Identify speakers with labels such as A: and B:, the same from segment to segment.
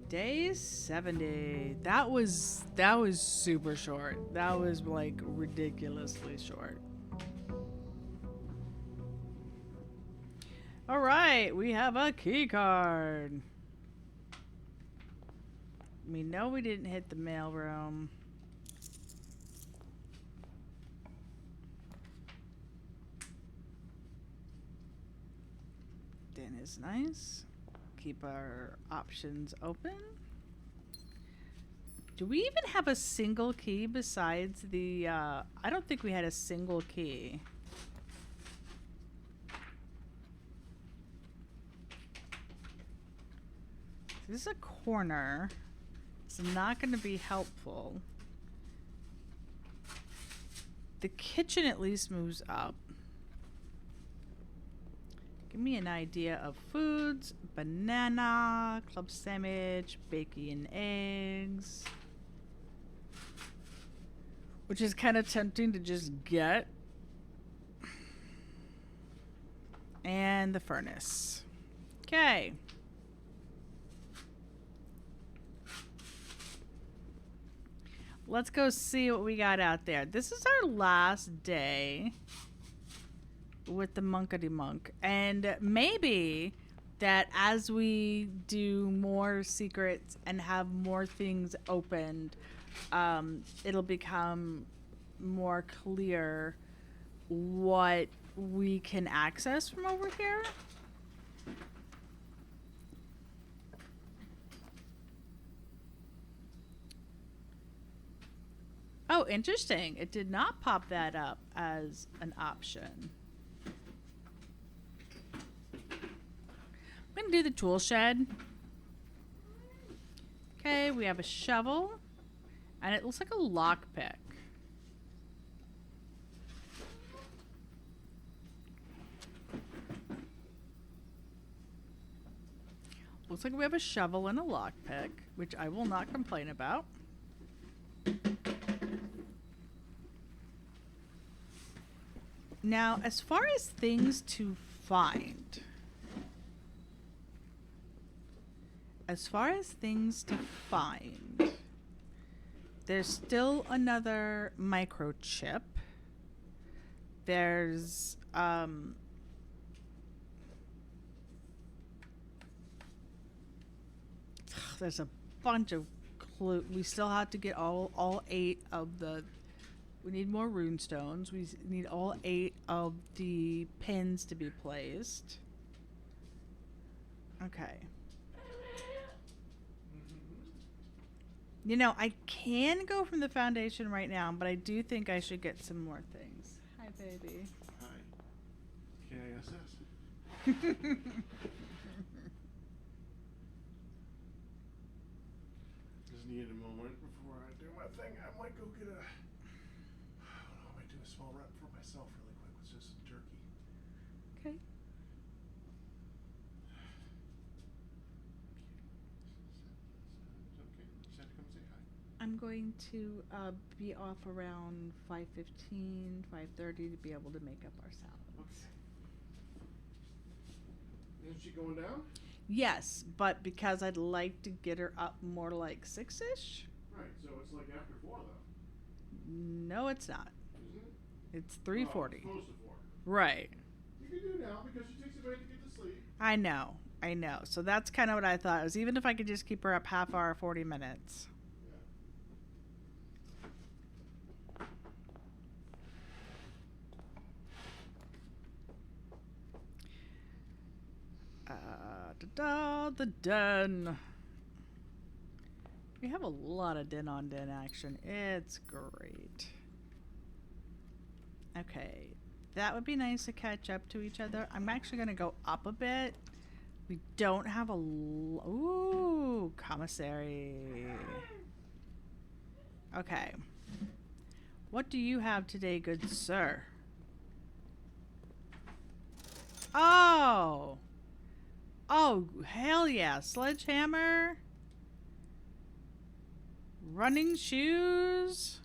A: Day 70. That was super short. That was like ridiculously short. All right, we have a key card. We know we didn't hit the mailroom. Then is nice. Keep our options open. Do we even have a single key besides the, I don't think we had a single key. This is a corner. It's not going to be helpful. The kitchen at least moves up. Give me an idea of foods. Banana, club sandwich, bacon and eggs. Which is kind of tempting to just get. And the furnace. Okay. Let's go see what we got out there. This is our last day with the Monkity Monk. And maybe that as we do more secrets and have more things opened, it'll become more clear what we can access from over here. Oh, interesting. It did not pop that up as an option. I'm going to do the tool shed. Okay, we have a shovel. And it looks like a lockpick. Looks like we have a shovel and a lockpick, which I will not complain about. Now, as far as things to find, there's still another microchip. There's there's a bunch of clues. We still have to get all 8 of the. We need more rune stones. We need all 8 of the pins to be placed. Okay. You know, I can go from the foundation right now, but I do think I should get some more things. Hi, baby.
B: Hi. KISS. Just needed a moment before I do my thing. I might go get a. I don't know. I might do a small rep for myself really quick with just some turkey.
A: Okay.
B: Okay. Just had to come say hi.
A: I'm going to be off around 5:15, 5:30 to be able to make up our salads.
B: Okay. Isn't she going down?
A: Yes, but because I'd like to get her up more like 6-ish.
B: Right. So it's like after 4 though.
A: No, it's not.
B: Isn't it?
A: It's 3:40.
B: Oh, it's close to 4.
A: Right.
B: You can do now because she takes a bit to get to sleep.
A: I know. So that's kind of what I thought. It was even if I could just keep her up half hour, 40 minutes. The den. We have a lot of den on den action. It's great. Okay. That would be nice to catch up to each other. I'm actually going to go up a bit. We don't have a... Ooh, commissary. Okay. What do you have today, good sir? Oh! Oh, hell yeah. Sledgehammer. Running shoes.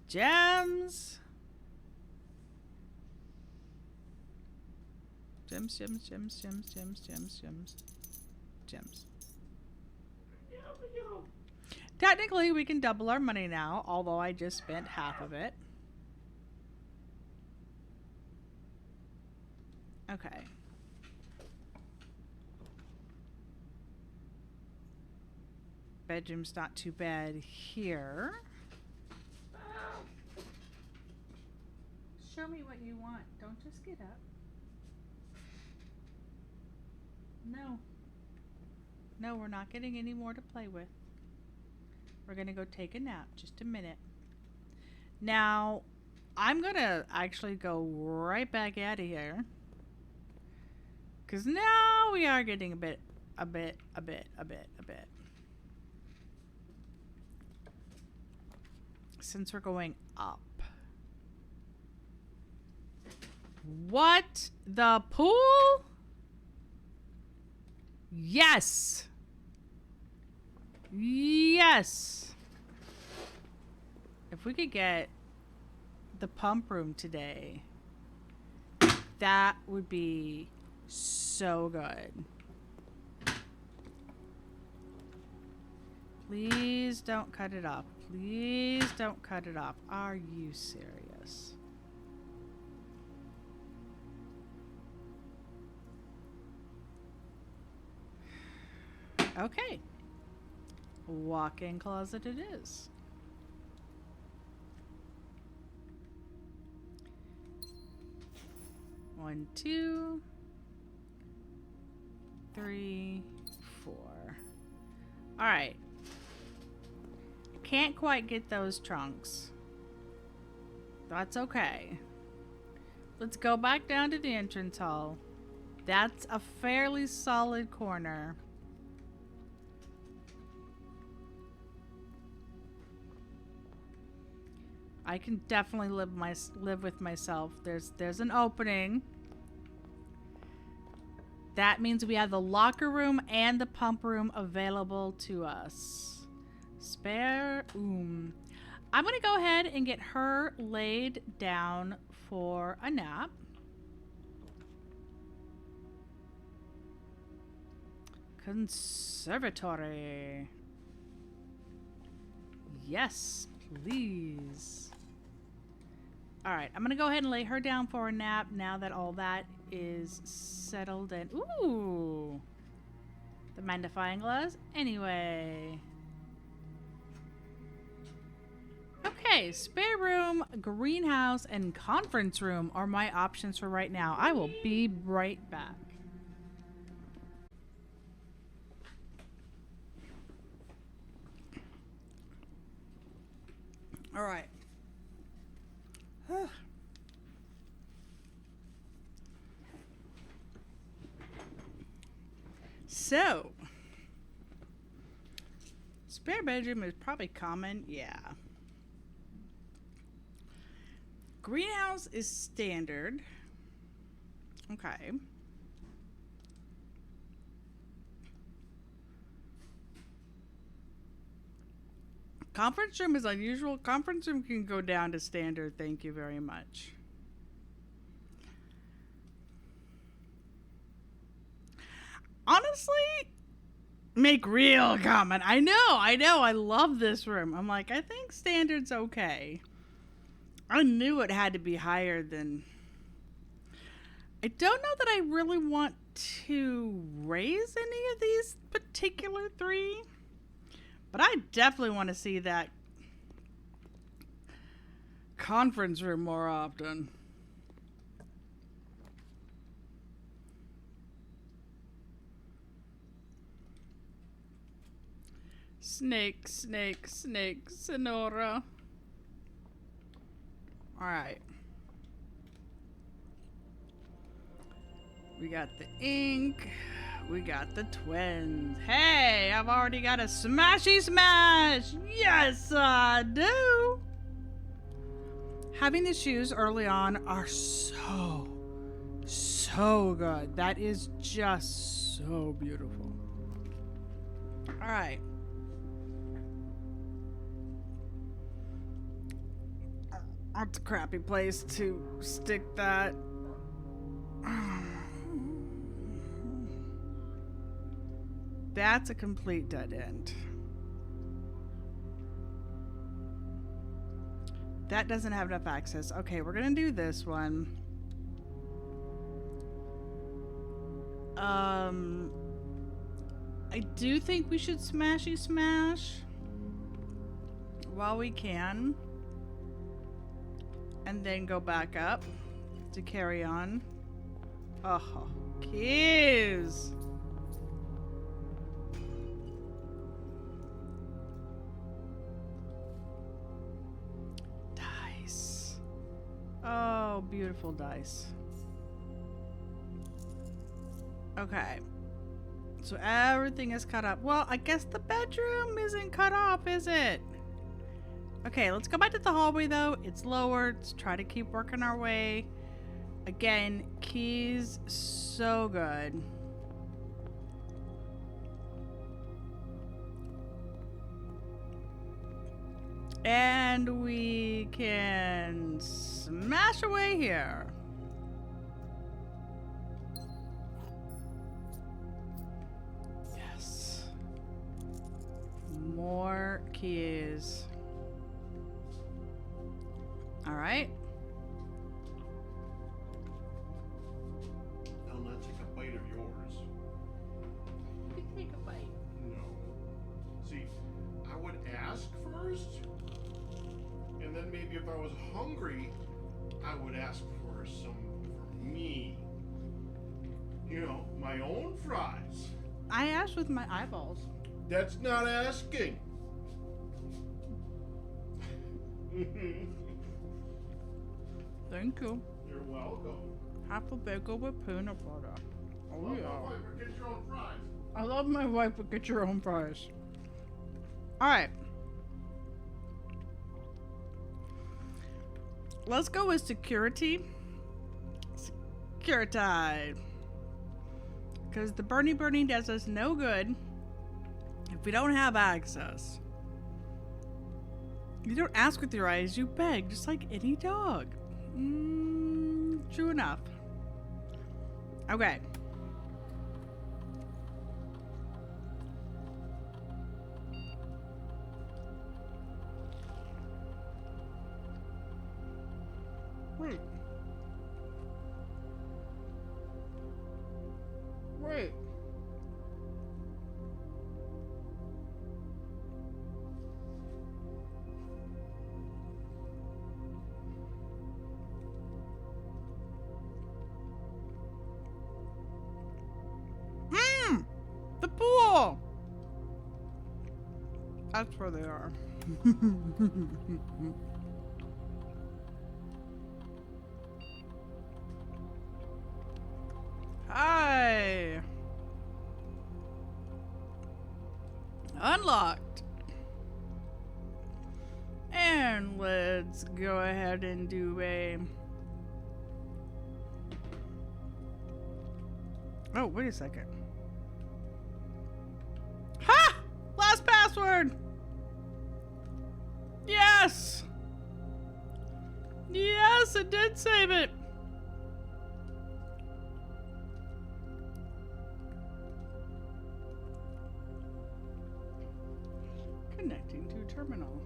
A: Gems. Gems, gems, gems, gems, gems, gems, gems. Gems. Technically, we can double our money now, although I just spent half of it. Okay. Bedroom's not too bad here. Show me what you want. Don't just get up. No. No, we're not getting any more to play with. We're going to go take a nap. Just a minute. Now, I'm going to actually go right back out of here. Because now we are getting a bit. Since we're going up. What? The pool? Yes. Yes. If we could get the pump room today, that would be so good. Please don't cut it off. Please don't cut it off. Are you serious? Okay. Walk-in closet it is. One, 2, 3, 4. All right. Can't quite get those trunks. That's okay. Let's go back down to the entrance hall. That's a fairly solid corner. I can definitely live with myself. There's an opening. That means we have the locker room and the pump room available to us. Spare room. I'm going to go ahead and get her laid down for a nap. Conservatory. Yes, please. All right, I'm going to go ahead and lay her down for a nap now that all that is settled in. Ooh. The magnifying glass. Anyway. Okay, spare room, greenhouse, and conference room are my options for right now. I will be right back. All right. So, spare bedroom is probably common. Yeah. Greenhouse is standard. Okay. Conference room is unusual. Conference room can go down to standard. Thank you very much. Honestly, make real comment. I know. I love this room. I'm like, I think standard's okay. I knew it had to be higher than... I don't know that I really want to raise any of these particular three. But I definitely want to see that conference room more often. Snake, snake, snake, Sonora. Alright. We got the ink. We got the twins. Hey, I've already got a smashy smash. Yes, I do. Having the shoes early on are so good. That is just so beautiful. All right. That's a crappy place to stick that. that's a complete dead end. That doesn't have enough access. Okay, we're gonna do this one. I do think we should smashy smash while we can. And then go back up to carry on. Oh, keys! Dice. Oh, beautiful dice. Okay. So everything is cut up. Well, I guess the bedroom isn't cut off, is it? Okay, let's go back to the hallway though. It's lowered. Let's try to keep working our way. Again, keys, so good. And we can smash away here. Yes. More keys. All right.
B: I'll not take a bite of yours.
A: You can take a bite.
B: No. See, I would ask first, and then maybe if I was hungry, I would ask for some for me. You know, my own fries.
A: I asked with my eyeballs.
B: That's not asking.
A: Thank you.
B: You're welcome.
A: Half a bagel with peanut butter. Oh
B: Love
A: yeah.
B: my wife, but get your own fries.
A: I love my wife, but get your own fries. All right. Let's go with security. Security. Because the Bernie does us no good if we don't have access. You don't ask with your eyes, you beg, just like any dog. True enough. Okay. Wait. Wait. The pool! That's where they are. Hi! Unlocked. And let's go ahead and do a... Oh, wait a second. Ha! Last password! Yes! Yes, it did save it! Connecting to terminal.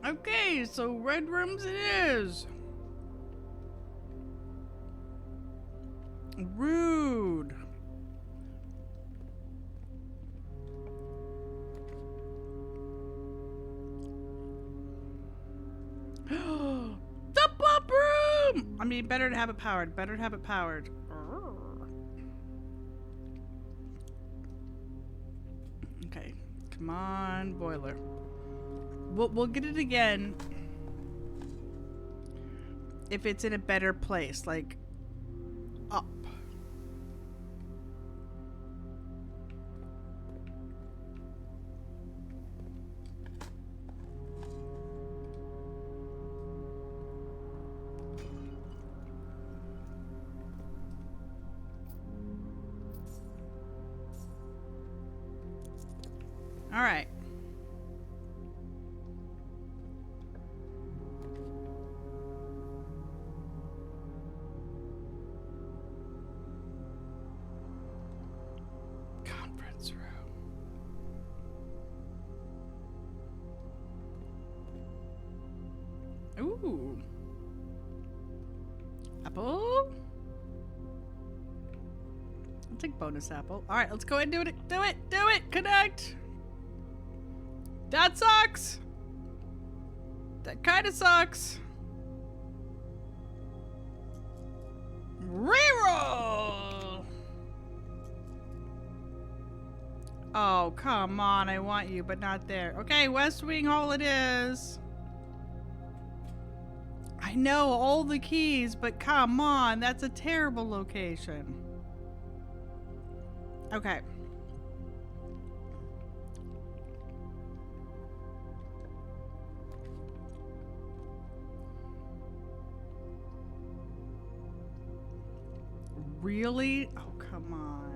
A: Okay, so red rooms it is. Rude. The pop room! I mean, better to have it powered. Better to have it powered. Okay, come on, boiler. We'll get it again. if it's in a better place, like up. All right. Conference room. Ooh. Apple? I'll take bonus apple. All right, let's go ahead and do it. Do it. Do it. Connect. That sucks. That kind of sucks. Reroll. Oh, come on. I want you, but not there. Okay, West Wing Hall it is. I know all the keys, but come on. That's a terrible location. Okay. Really? Oh, come on.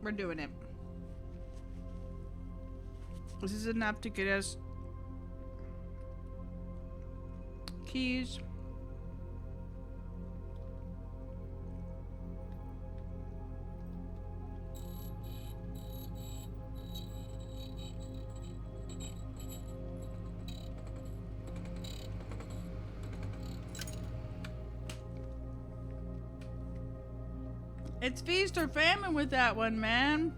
A: We're doing it. This is enough to get us keys. It's feast or famine with that one, man.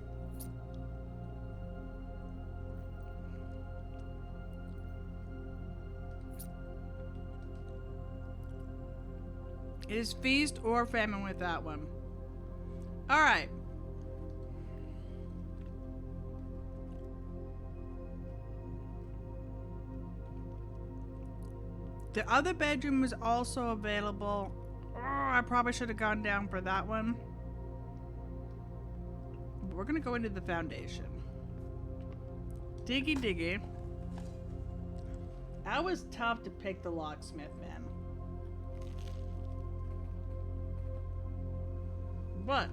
A: It is feast or famine with that one. All right. The other bedroom is also available. Oh, I probably should have gone down for that one. But we're going to go into the foundation. Diggy diggy. That was tough to pick the locksmith, man. But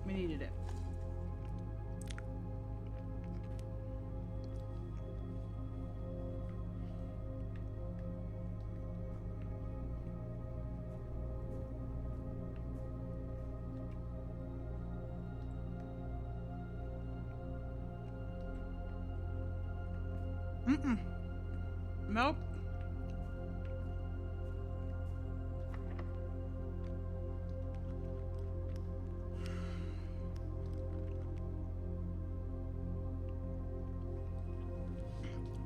A: we needed it. Nope.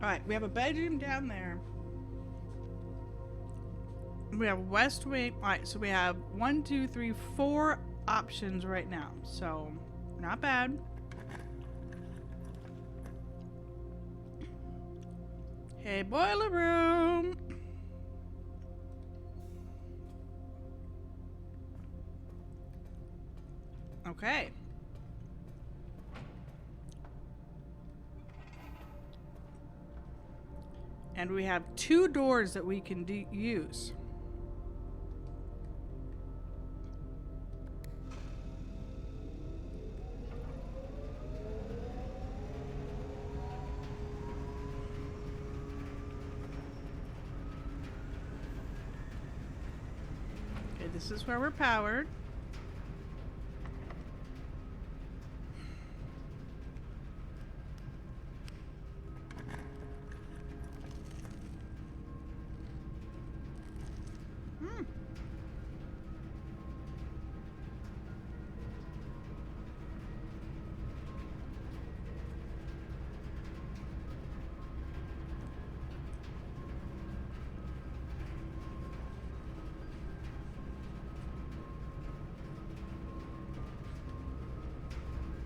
A: Alright, we have a bedroom down there. We have West Wing. Alright, so we have 1, 2, 3, 4 options right now. So, not bad. Hey, boiler room. Okay. And we have 2 doors that we can use. Okay, this is where we're powered.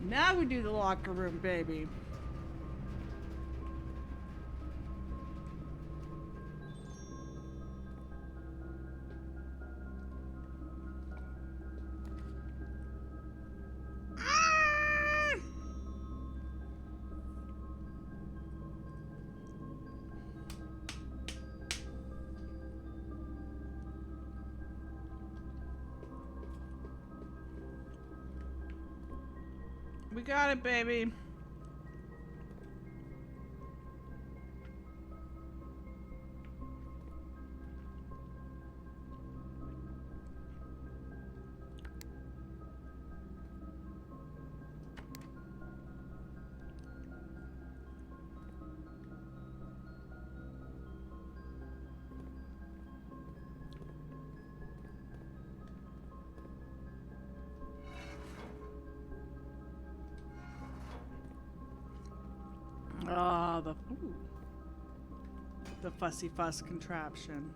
A: Now we do the locker room, baby. We got it, baby. Oh, the fussy fuss contraption.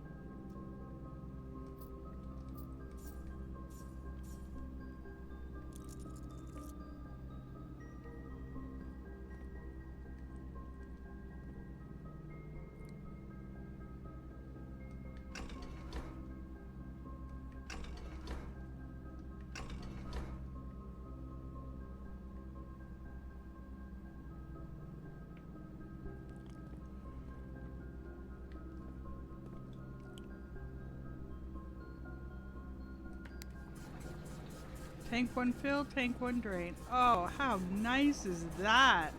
A: Tank one fill, tank one drain. Oh, how nice is that?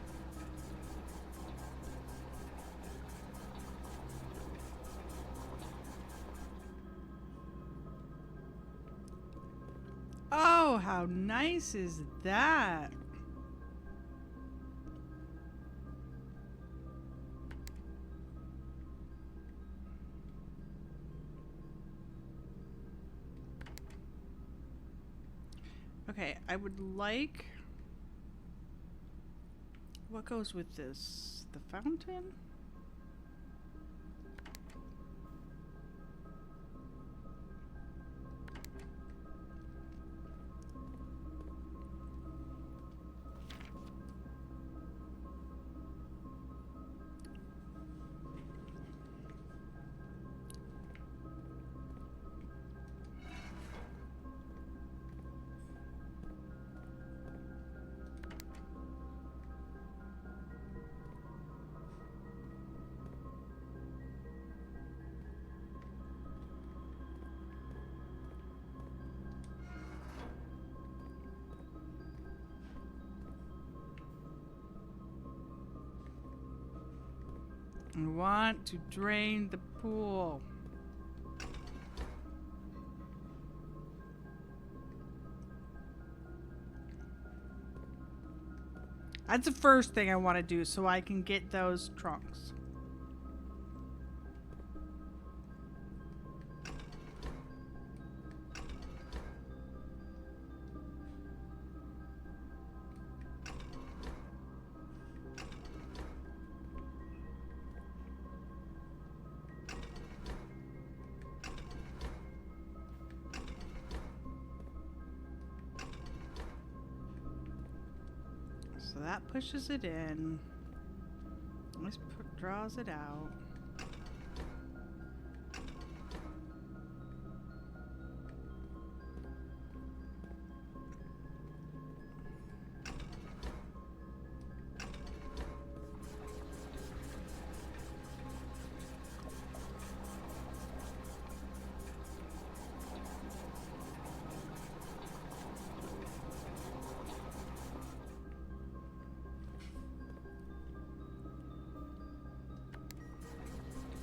A: Oh, how nice is that? Okay, I would like... What goes with this? The fountain? I want to drain the pool. That's the first thing I want to do so I can get those trunks. So that pushes it in. This draws it out.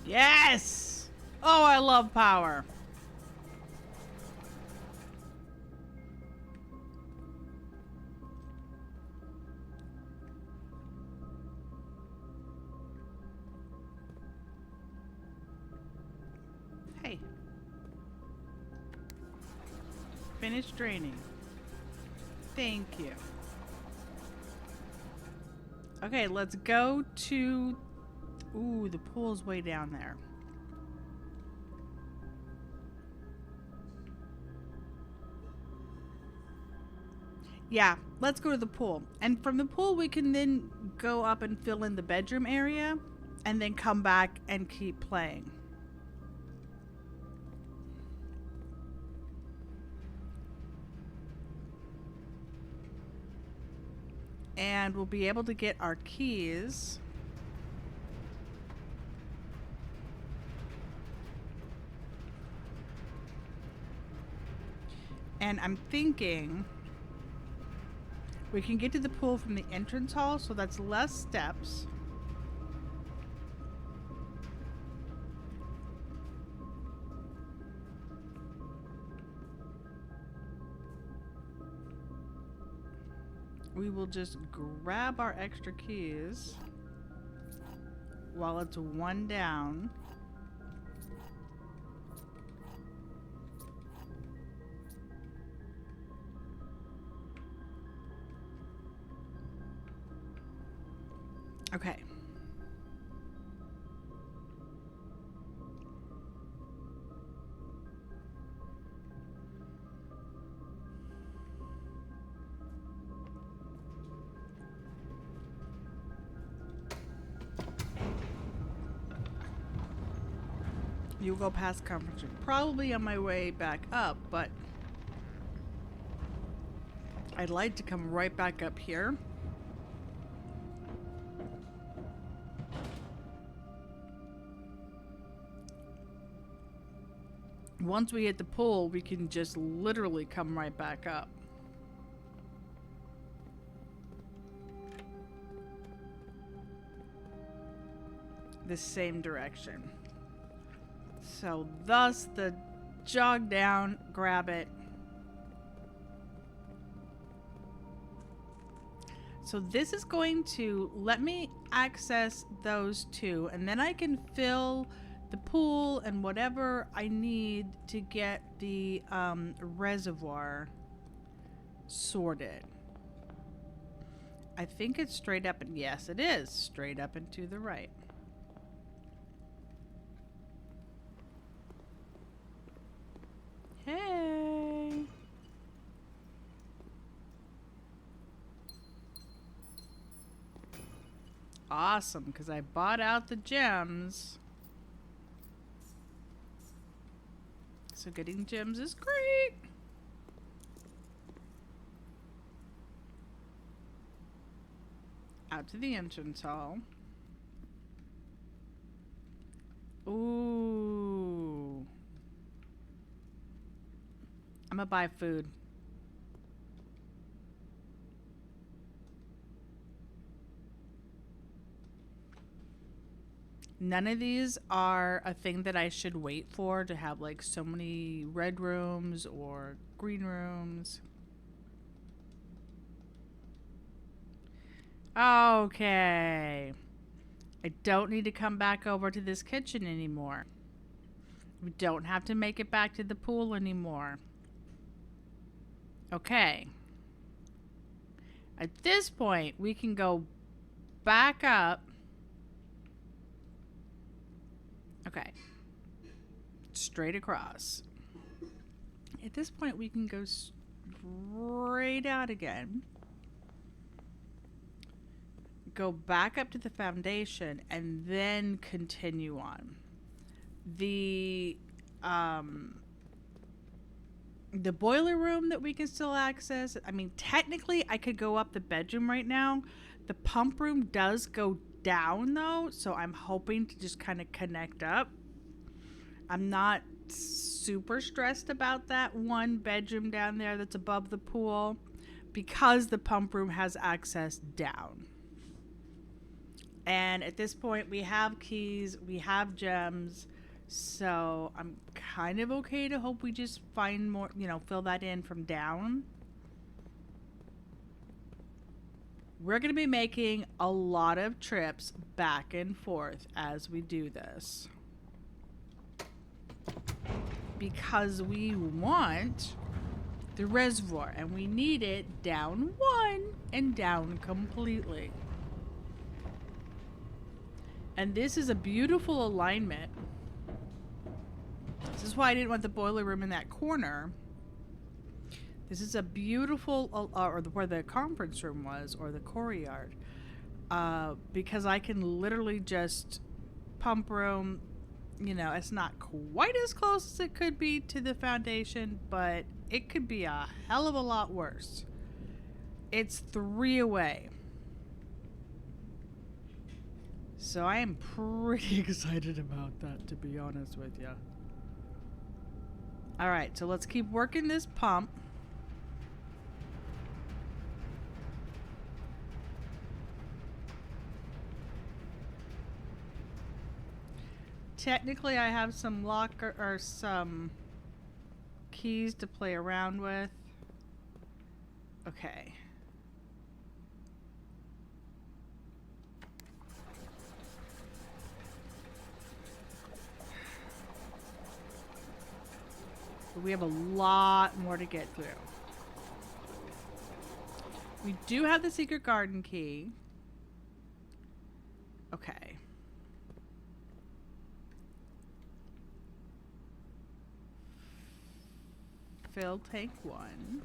A: Yes! Oh, I love power. Hey. Finish draining. Thank you. Okay, let's go to... Ooh, the pool's way down there. Yeah, let's go to the pool. And from the pool, we can then go up and fill in the bedroom area and then come back and keep playing. And we'll be able to get our keys. And I'm thinking we can get to the pool from the entrance hall, so that's less steps. We will just grab our extra keys while it's one down. Okay. You'll go past conference room. Probably on my way back up, but I'd like to come right back up here. Once we hit the pool, we can just literally come right back up. The same direction. So thus the jog down, grab it. So this is going to let me access those two, and then I can fill the pool and whatever I need to get the reservoir sorted. I think it's straight up, and yes, it is straight up and to the right. Hey. Awesome, because I bought out the gems. So getting gems is great. Out to the entrance hall. Ooh. I'm gonna buy food. None of these are a thing that I should wait for to have like so many red rooms or green rooms. Okay. I don't need to come back over to this kitchen anymore. We don't have to make it back to the pool anymore. Okay. At this point, we can go back up. Okay. Straight across. At this point, we can go straight out again. Go back up to the foundation and then continue on. The boiler room that we can still access. I mean, technically, I could go up the bedroom right now. The pump room does go down, though, so I'm hoping to just kind of connect up. I'm not super stressed about that one bedroom down there that's above the pool because the pump room has access down. And at this point, we have keys, we have gems. So I'm kind of okay to hope we just find more, fill that in from down. We're going to be making a lot of trips back and forth as we do this. Because we want the reservoir and we need it down one and down completely. And this is a beautiful alignment. This is why I didn't want the boiler room in that corner. This is a beautiful, or where the conference room was, or the courtyard, because I can literally just pump room. You know, it's not quite as close as it could be to the foundation, but it could be a hell of a lot worse. It's 3 away. So I am pretty excited about that, to be honest with you. Alright, so let's keep working this pump. Technically, I have some locker or some keys to play around with. Okay. But we have a lot more to get through. We do have the secret garden key. Okay. Fill tank 1.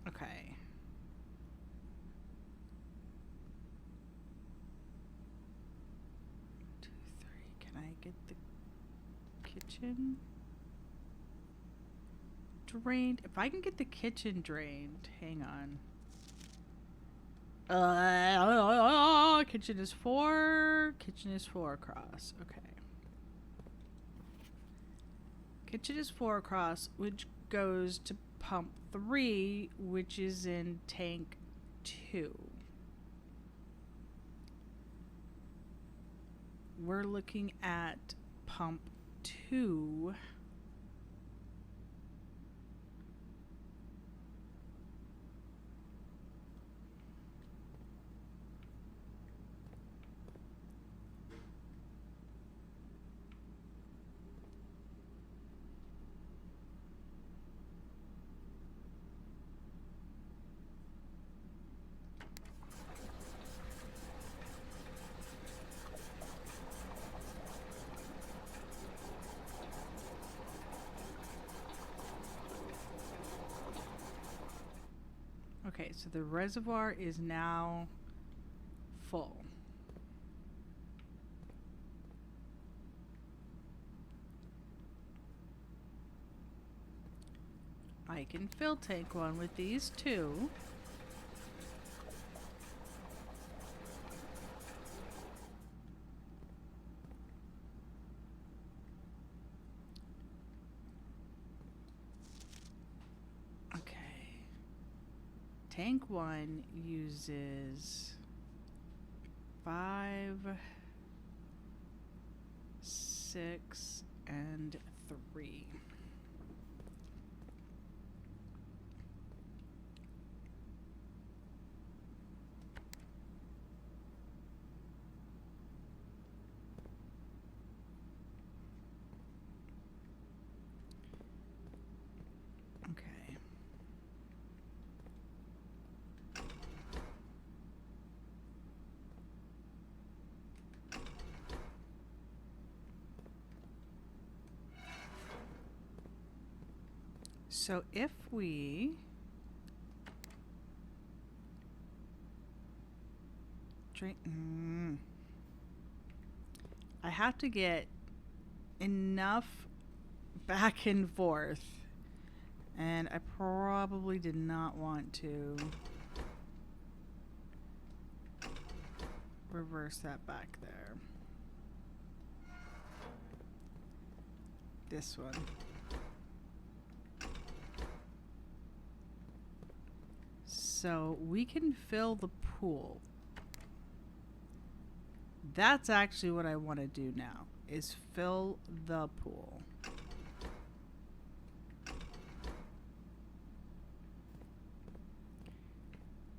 A: Okay. Two, three. Can I get the kitchen drained? If I can get the kitchen drained, hang on. Kitchen is 4. Kitchen is 4 across. Okay. Kitchen is 4 across, which goes to pump 3, which is in tank 2. We're looking at pump 2. Okay, so the reservoir is now full. I can fill tank 1 with these 2. Tank 1 uses 5, 6, and 3. Okay. So if we drink, I have to get enough back and forth, and I probably did not want to reverse that back there. This one. So we can fill the pool. That's actually what I want to do now, is fill the pool.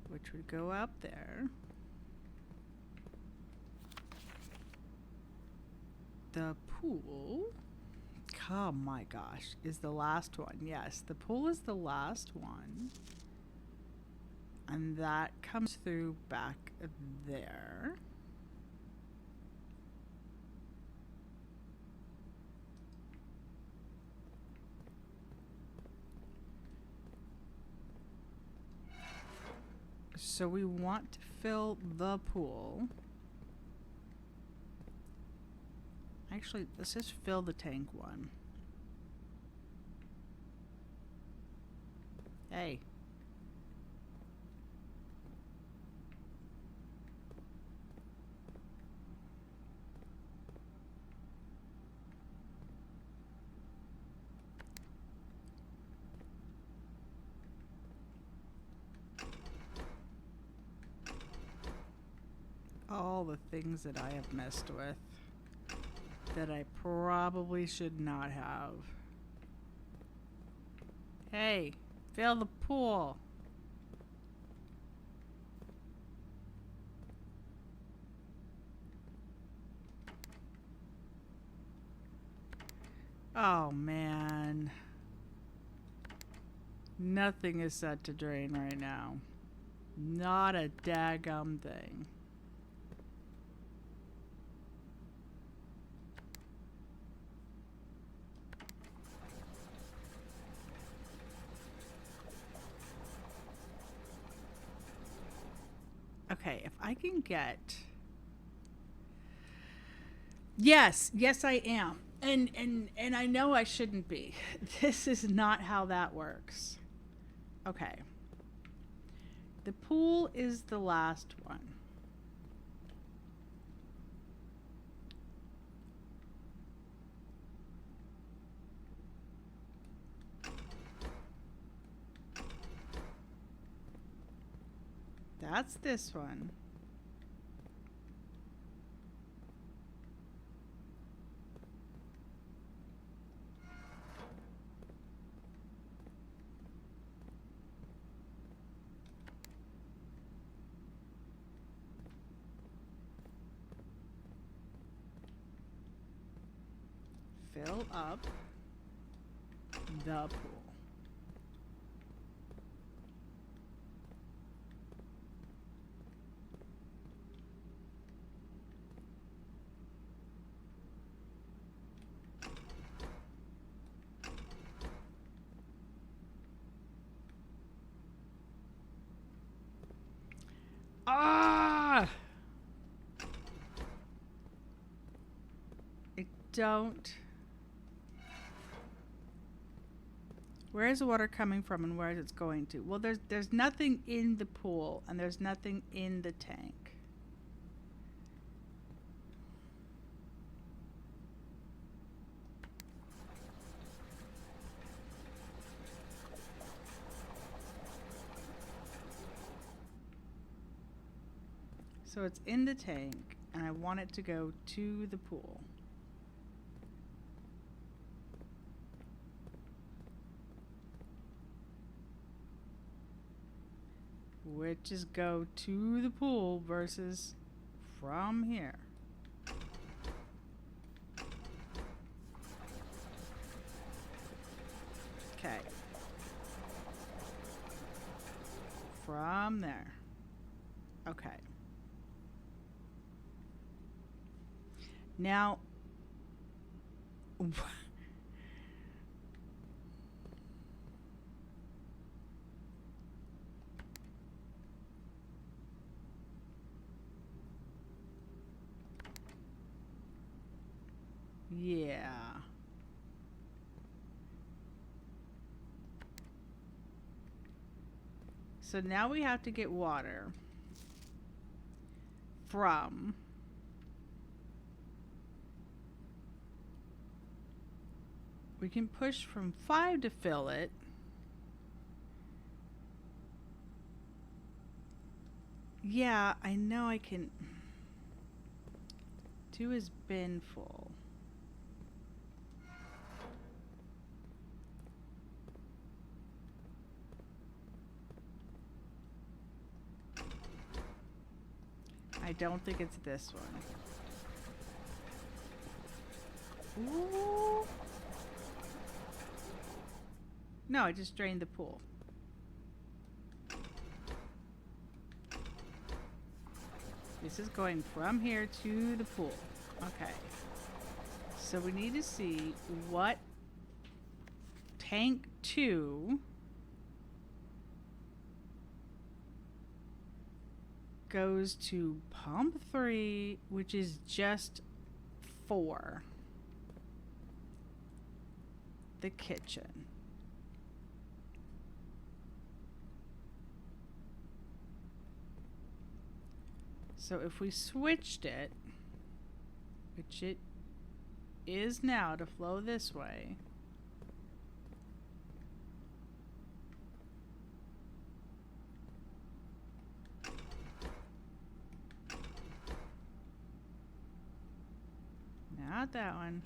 A: Which would go up there. The pool, oh my gosh, is the last one. Yes, the pool is the last one. And that comes through back there. So we want to fill the pool. Actually, let's just fill the tank one. Hey. All the things that I have messed with that I probably should not have. Hey, fill the pool. Oh man. Nothing is set to drain right now. Not a daggum thing. Okay, if I can get... Yes, I am. And I know I shouldn't be. This is not how that works. Okay. The pool is the last one. That's this one. Fill up the pool. Ah! I don't... Where is the water coming from and where is it going to? Well, there's nothing in the pool and there's nothing in the tank. So it's in the tank and I want it to go to the pool. Which is go to the pool versus from here. Okay. From there. Okay. Now, yeah. So now we have to get water from we can push from 5 to fill it. Yeah, I know I can. 2 has been full. I don't think it's this one. Ooh. No, I just drained the pool. This is going from here to the pool. Okay. So we need to see what tank 2 goes to pump 3, which is just 4. The kitchen. So if we switched it, which it is now to flow this way, not that one.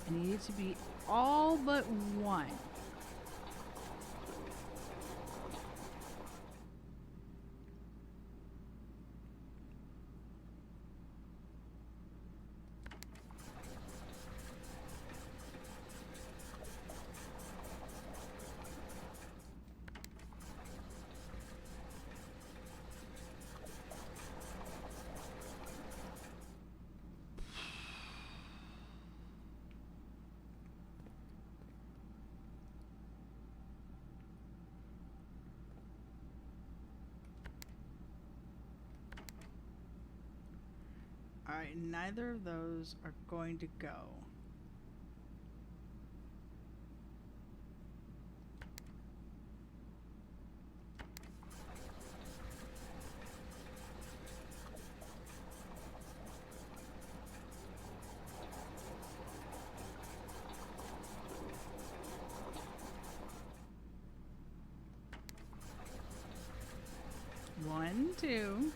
A: I need it to be all but 1. Alright, neither of those are going to go. One, two.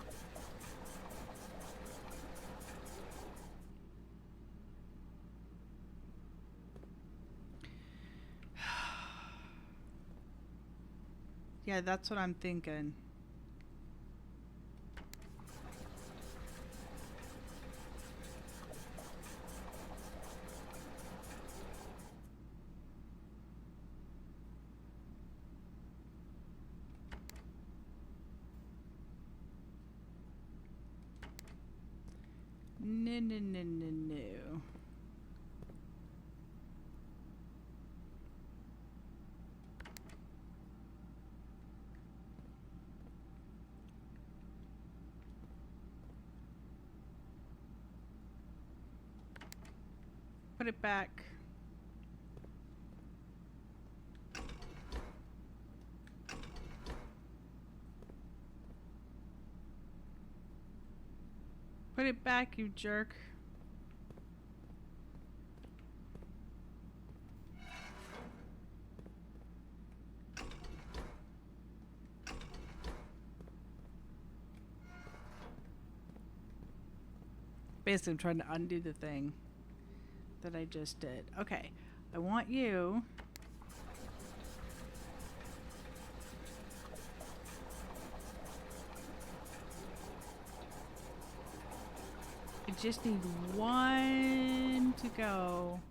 A: Yeah, that's what I'm thinking. No, no, no, no, no. Put it back. Put it back, you jerk. Basically, I'm trying to undo the thing that I just did. Okay, I want you. I just need 1 to go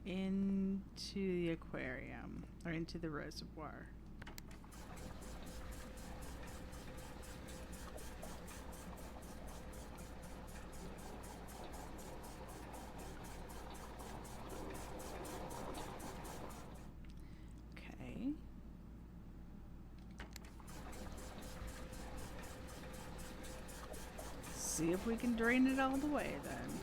A: into the aquarium or into the reservoir. See if we can drain it all the way then.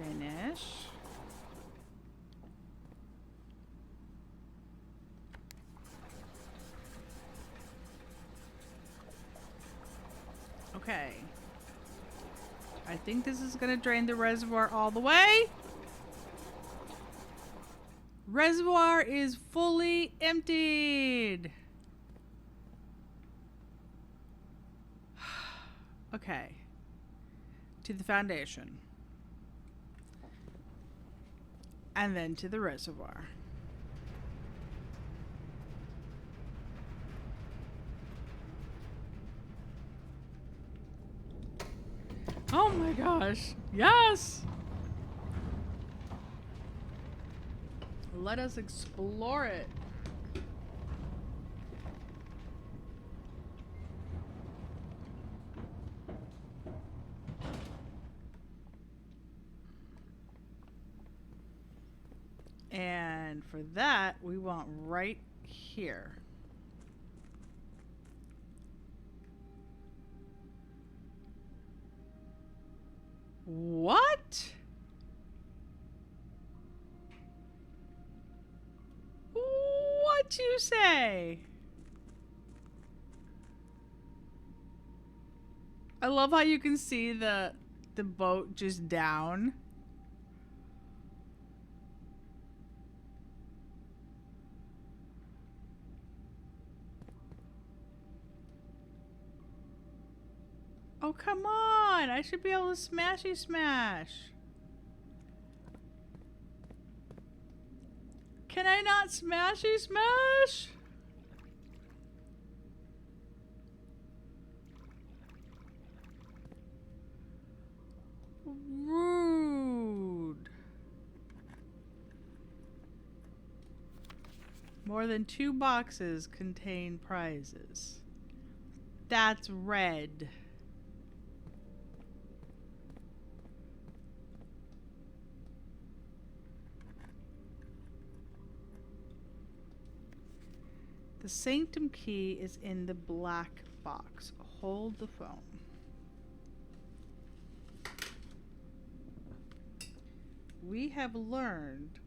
A: Finish. Okay. I think this is going to drain the reservoir all the way. Reservoir is fully emptied. Okay. To the foundation. And then to the reservoir. Oh my gosh. Yes! Let us explore it. And for that, we want right here. What? What you say? I love how you can see the boat just down. Oh, come on. I should be able to smashy smash. Can I not smashy smash? Rude. More than 2 boxes contain prizes. That's red. The sanctum key is in the black box. Hold the phone. We have learned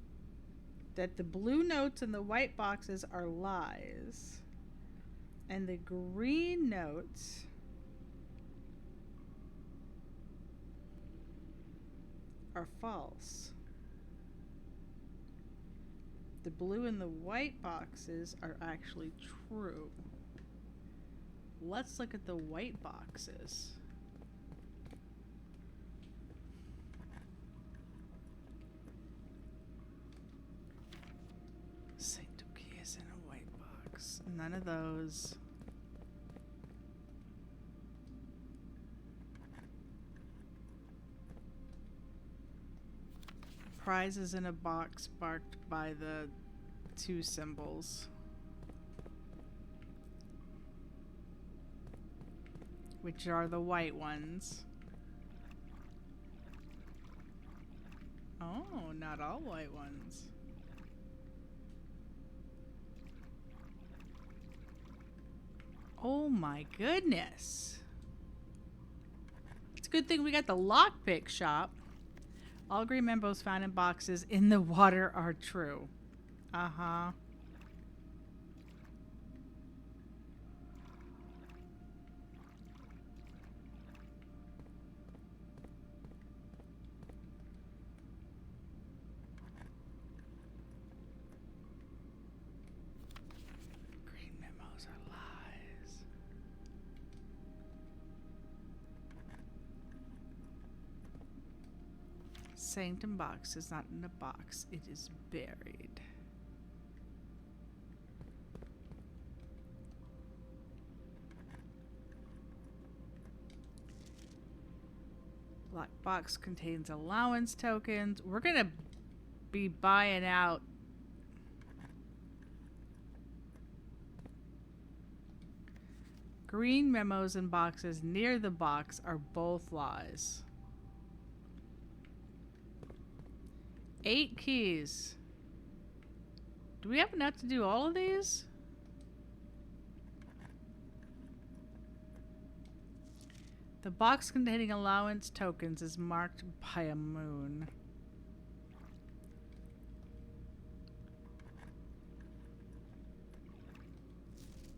A: that the blue notes in the white boxes are lies, and the green notes are false. The blue and the white boxes are actually true. Let's look at the white boxes. Sanctum key is in a white box. None of those. Prize is in a box marked by the 2 symbols, which are the white ones. Oh, not all white ones. Oh my goodness. It's a good thing we got the lockpick shop. All green memos found in boxes in the water are true. Uh-huh. Green memos are lies. Sanctum box is not in a box. It is buried. Black box contains allowance tokens. We're gonna be buying out green memos and boxes near the box are both lies. 8 keys. Do we have enough to do all of these? The box containing allowance tokens is marked by a moon.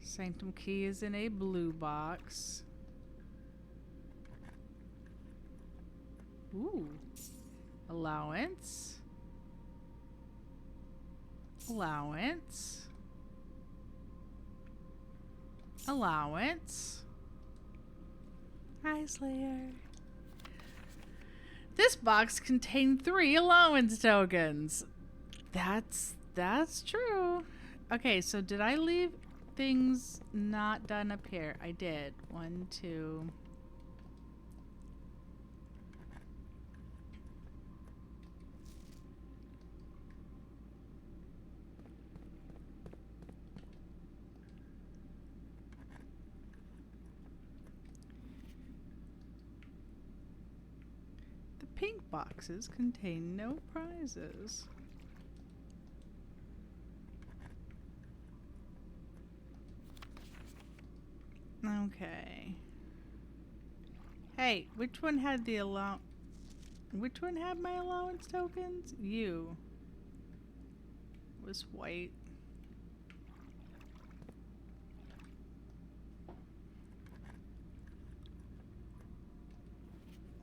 A: Sanctum key is in a blue box. Ooh. Allowance. Allowance. Allowance. Hi, Slayer. This box contained 3 allowance tokens. That's true. Okay, so did I leave things not done up here? I did. 1, 2. The pink boxes contain no prizes. Okay. Hey, which one had the Which one had my allowance tokens? You. It was white.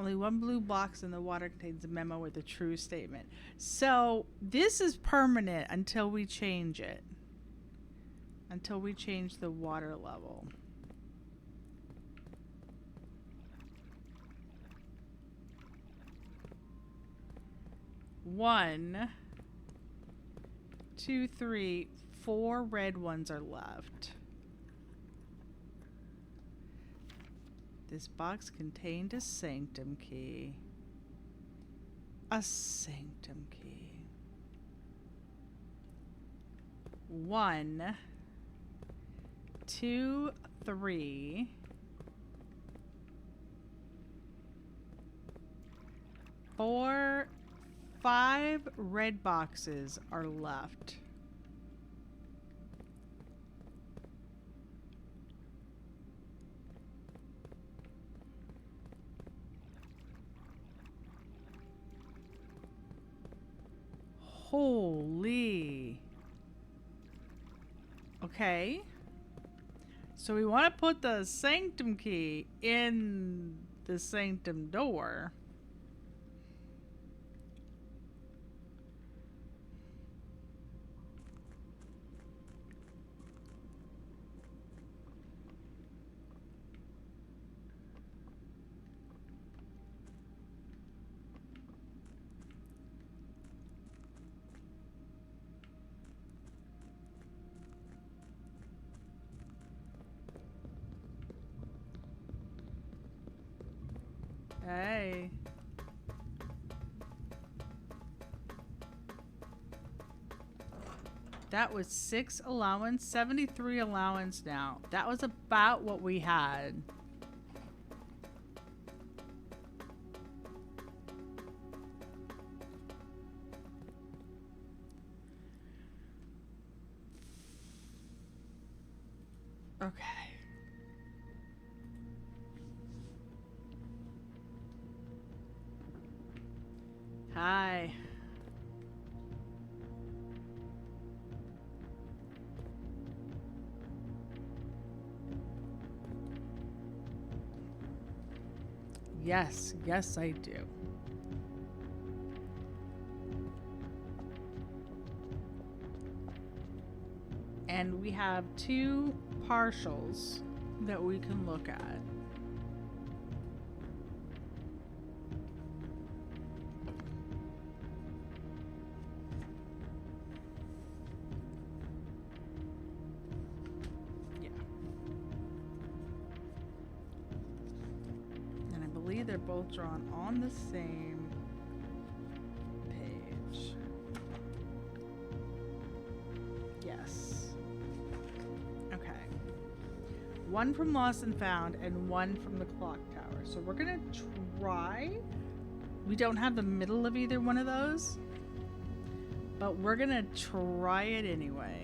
A: Only one blue box in the water contains a memo with a true statement. So this is permanent until we change it. Until we change the water level. One, 2, 3, 4 red ones are left. This box contained a sanctum key. A sanctum key. 1, 2, 3. 4, 5 red boxes are left. Holy. Okay. So we want to put the sanctum key in the sanctum door. Hey. That was 6 allowance, 73 allowance now. That was about what we had. Okay. Hi. Yes, yes I do. And we have 2 partials that we can look at. They're both drawn on the same page. Yes. Okay. 1 from Lost and Found and 1 from the Clock Tower. So we're gonna try. We don't have the middle of either one of those, but we're gonna try it anyway.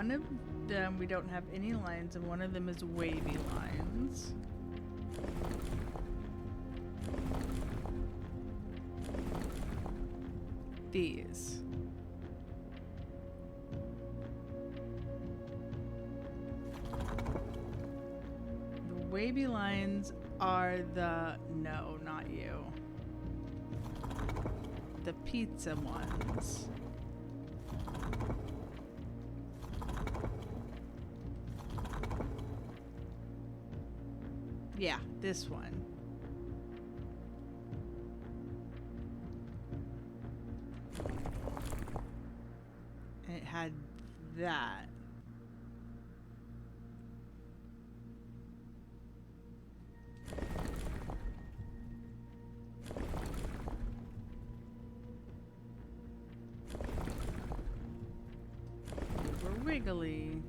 A: one of them we don't have any lines, and one of them is wavy lines. These. The wavy lines are the... No, not you. The pizza ones. Yeah, this one. And it had that. They were wiggly.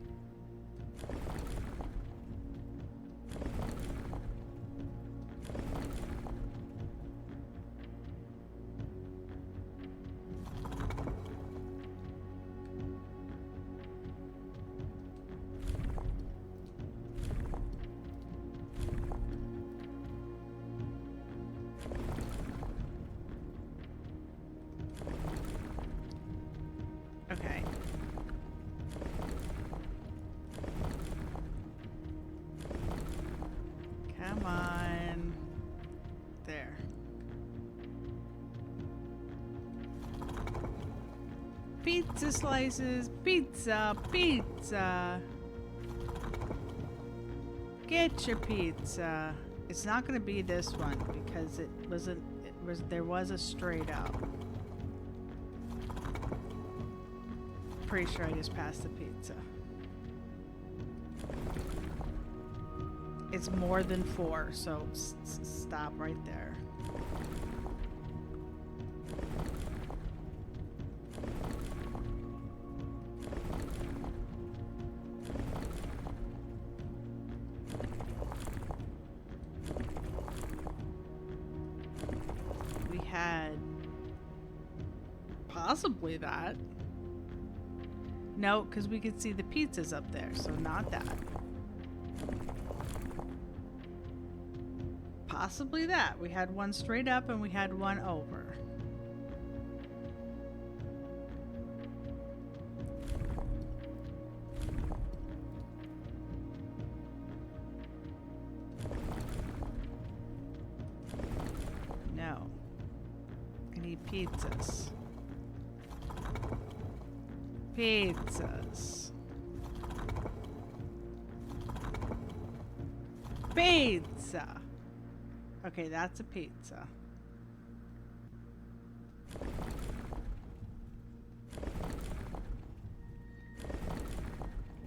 A: Okay. Come on. There. Pizza slices, pizza, pizza. Get your pizza. It's not going to be this one because there was a straight up. Pretty sure I just passed the pizza. It's more than 4, so stop right there. We had possibly that. No, because we could see the pizzas up there, so not that. Possibly that. We had one straight up and we had one over. No. I need pizzas. Pizzas. Pizza. Okay, that's a pizza.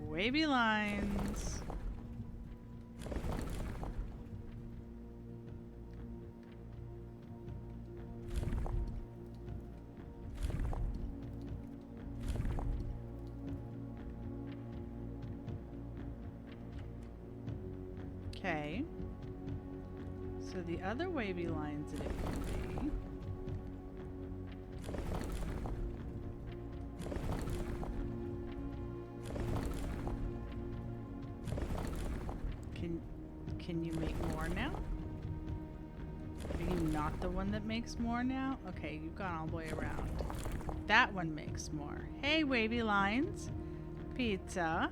A: Wavy lines. Okay. So the other wavy lines that it can be. Can you make more now? Are you not the one that makes more now? Okay, you've gone all the way around. That one makes more. Hey, wavy lines. Pizza.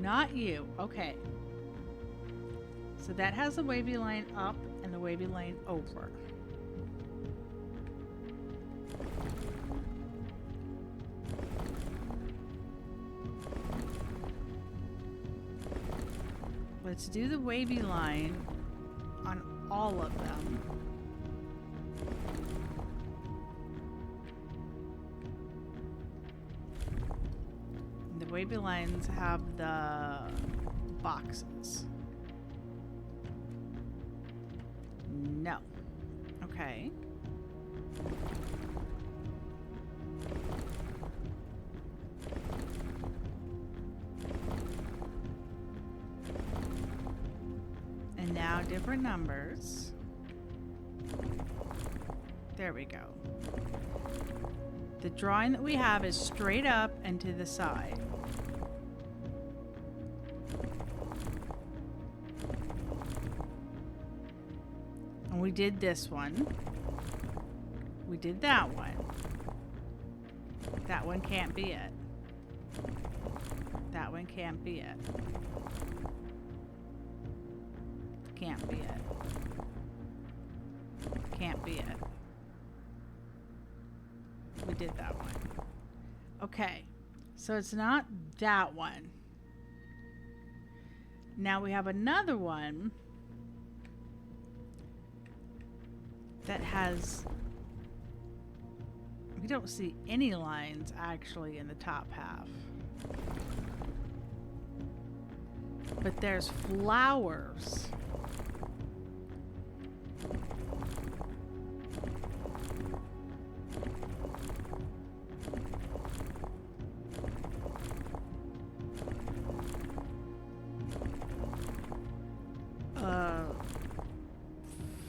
A: Not you. Okay. So that has the wavy line up and the wavy line over. Let's do the wavy line on all of them. The wavy lines have the boxes. No. Okay. And now different numbers. There we go. The drawing that we have is straight up and to the side. And we did this one. We did that one. That one can't be it. That one can't be it. Can't be it. Can't be it. We did that one. Okay. So it's not that one. Now we have another one that has... We don't see any lines actually in the top half. But there's flowers.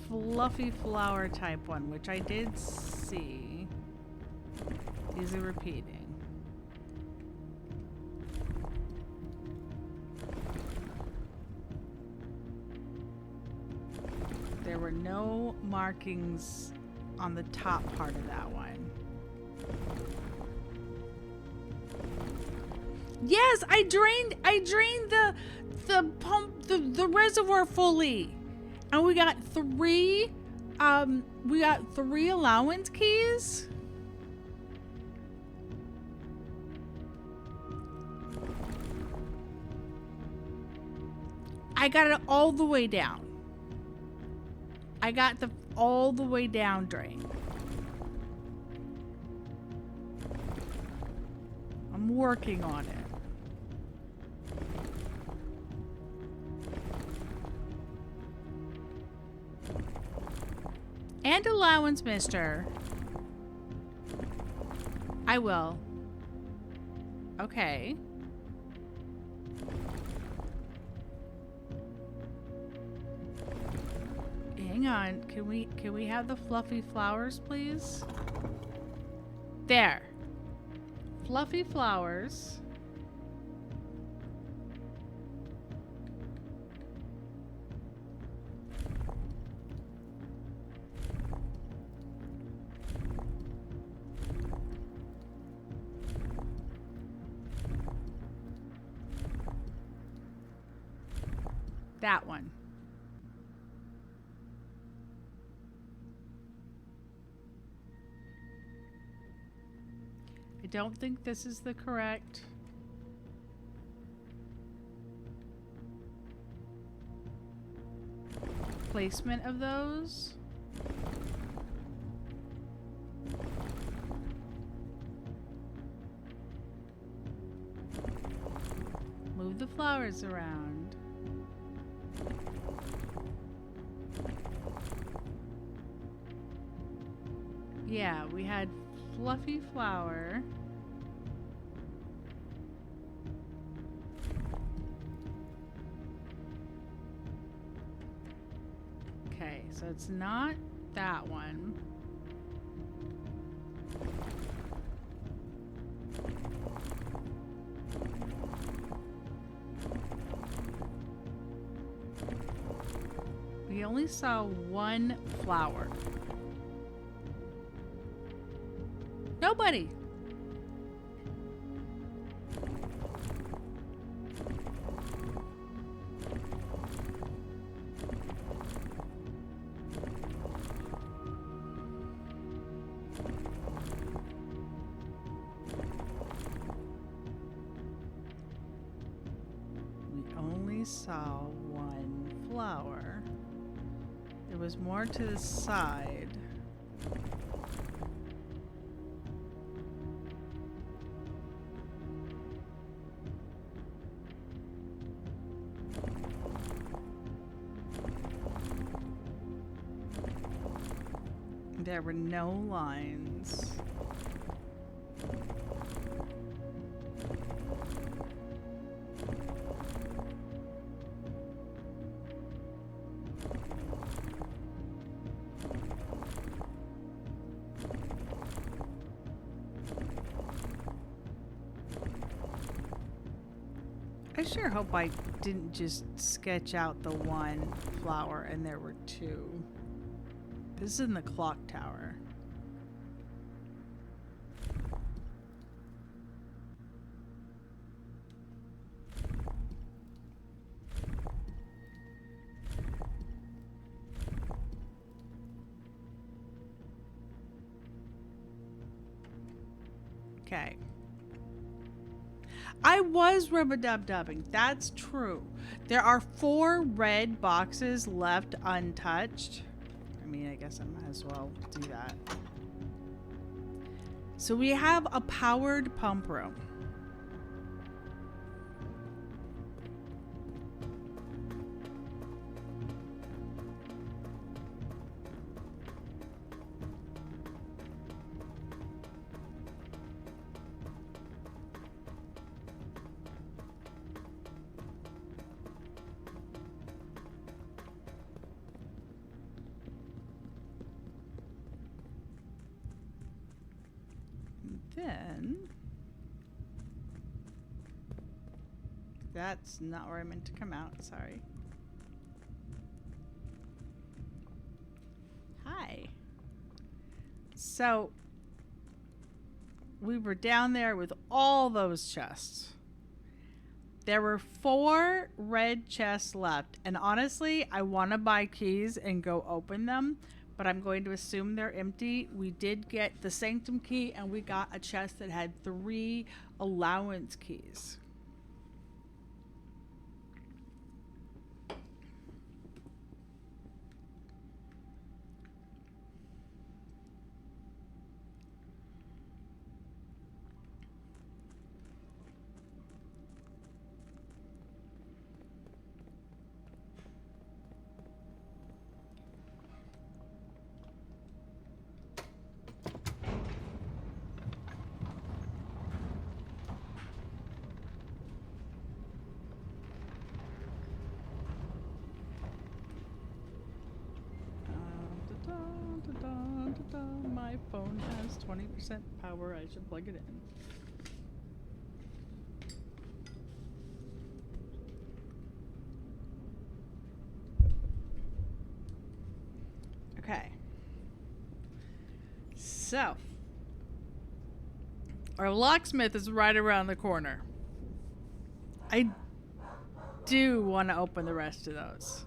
A: Fluffy flower type one, which I did see. These are repeating. There were no markings on the top part of that one. Yes, I drained the reservoir fully. And we got three allowance keys. I got it all the way down. I got the all the way down drain. I'm working on it. And allowance, mister. I will. Okay. Hang on. Can we have the fluffy flowers, please? There. Fluffy flowers. That one. I don't think this is the correct placement of those. Move the flowers around. Yeah, we had fluffy flower. Okay, so it's not that one. We only saw one flower. Nobody. We only saw one flower. There was more to the side. There were no lines. sure hope I didn't just sketch out the one flower and there were two. This is in the clock tower. Okay. I was rub-a-dub-dubbing. That's true. There are 4 red boxes left untouched. I mean, I guess I might as well do that. So we have a powered pump room. Then that's not where I meant to come out. Sorry. Hi. So we were down there with all those chests. There were 4 red chests left, and honestly, I want to buy keys and go open them, but I'm going to assume they're empty. We did get the Sanctum key, and we got a chest that had 3 allowance keys. My phone has 20% power. I should plug it in. Okay. So, our locksmith is right around the corner. I do want to open the rest of those.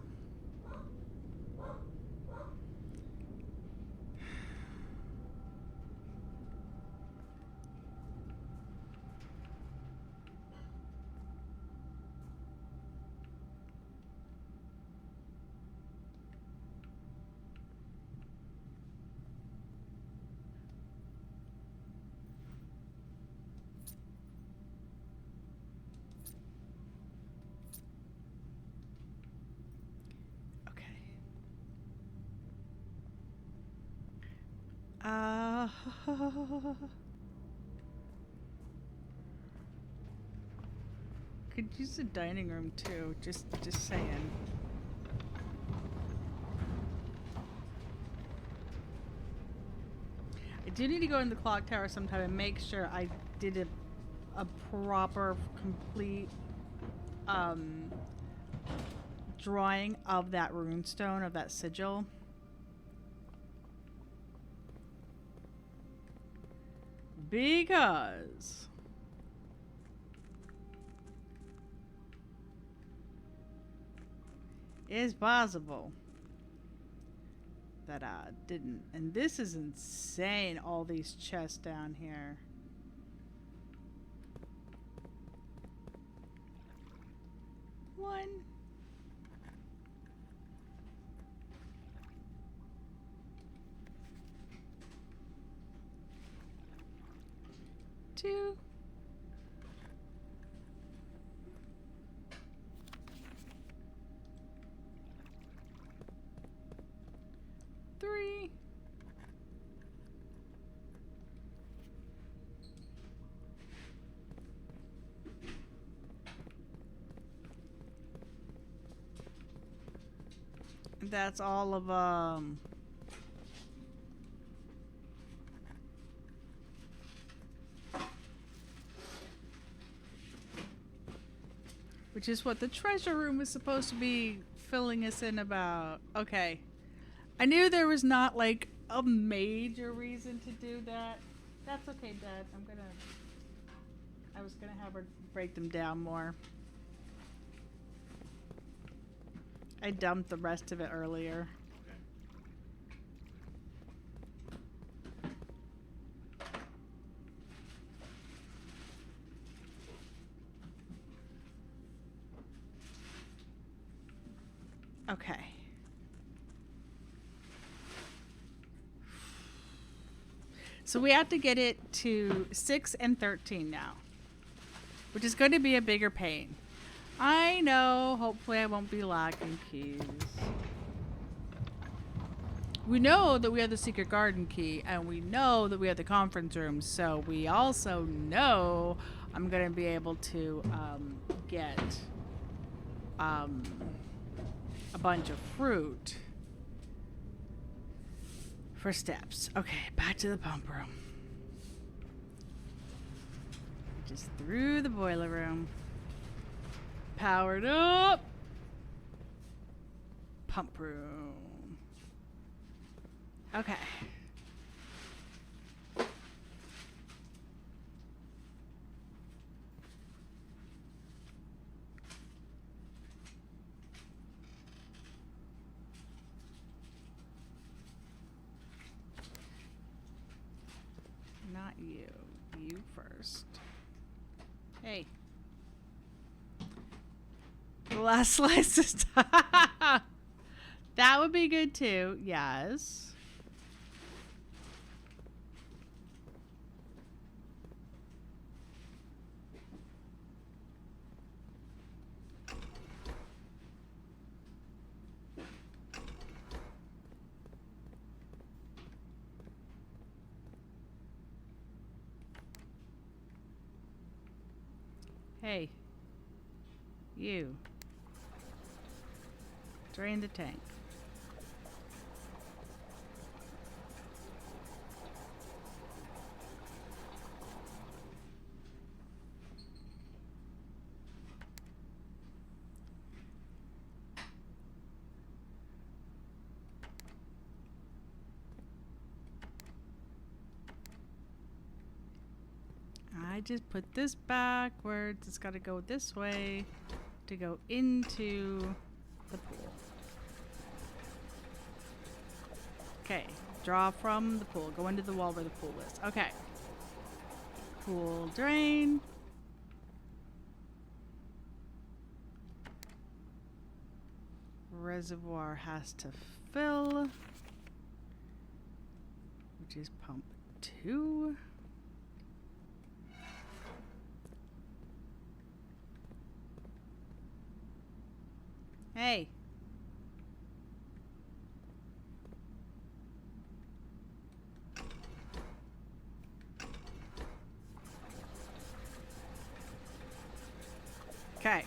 A: Could use the dining room too. Just saying. I do need to go in the clock tower sometime and make sure I did a proper, complete drawing of that runestone, of that sigil. Because it's possible that I didn't. And this is insane, all these chests down here. One. Two. Three. That's all of which is what the treasure room was supposed to be filling us in about. Okay. I knew there was not like a major reason to do that. That's okay, Dad. I was gonna have her break them down more. I dumped the rest of it earlier. Okay. So we have to get it to 6 and 13 now, which is going to be a bigger pain. I know, hopefully I won't be lacking keys. We know that we have the secret garden key, and we know that we have the conference room, so we also know I'm going to be able to get a bunch of fruit for steps. Okay, back to the pump room. Just through the boiler room. Powered up. Pump room. Okay. Not you. You first. Hey. The last slice is done. That would be good too. Yes. Hey. You. Drain the tank. I just put this backwards. It's got to go this way to go into the pool. Okay, draw from the pool. Go into the wall where the pool is. Okay. Pool drain. Reservoir has to fill, which is pump 2. Hey. Okay.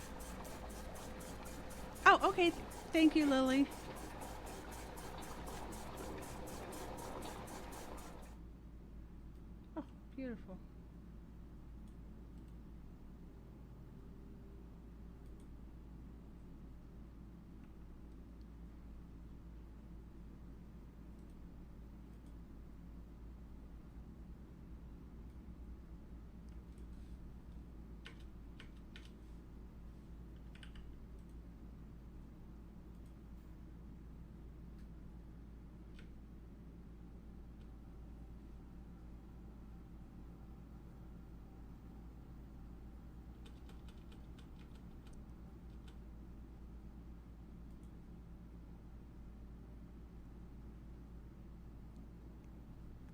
A: Oh, okay. Thank you, Lily. Oh, beautiful.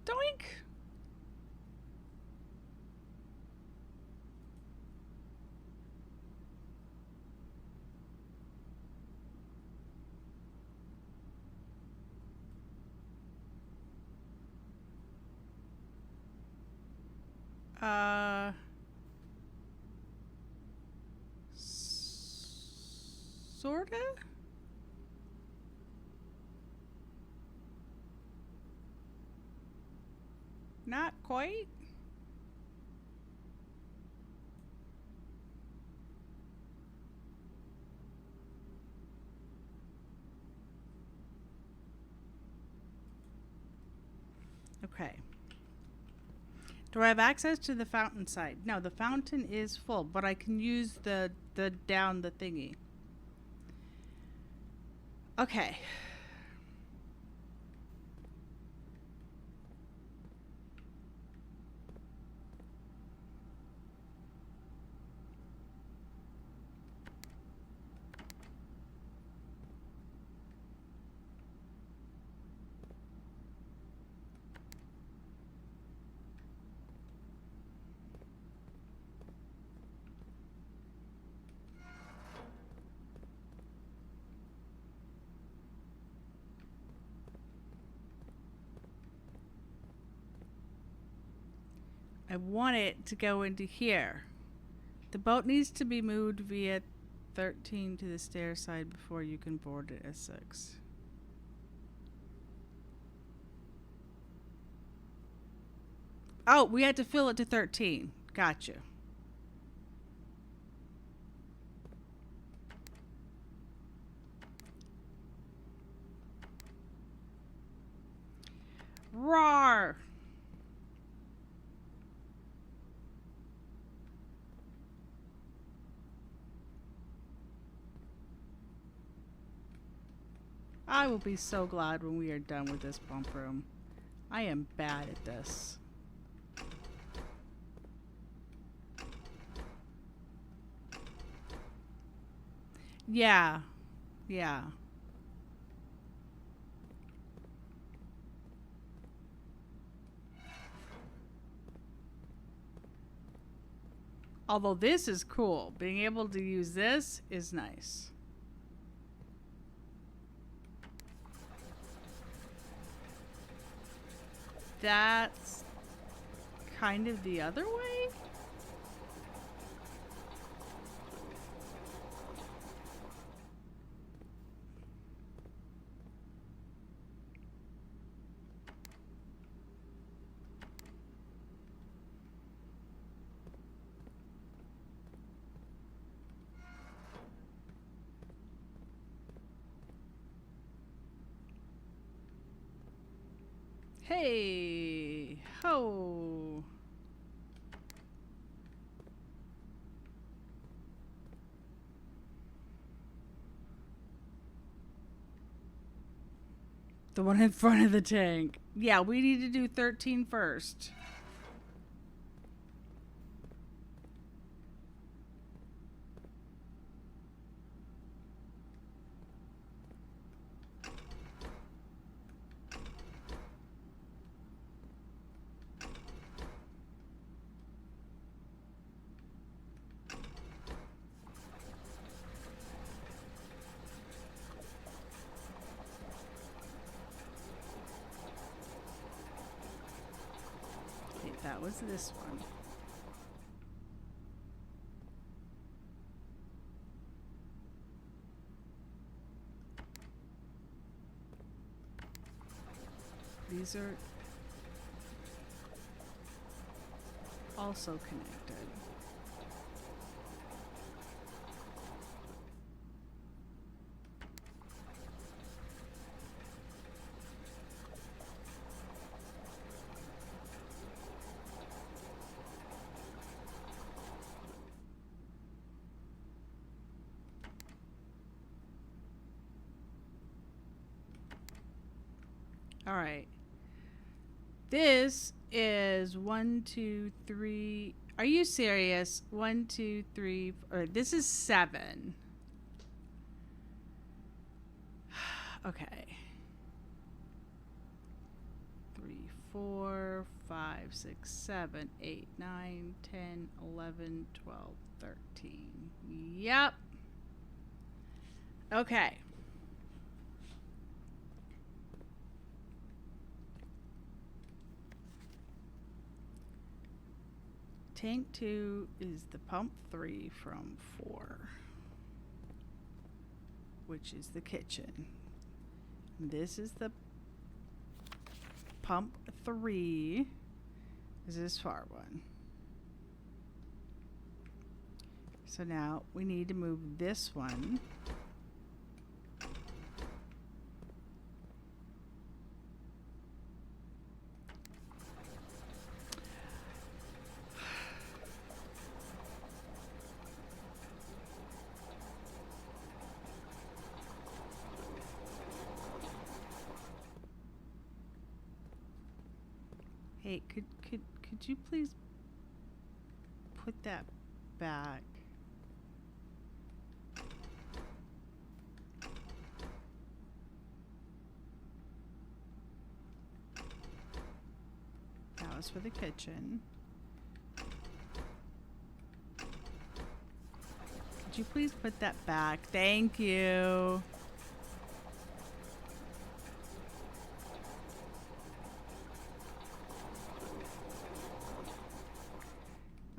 A: Doink. Sorta? Not quite. Do I have access to the fountain side? No, the fountain is full, but I can use the down the thingy. Okay. I want it to go into here. The boat needs to be moved via 13 to the stair side before you can board it at 6. Oh, we had to fill it to 13. Gotcha. Roar! I will be so glad when we are done with this pump room. I am bad at this. Yeah. Yeah. Although this is cool. Being able to use this is nice. That's kind of the other way? Hey, ho. The one in front of the tank. Yeah, we need to do 13 first. That was this one. These are also connected. All right. This is 1, 2, 3. Are you serious? 1, 2, 3. Or this is 7. Okay. 3, 4, 5, 6, 7, 8, 9, 10, 11, 12, 13. Yep. Okay. Tank 2 is the pump 3 from 4, which is the kitchen. This is the pump 3. This is this far one. So now we need to move this one. Hey, could you please put that back? That was for the kitchen. Could you please put that back? Thank you.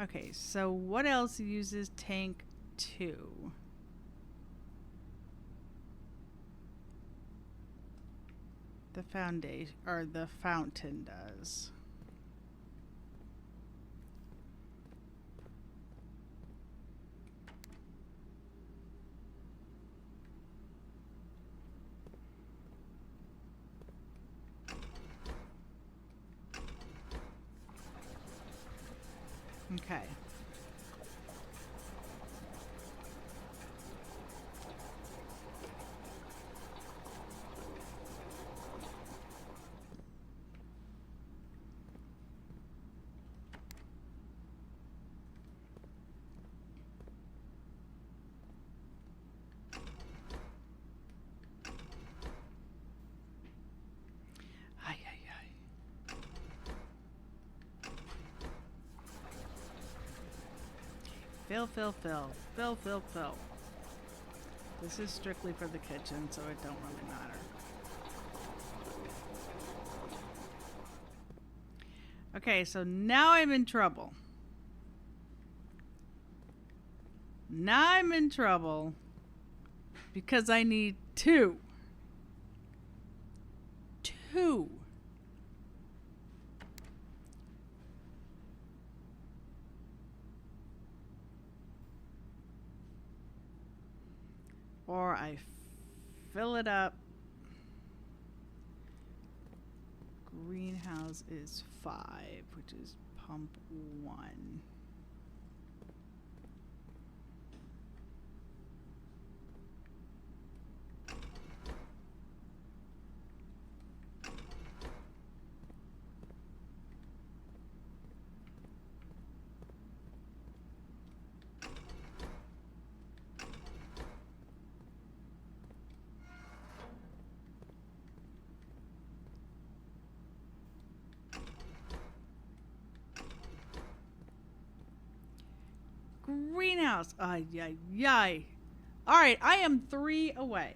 A: Okay, so what else uses tank 2? The foundation, or the fountain does. Okay. Ay, ay, ay. Fill, fill, fill. Fill, fill, fill. This is strictly for the kitchen, so it don't really matter. Okay, so now I'm in trouble. Now I'm in trouble because I need 2. 2. Or I fill it up. Greenhouse is 5, which is pump 1. Greenhouse. Ay, ay, ay. All right, I am 3 away.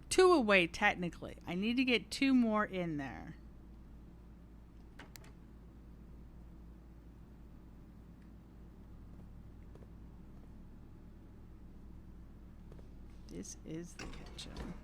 A: Two away, technically. I need to get 2 more in there. This is the kitchen.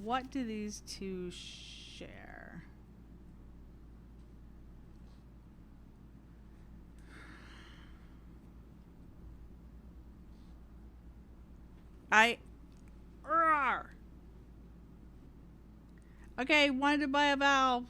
A: What do these 2 share? Rawr. Okay, wanted to buy a valve.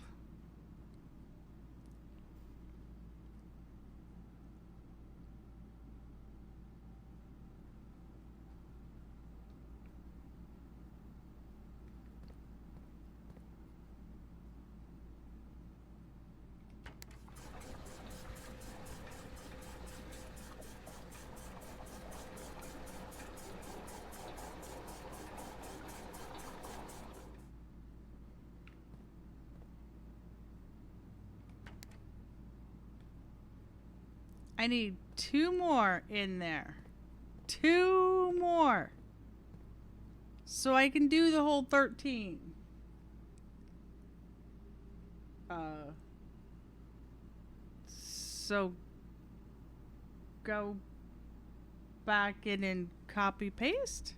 A: I need 2 more in there. 2 more. So I can do the whole 13. So go back in and copy paste.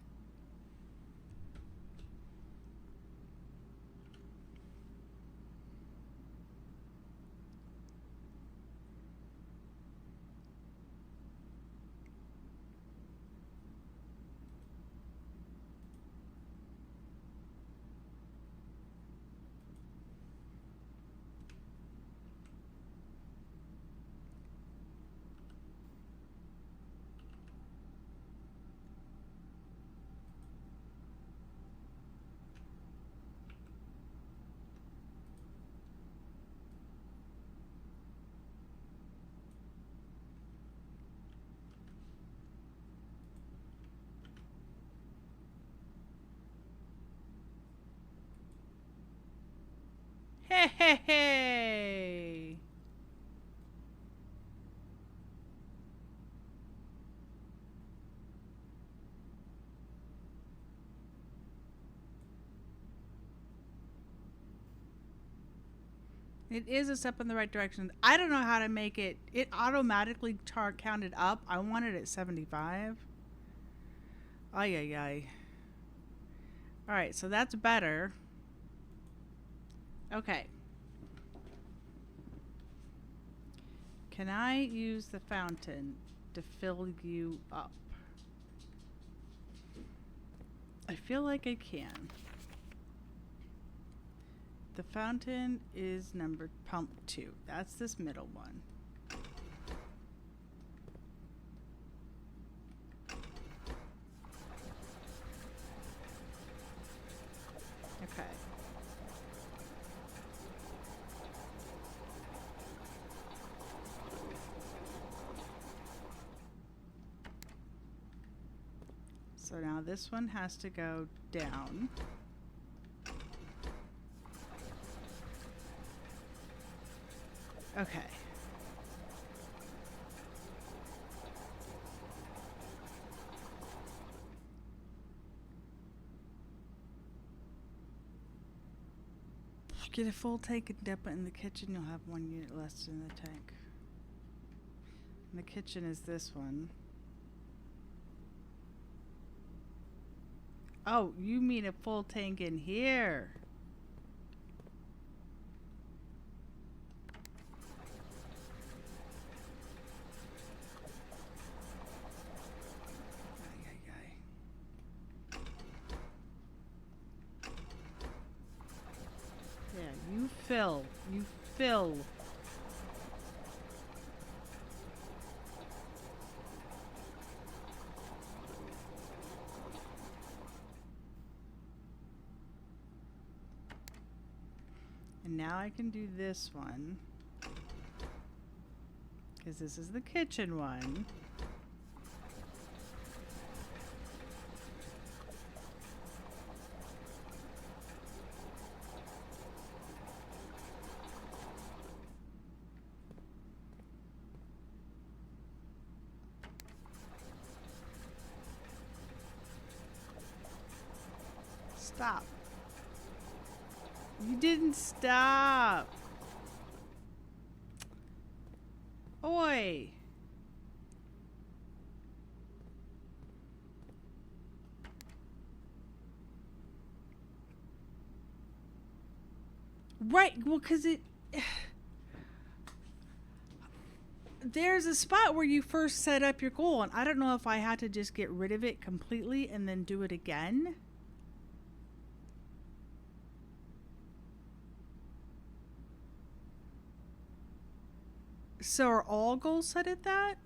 A: Yay! It is a step in the right direction. I don't know how to make it. It automatically counted up. I wanted it 75. Ay, ay, ay. All right, so that's better. Okay. Can I use the fountain to fill you up? I feel like I can. The fountain is number pump 2. That's this middle one. Okay. So now this one has to go down. Okay. Get a full tank and dip it in the kitchen. You'll have 1 unit less in the tank. And the kitchen is this one. Oh, you mean a full tank in here? You fill. You fill. And now I can do this one. Because this is the kitchen one. Stop. You didn't stop. Oi. Right, well, because it... There's a spot where you first set up your goal, and I don't know if I had to just get rid of it completely and then do it again. So are all goals set at that?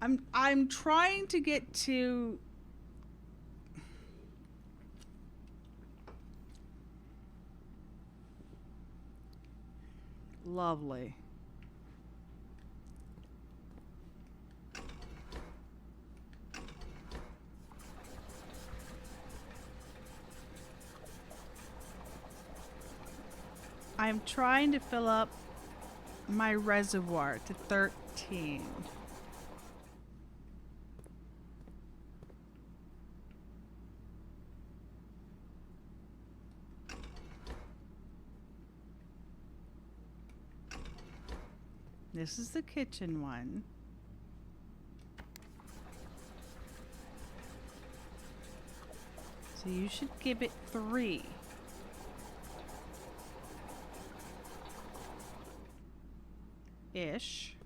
A: I'm trying to get to... Lovely. I'm trying to fill up my reservoir to 13. This is the kitchen one. So you should give it 3. Ish.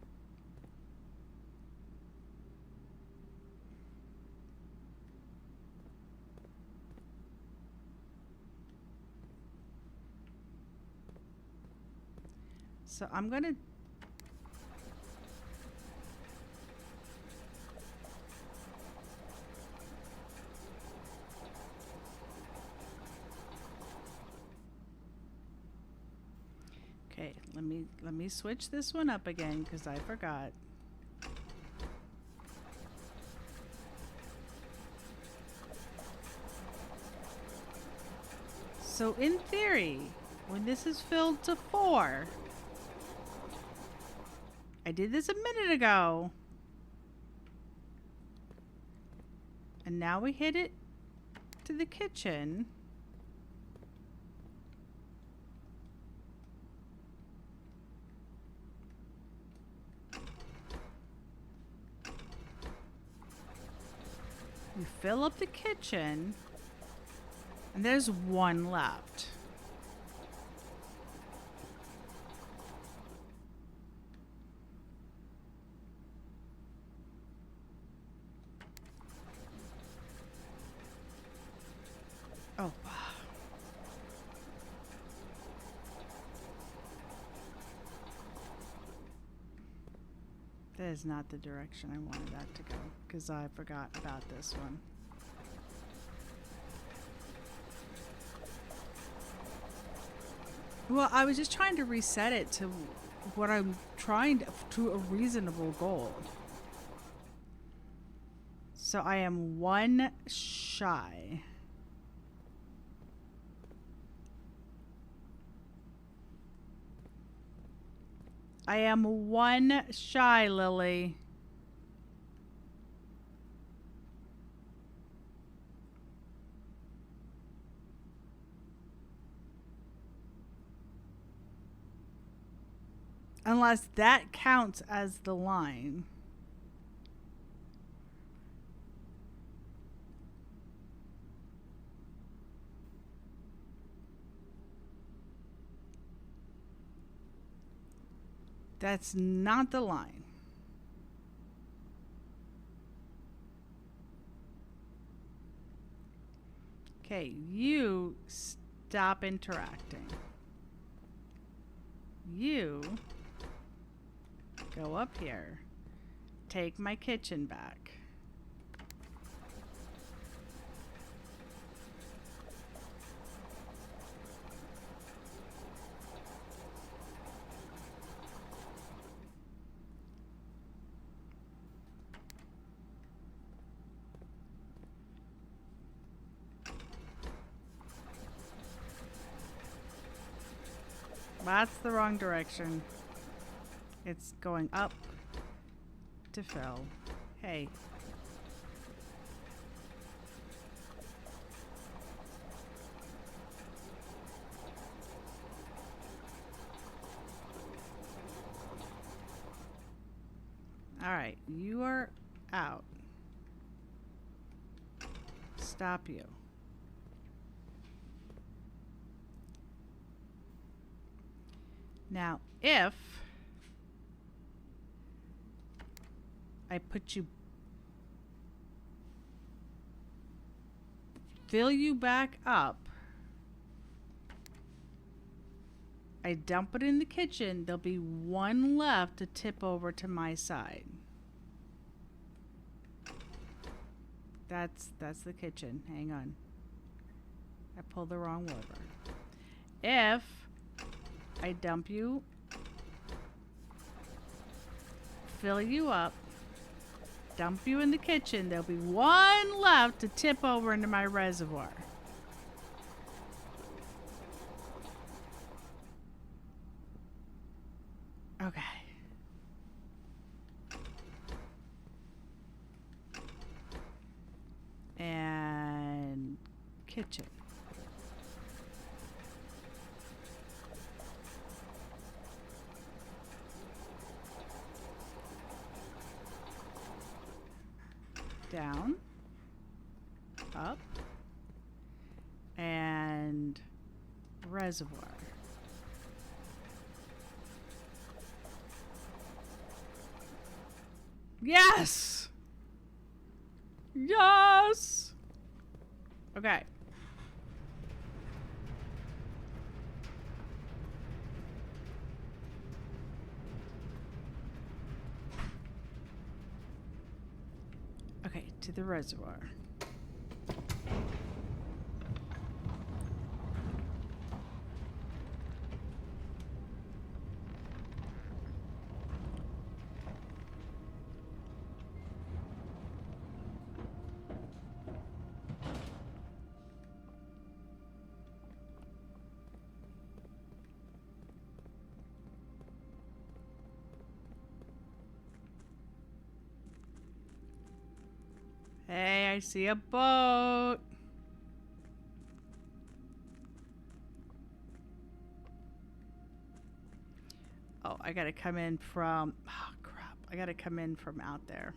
A: So I'm going to Okay, let me switch this one up again because I forgot. So in theory, when this is filled to 4. I did this a minute ago. And now we hit it to the kitchen. We fill up the kitchen, and there's 1 left. Oh. That is not the direction I wanted that to go, because I forgot about this one. Well, I was just trying to reset it to what I'm trying to a reasonable goal. So I am 1 shy. I am 1 shy, Lily. Unless that counts as the line. That's not the line. Okay, you stop interacting. You go up here. Take my kitchen back. That's the wrong direction. It's going up to fill. Hey. All right, you are out. Stop you. Now, if I put you, fill you back up, I dump it in the kitchen, there'll be 1 left to tip over to my side. That's the kitchen. Hang on. I pulled the wrong lever. If I dump you, fill you up, dump you in the kitchen, there'll be 1 left to tip over into my reservoir. Okay. And kitchen. Down, up, and reservoir. Yes! Yes! Okay. Okay, to the reservoir. I see a boat. Oh, I gotta come in from... Oh, crap. I gotta come in from out there.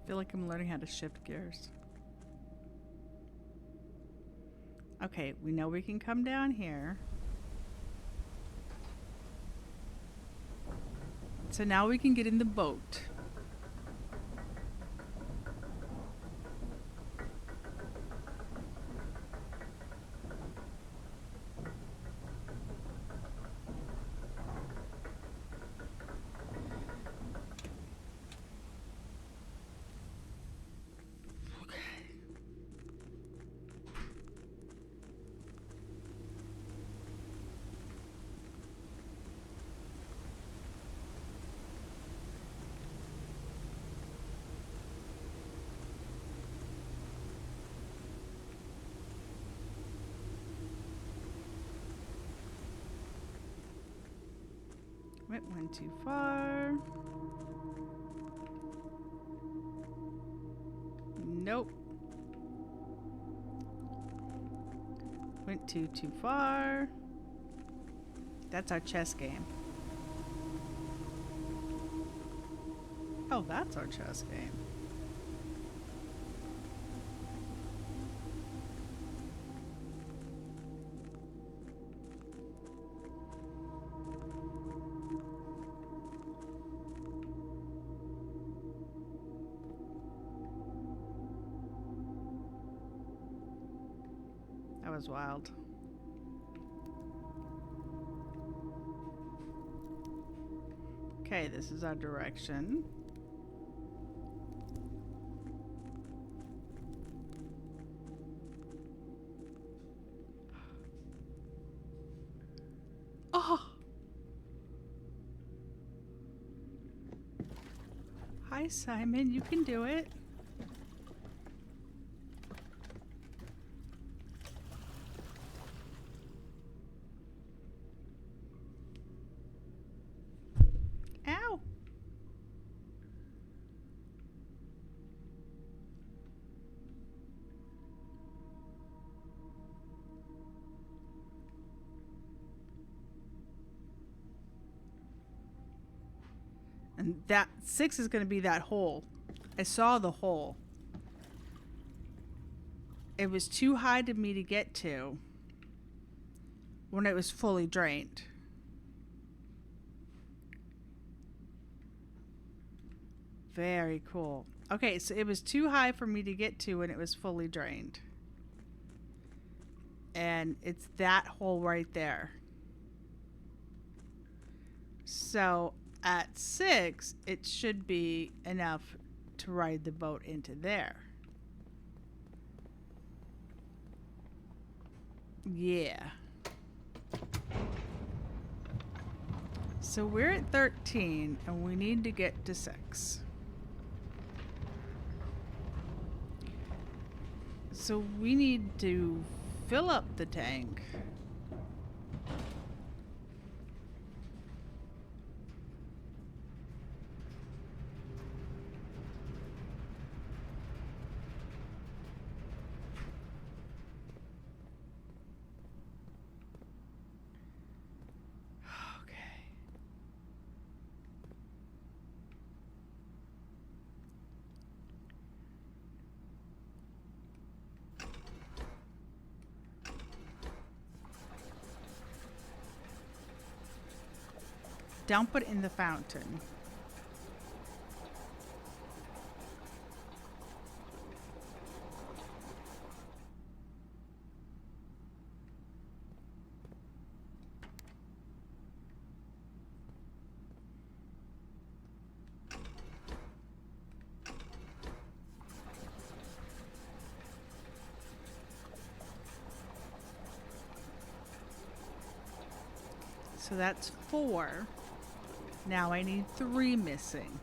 A: I feel like I'm learning how to shift gears. Okay, we know we can come down here. So now we can get in the boat. Went too far. Nope. Went too far. That's our chess game. Oh, that's our chess game. That was wild. Okay, this is our direction. Oh! Hi, Simon. You can do it. Ow! And that 6 is going to be that hole. I saw the hole. It was too high to me to get to when it was fully drained. Very cool. Okay, so it was too high for me to get to when it was fully drained. And it's that hole right there. So at 6, it should be enough to ride the boat into there. Yeah. So we're at 13 and we need to get to 6. So we need to fill up the tank. Dump it in the fountain. So that's 4. Now I need 3 missing.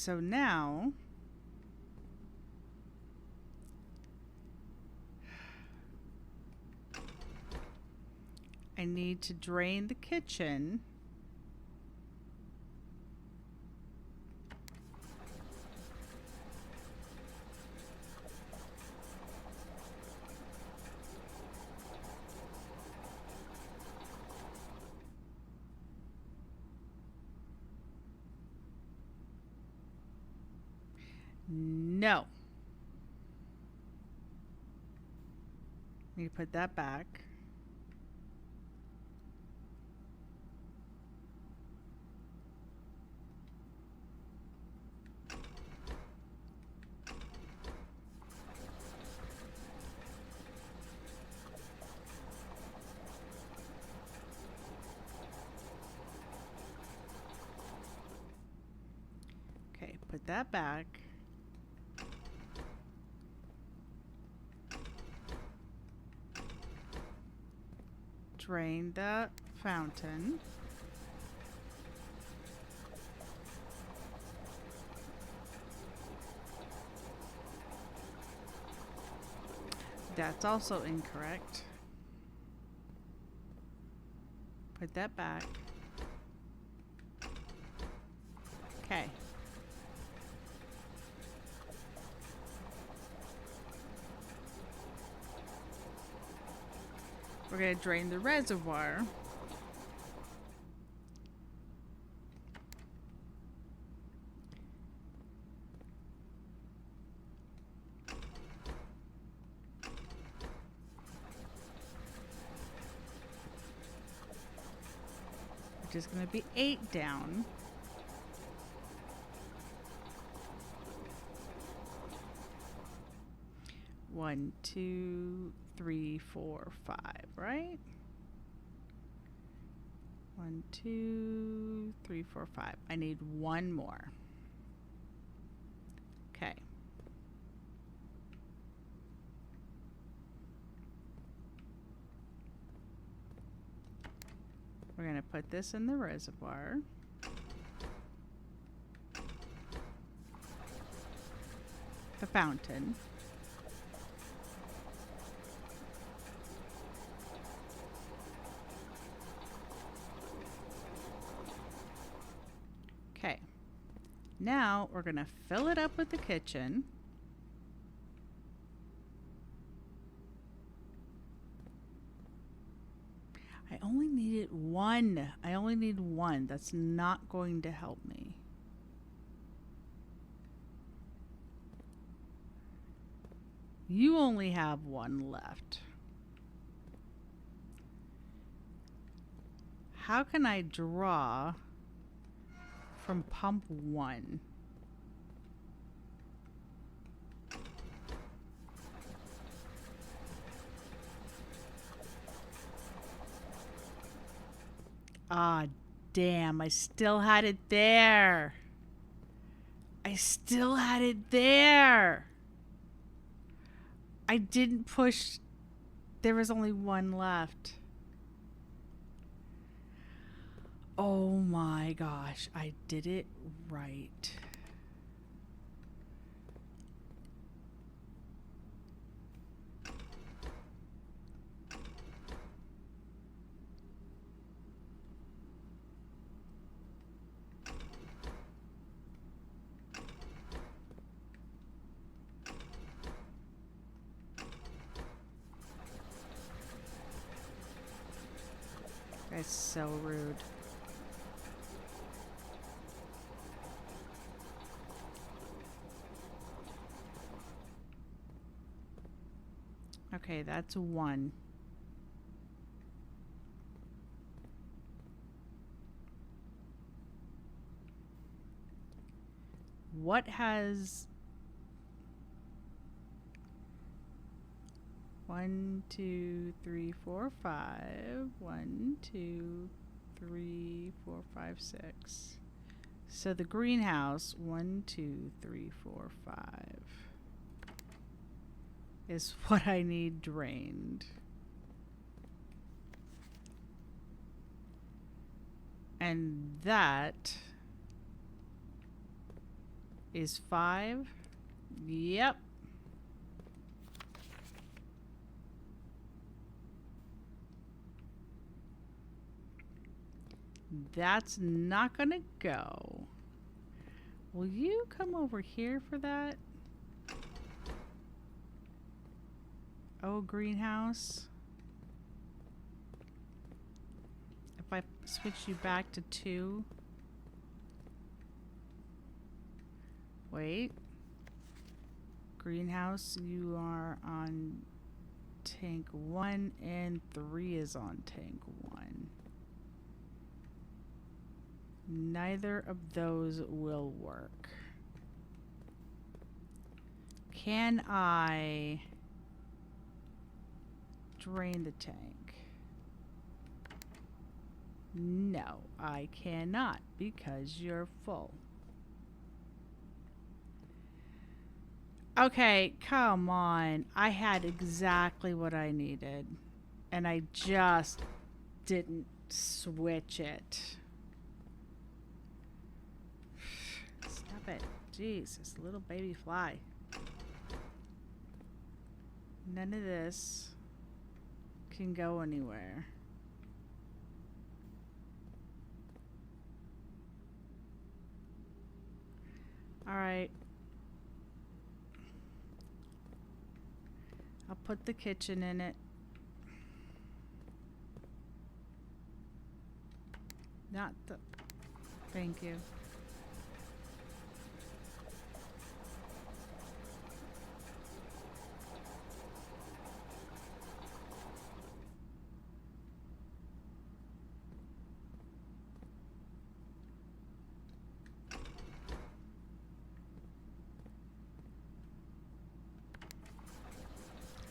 A: So now I need to drain the kitchen. No. Need to put that back. Okay, put that back. Drain the fountain. That's also incorrect. Put that back. Okay. We're going to drain the reservoir. Which is going to be 8 down. One, 2, 3, 4, 5, right? 1, 2, 3, 4, 5. I need one more. Okay. We're going to put this in the reservoir. The fountain. Okay. Now we're going to fill it up with the kitchen. I only needed one. I only need one. That's not going to help me. You only have one left. How can I draw from pump 1? Ah, damn. I still had it there. I still had it there. I didn't push. There was only one left. Oh my gosh. I did it right. That's so rude. Okay, that's 1. What has 1, 2, 3, 4, 5. 1, 2, 3, 4, 5, 6. So the greenhouse, 1, 2, 3, 4, 5, is what I need drained. And that is 5. Yep. That's not gonna go. Will you come over here for that? Oh, greenhouse. If I switch you back to 2. Wait. Greenhouse, you are on tank 1 and 3 is on tank 1. Neither of those will work. Can I drain the tank? No, I cannot because you're full. Okay, come on. I had exactly what I needed. And I just didn't switch it. Stop it. Jeez, this little baby fly. None of this can go anywhere. All right. I'll put the kitchen in it. Not the... Thank you.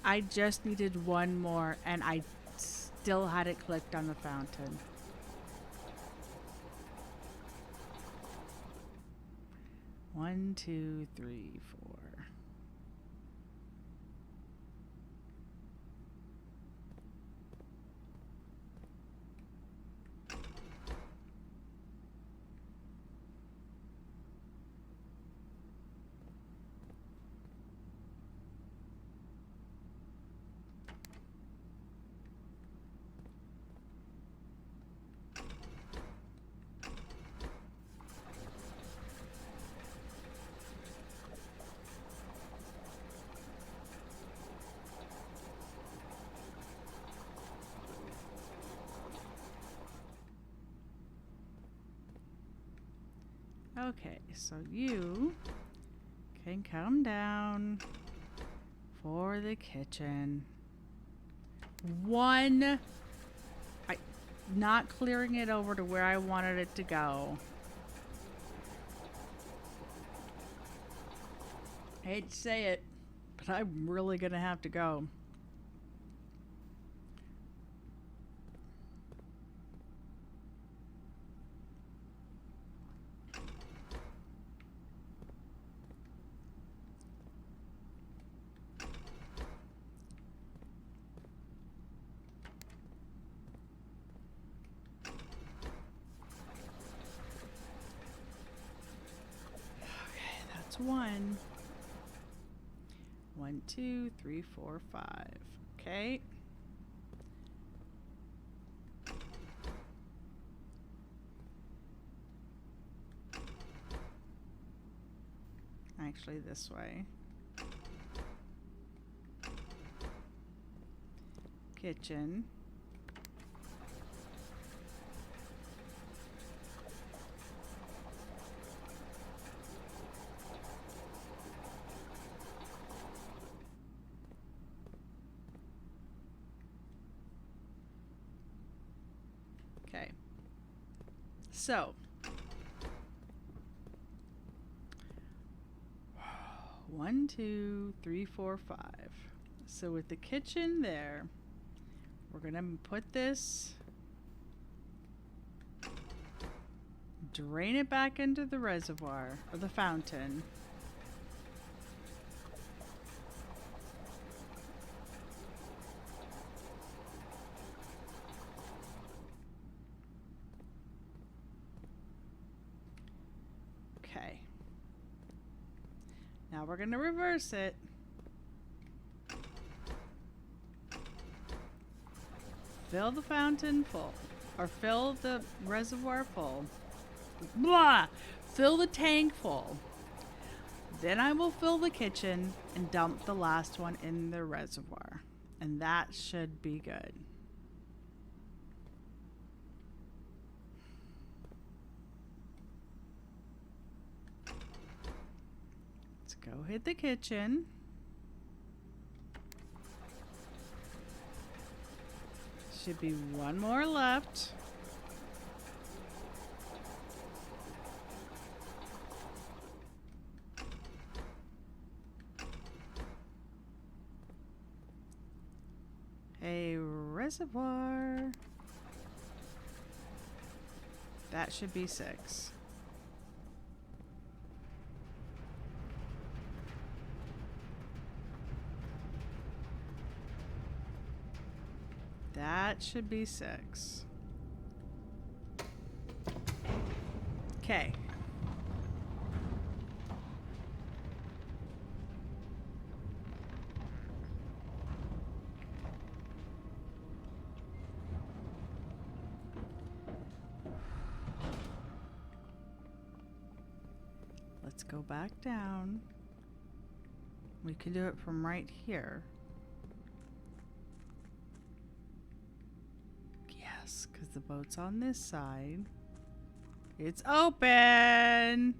A: I just needed one more, and I still had it clicked on the fountain. One, 2, 3, 4. Okay, so you can come down for the kitchen. One, not clearing it over to where I wanted it to go. I hate to say it, but I'm really gonna have to go. One. 1, 2, 3, 4, 5. Okay. Actually, this way. Kitchen. Okay. So, 1, 2, 3, 4, 5. So with the kitchen there, we're gonna put this, drain it back into the reservoir or the fountain. Okay. Now we're going to reverse it. Fill the fountain full. Or fill the reservoir full. Blah! Fill the tank full. Then I will fill the kitchen and dump the last one in the reservoir. And that should be good. Let's go hit the kitchen. Should be one more left. A reservoir. That should be 6. That should be 6. Okay. Let's go back down. We can do it from right here. Yes, because the boat's on this side. It's open!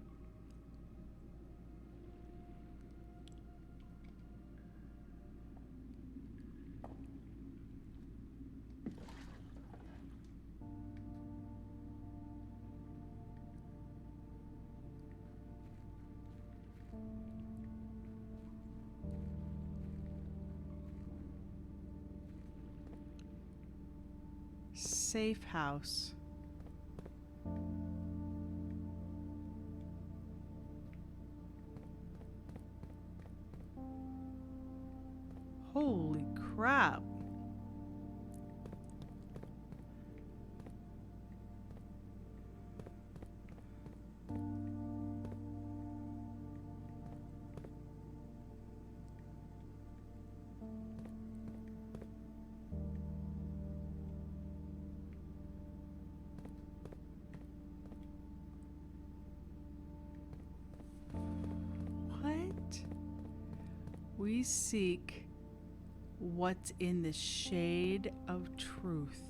A: Safe house. Holy crap. We seek what's in the shade of truth.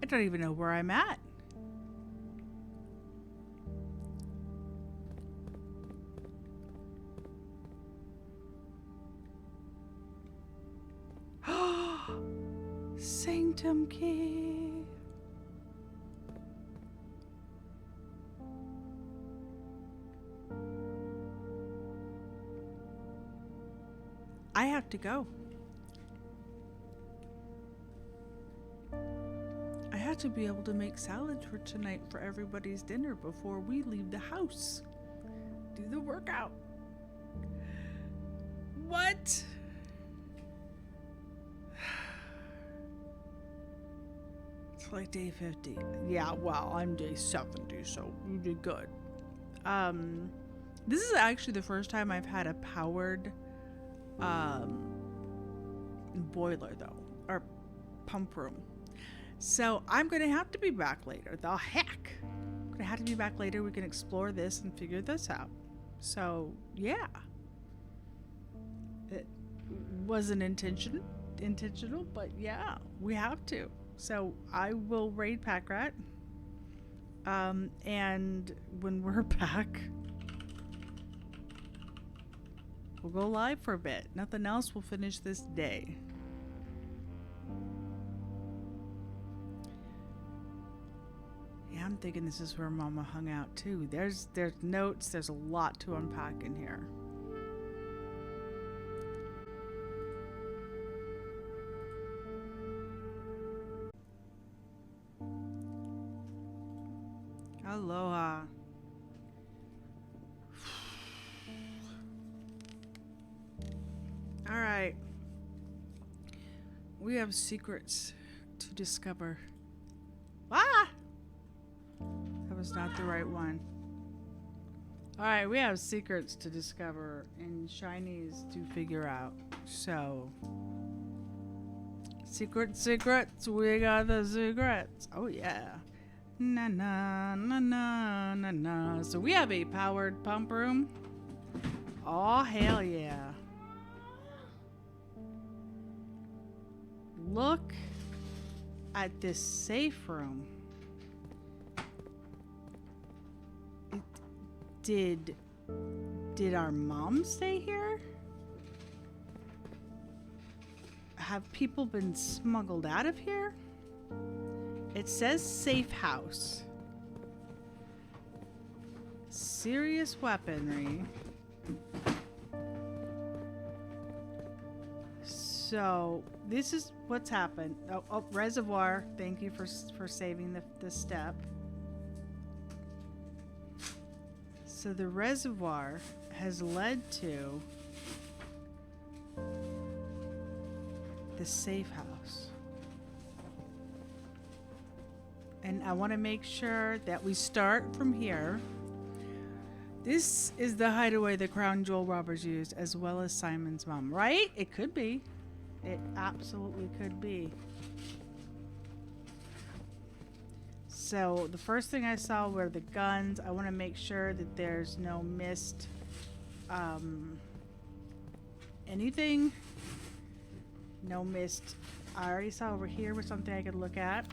A: I don't even know where I'm at. Sanctum key. I have to go. I have to be able to make salad for tonight for everybody's dinner before we leave the house. Do the workout. What? It's like day 50. Yeah, well, I'm day 70, so you did good. This is actually the first time I've had a powered boiler though, or pump room. So I'm gonna have to be back later. The heck, I'm gonna have to be back later. We can explore this and figure this out. So yeah, it wasn't intentional, but yeah, we have to. So I will raid Pack Rat, and when we're back, we'll go live for a bit. Nothing else. We'll finish this day. Yeah, I'm thinking this is where Mama hung out too. There's notes. There's a lot to unpack in here. Aloha. All right. We have secrets to discover. Ah! That was not the right one. All right, we have secrets to discover and shinies to figure out. So, secrets, we got the secrets. Oh yeah. Na na na na na na. So we have a powered pump room. Oh hell yeah. Look at this safe room. Did our mom stay here? Have people been smuggled out of here? It says safe house. Serious weaponry. So this is what's happened. Oh, reservoir. Thank you for saving the step. So the reservoir has led to the safe house. And I want to make sure that we start from here. This is the hideaway the crown jewel robbers used, as well as Simon's mom, right? It could be. It absolutely could be. So the first thing I saw were the guns. I want to make sure that there's no missed anything. No missed. I already saw over here was something I could look at.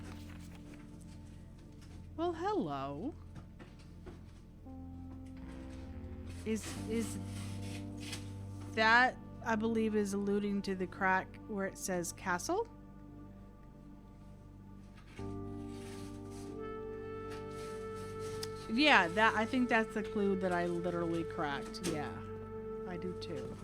A: Well, hello. Is that, I believe, is alluding to the crack where it says castle? Yeah, that, I think that's the clue that I literally cracked. Yeah, I do too.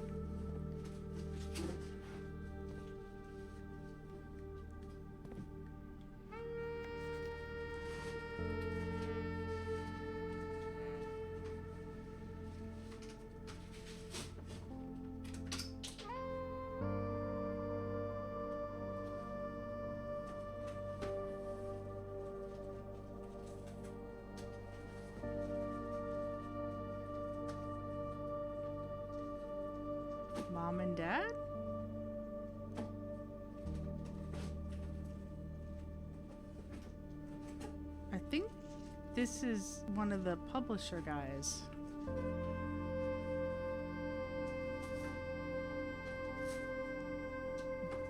A: Mom and Dad? I think this is one of the publisher guys.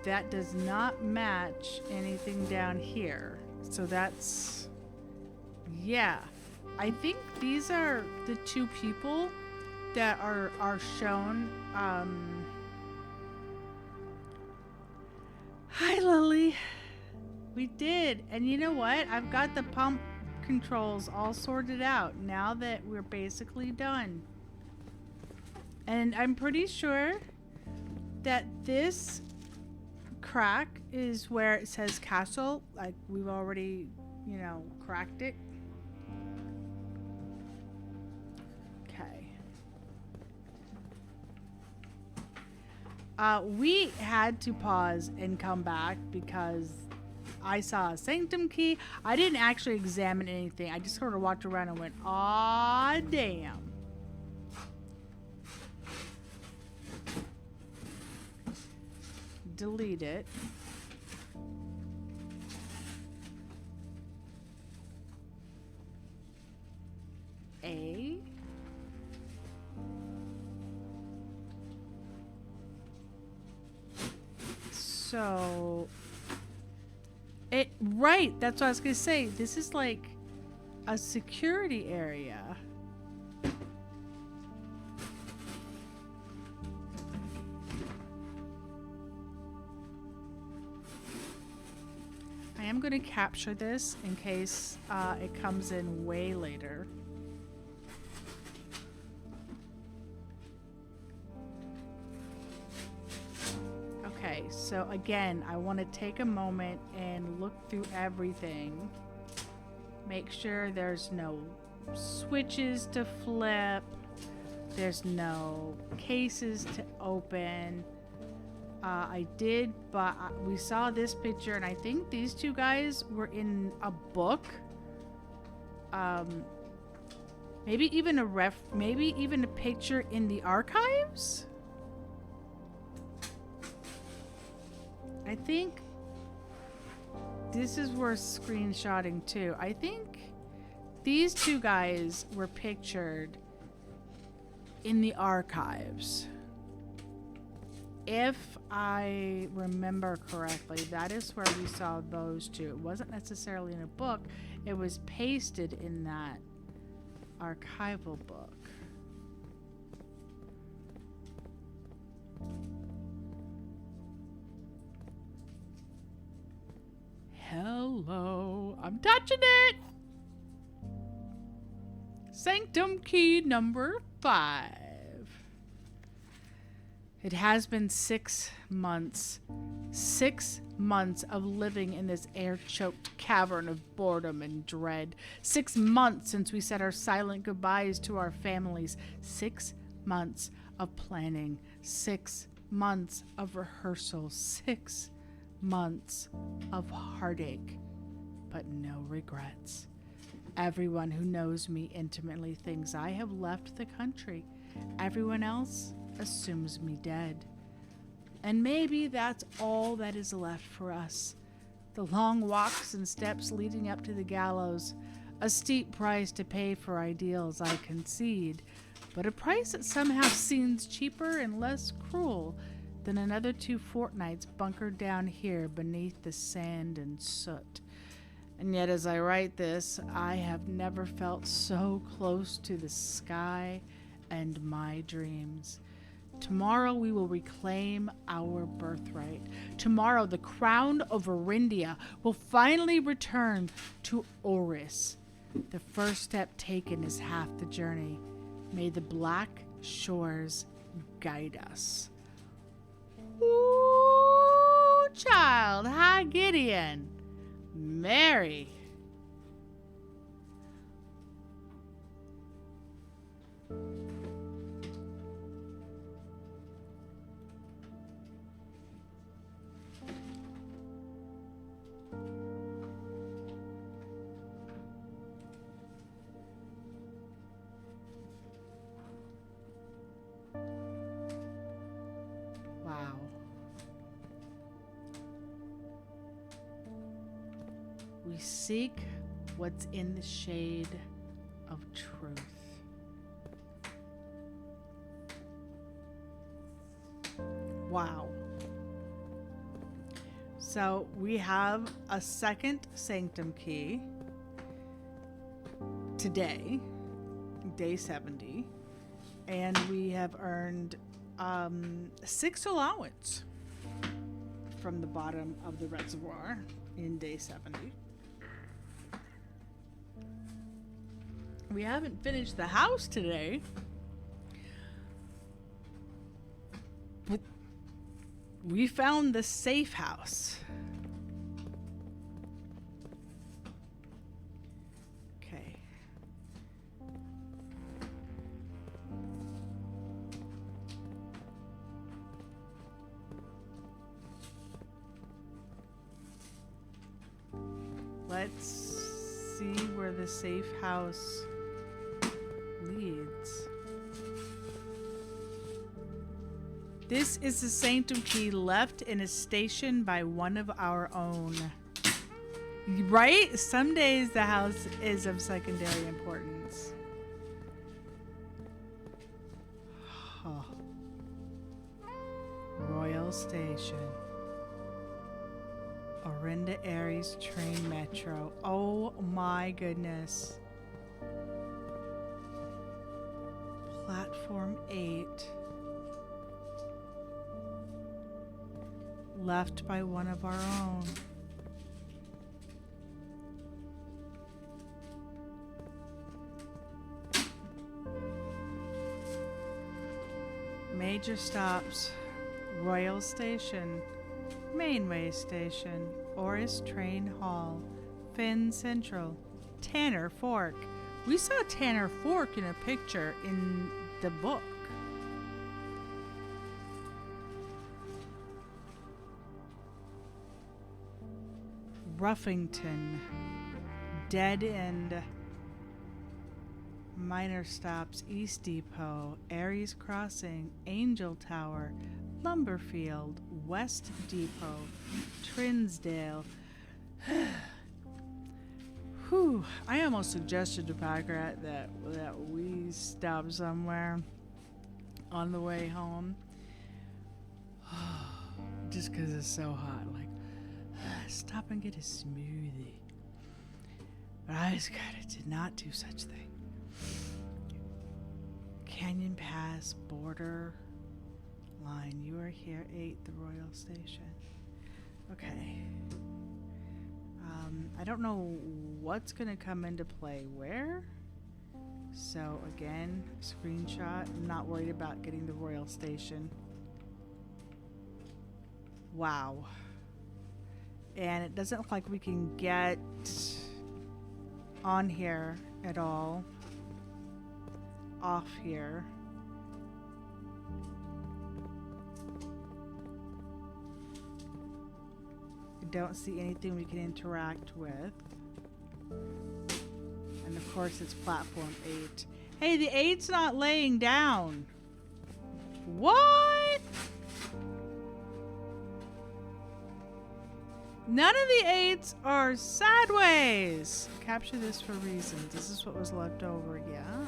A: That does not match anything down here. So that's... yeah. I think these are the two people that are shown. Hi, Lily. We did. And you know what? I've got the pump controls all sorted out now that we're basically done. And I'm pretty sure that this crack is where it says castle. Like, we've already, you know, cracked it. We had to pause and come back because I saw a sanctum key. I didn't actually examine anything. I just sort of walked around and went, aw, damn. Delete it. A. So, right, that's what I was gonna say. This is like a security area. I am gonna capture this in case it comes in way later. Okay, so again, I want to take a moment and look through everything. Make sure there's no switches to flip. There's no cases to open. I did, but we saw this picture, and I think these two guys were in a book. Maybe even a picture in the archives. I think this is worth screenshotting too. I think these two guys were pictured in the archives. If I remember correctly, that is where we saw those two. It wasn't necessarily in a book. It was pasted in that archival book. Hello. I'm touching it. Sanctum key number 5. It has been 6 months. 6 months of living in this air-choked cavern of boredom and dread. 6 months since we said our silent goodbyes to our families. 6 months of planning. 6 months of rehearsal. 6 months of heartache, but no regrets. Everyone who knows me intimately thinks I have left the country. Everyone else assumes me dead. And maybe that's all that is left for us. The long walks and steps leading up to the gallows. A steep price to pay for ideals, I concede, but a price that somehow seems cheaper and less cruel than another 2 fortnights bunkered down here beneath the sand and soot. And yet as I write this, I have never felt so close to the sky and my dreams. Tomorrow we will reclaim our birthright. Tomorrow the crown of Orindia will finally return to Oris. The first step taken is half the journey. May the black shores guide us. Ooh, child, hi Gideon. Mary. Wow. We seek what's in the shade of truth. Wow. So we have a second sanctum key today, day 70, and we have earned 6 allowance from the bottom of the reservoir in day 70. We haven't finished the house today, but we found the safe house. Okay. Let's see where the safe house leads. This is the sanctum key left in a station by one of our own. Right? Some days the house is of secondary importance. Oh. Royal Station. Orinda Aries train metro. Oh my goodness. Platform 8. Left by one of our own. Major stops: Royal Station, Mainway Station, Oris Train Hall, Finn Central, Tanner Fork. We saw Tanner Fork in a picture in the book. Ruffington, Dead End, Minor Stops, East Depot, Aries Crossing, Angel Tower, Lumberfield, West Depot, Trinsdale. Whew, I almost suggested to Packrat that we stop somewhere on the way home. Just because it's so hot. Like, stop and get a smoothie. But I just did not do such thing. Canyon Pass, border line. You are here, 8, the Royal Station. Okay. I don't know what's going to come into play where. So again, screenshot. I'm not worried about getting the Royal Station. Wow. And it doesn't look like we can get on here at all. Off here. Don't see anything we can interact with. And of course it's platform 8. Hey, the 8's not laying down. What? None of the 8s are sideways. Capture this for reasons. This is what was left over, yeah.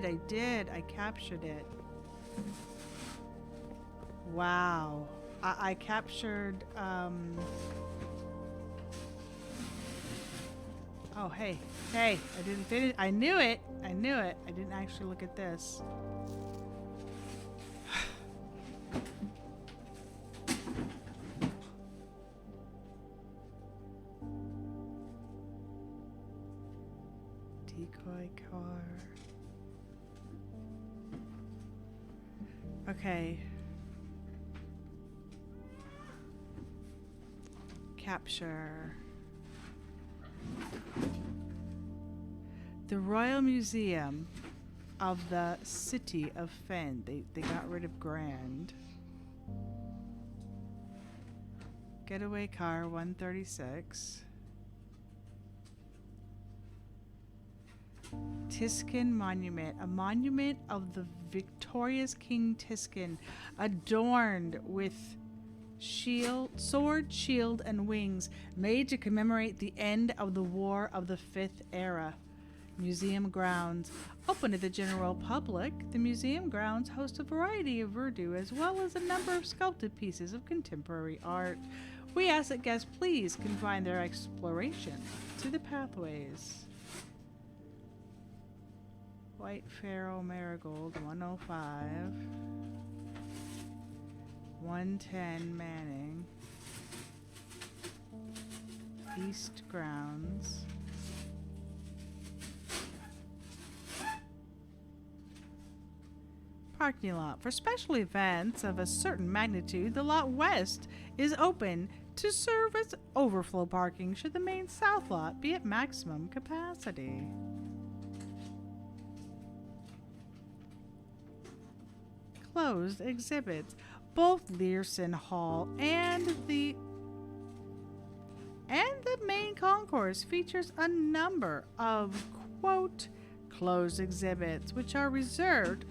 A: I did. I captured it. Wow. I captured, oh, hey. Hey, I didn't finish. I knew it. I didn't actually look at this. Decoy car. Okay. Capture. The Royal Museum of the City of Fen. They got rid of Grand. Getaway car 136. Tiskin Monument, a monument of the victorious King Tiskin, adorned with sword, shield, and wings, made to commemorate the end of the War of the Fifth Era. Museum grounds. Open to the general public, the museum grounds host a variety of Urdu as well as a number of sculpted pieces of contemporary art. We ask that guests please confine their exploration to the pathways. White Pharaoh Marigold, 105. 110 Manning. East Grounds. Parking lot. For special events of a certain magnitude, the lot west is open to serve as overflow parking should the main south lot be at maximum capacity. Closed exhibits. Both Learson Hall and the main concourse features a number of, quote, closed exhibits, which are reserved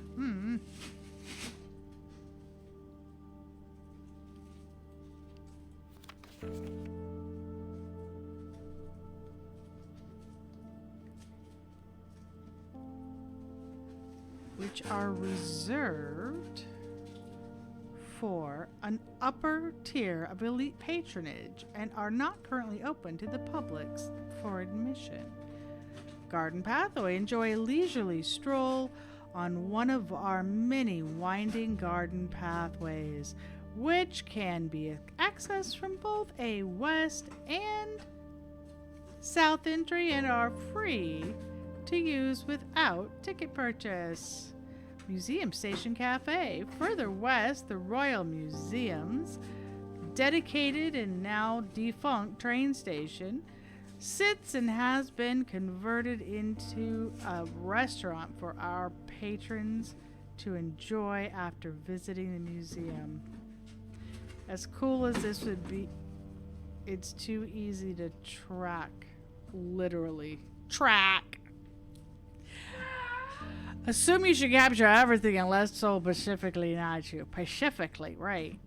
A: for an upper tier of elite patronage and are not currently open to the public for admission. Garden Pathway. Enjoy a leisurely stroll on one of our many winding garden pathways, which can be accessed from both a west and south entry and are free to use without ticket purchase. Museum Station Cafe. Further west, the Royal Museum's dedicated and now defunct train station sits and has been converted into a restaurant for our patrons to enjoy after visiting the museum. As cool as this would be, it's too easy to track. Literally. Track! Assume you should capture everything unless so specifically not you. Pacifically, right.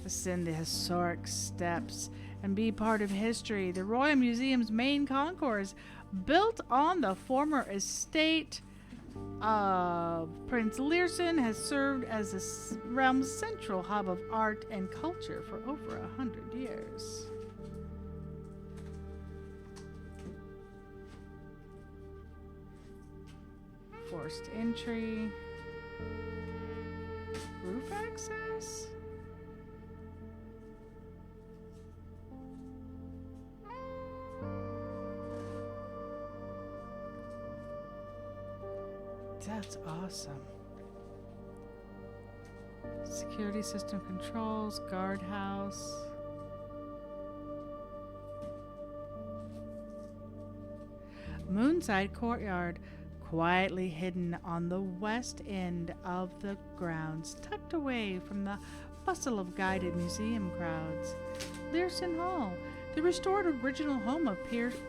A: Ascend the historic steps and be part of history. The Royal Museum's main concourse, built on the former estate of Prince Learson, has served as the realm's central hub of art and culture for over 100 years. Forced entry. Roof access? That's awesome. Security system controls, guardhouse. Moonside Courtyard, quietly hidden on the west end of the grounds, tucked away from the bustle of guided museum crowds. Learson Hall, the restored original home of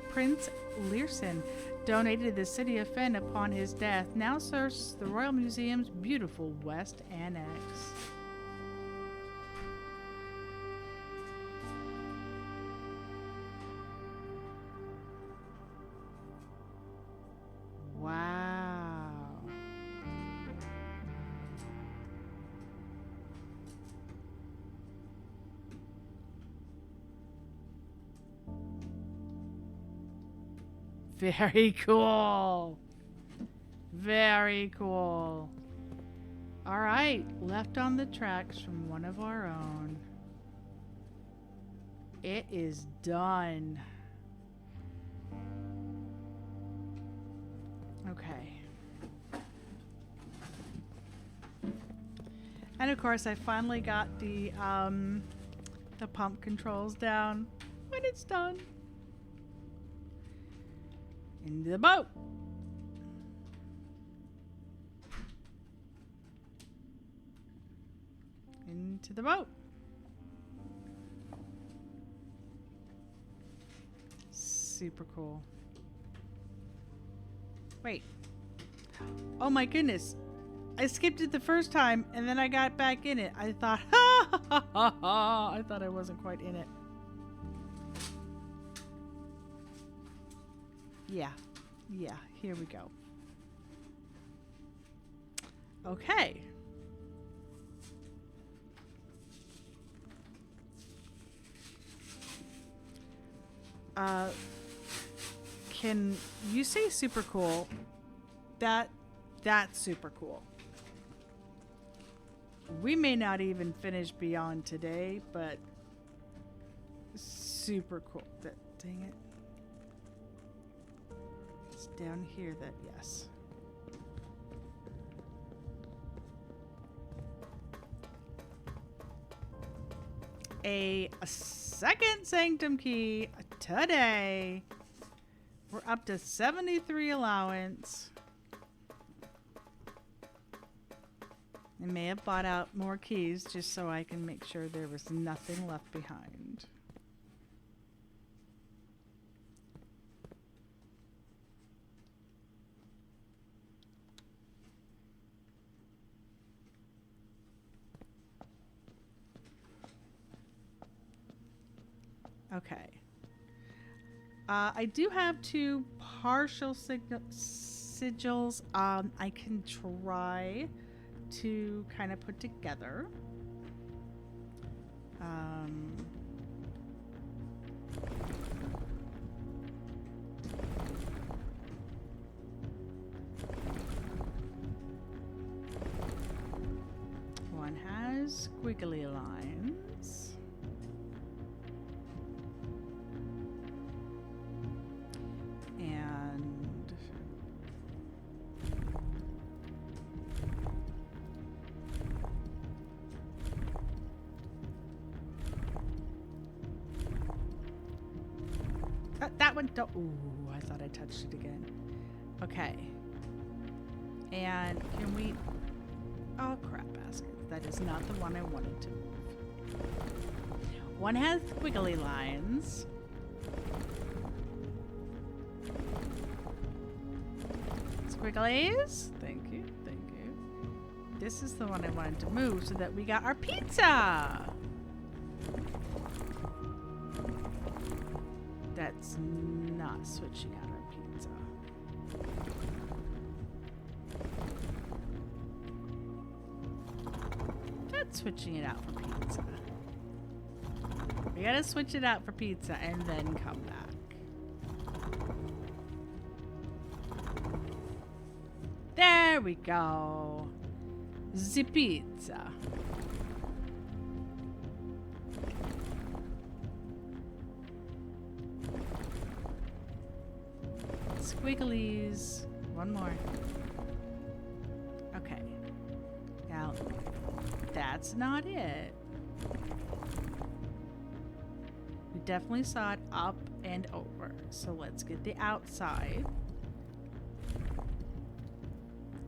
A: Prince Learson, donated to the city of Fen upon his death, now serves the Royal Museum's beautiful West Annex. Wow. Very cool. Very cool. All right, left on the tracks from one of our own. It is done. Okay. And of course, I finally got the pump controls down when it's done. Into the boat. Into the boat. Super cool. Wait. Oh my goodness. I skipped it the first time and then I got back in it. I thought, I thought I wasn't quite in it. Yeah. Yeah, here we go. Okay. Can you say super cool? That's super cool. We may not even finish beyond today, but super cool. Dang it. It's down here that, yes. A second sanctum key today. We're up to 73 allowance. I may have bought out more keys just so I can make sure there was nothing left behind. Okay. I do have two partial sigils. I can try to kind of put together. One has squiggly lines. And that one don't. Ooh, I thought I touched it again. Okay. And can we... Oh, crap basket. That is not the one I wanted to move. One has squiggly lines. Squigglies? Thank you, thank you. This is the one I wanted to move so that we got our pizza! That's not switching out our pizza. That's switching it out for pizza. We gotta switch it out for pizza and then come back. There we go. The pizza. Squigglies. One more. Okay. Now, that's not it. We definitely saw it up and over. So let's get the outside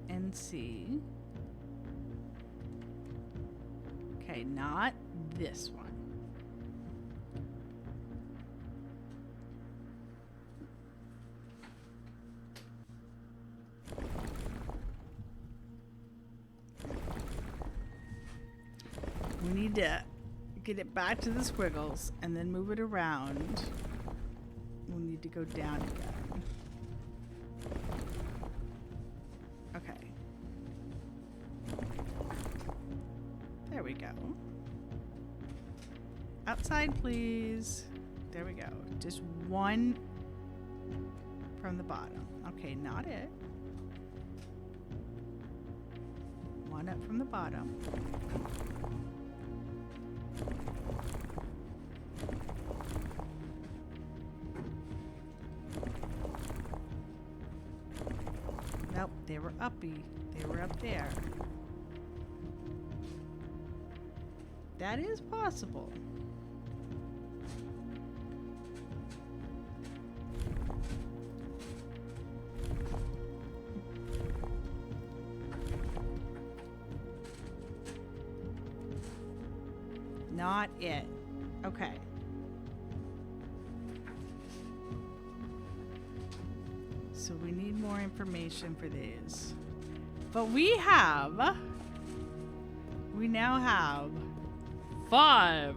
A: and see. Okay, not this one. We need to get it back to the squiggles and then move it around. We'll need to go down again. Okay. There we go. Outside, please. There we go. Just one from the bottom. Okay, not it. One up from the bottom. Nope, they were uppy. They were up there. That is possible. Not it. Okay. So we need more information for these. But we now have five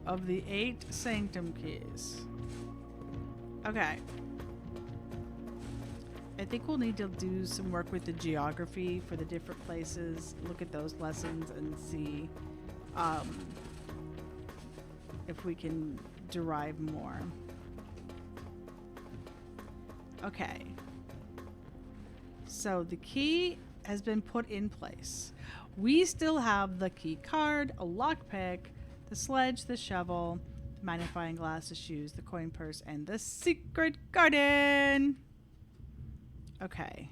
A: of the 8 sanctum keys. Okay. I think we'll need to do some work with the geography for the different places, look at those lessons and see if we can derive more. Okay. So the key has been put in place. We still have the key card, a lockpick, the sledge, the shovel, the magnifying glass, the shoes, the coin purse, and the secret garden. Okay.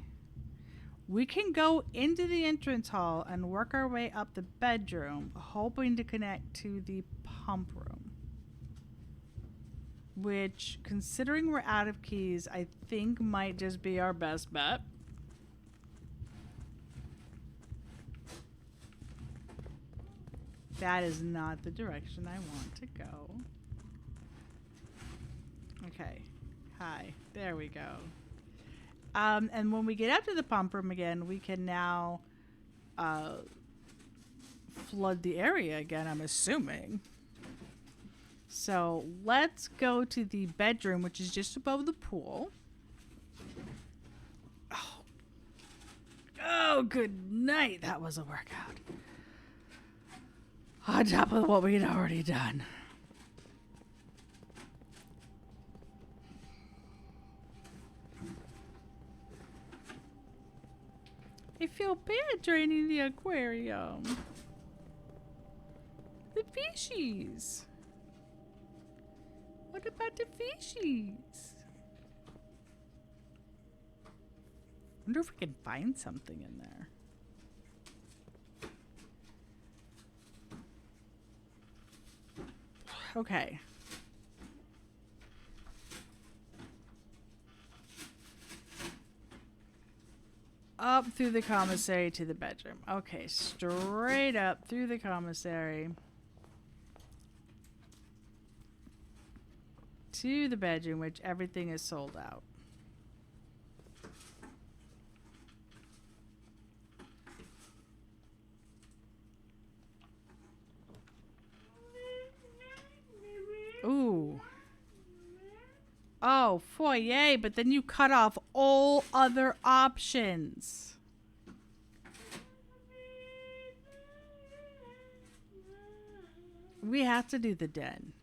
A: We can go into the entrance hall and work our way up the bedroom, hoping to connect to the pump room. Which, considering we're out of keys, I think might just be our best bet. That is not the direction I want to go. Okay. Hi. There we go. And when we get up to the pump room again, we can now flood the area again, I'm assuming. So let's go to the bedroom, which is just above the pool. Oh, good night. That was a workout. On top of what we had already done. I feel bad draining the aquarium. The fishies. What about the fishies? Wonder if we can find something in there. Okay. up through the commissary to the bedroom. Okay, straight up through the commissary to the bedroom, which everything is sold out. Ooh. Oh, foyer, but then you cut off all other options. We have to do the den.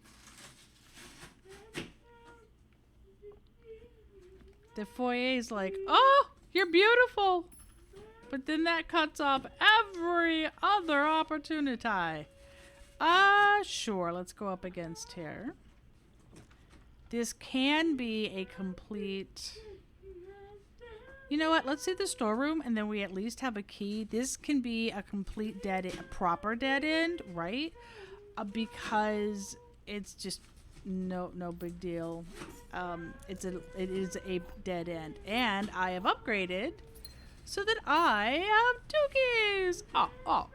A: The foyer is like, oh, you're beautiful. But then that cuts off every other opportunity. Sure, let's go up against here. This can be a complete... You know what? Let's do the storeroom, and then we at least have a key. This can be a complete dead end, a proper dead end, right? Because it's just no big deal. It is a dead end, and I have upgraded so that I have 2 keys. Oh.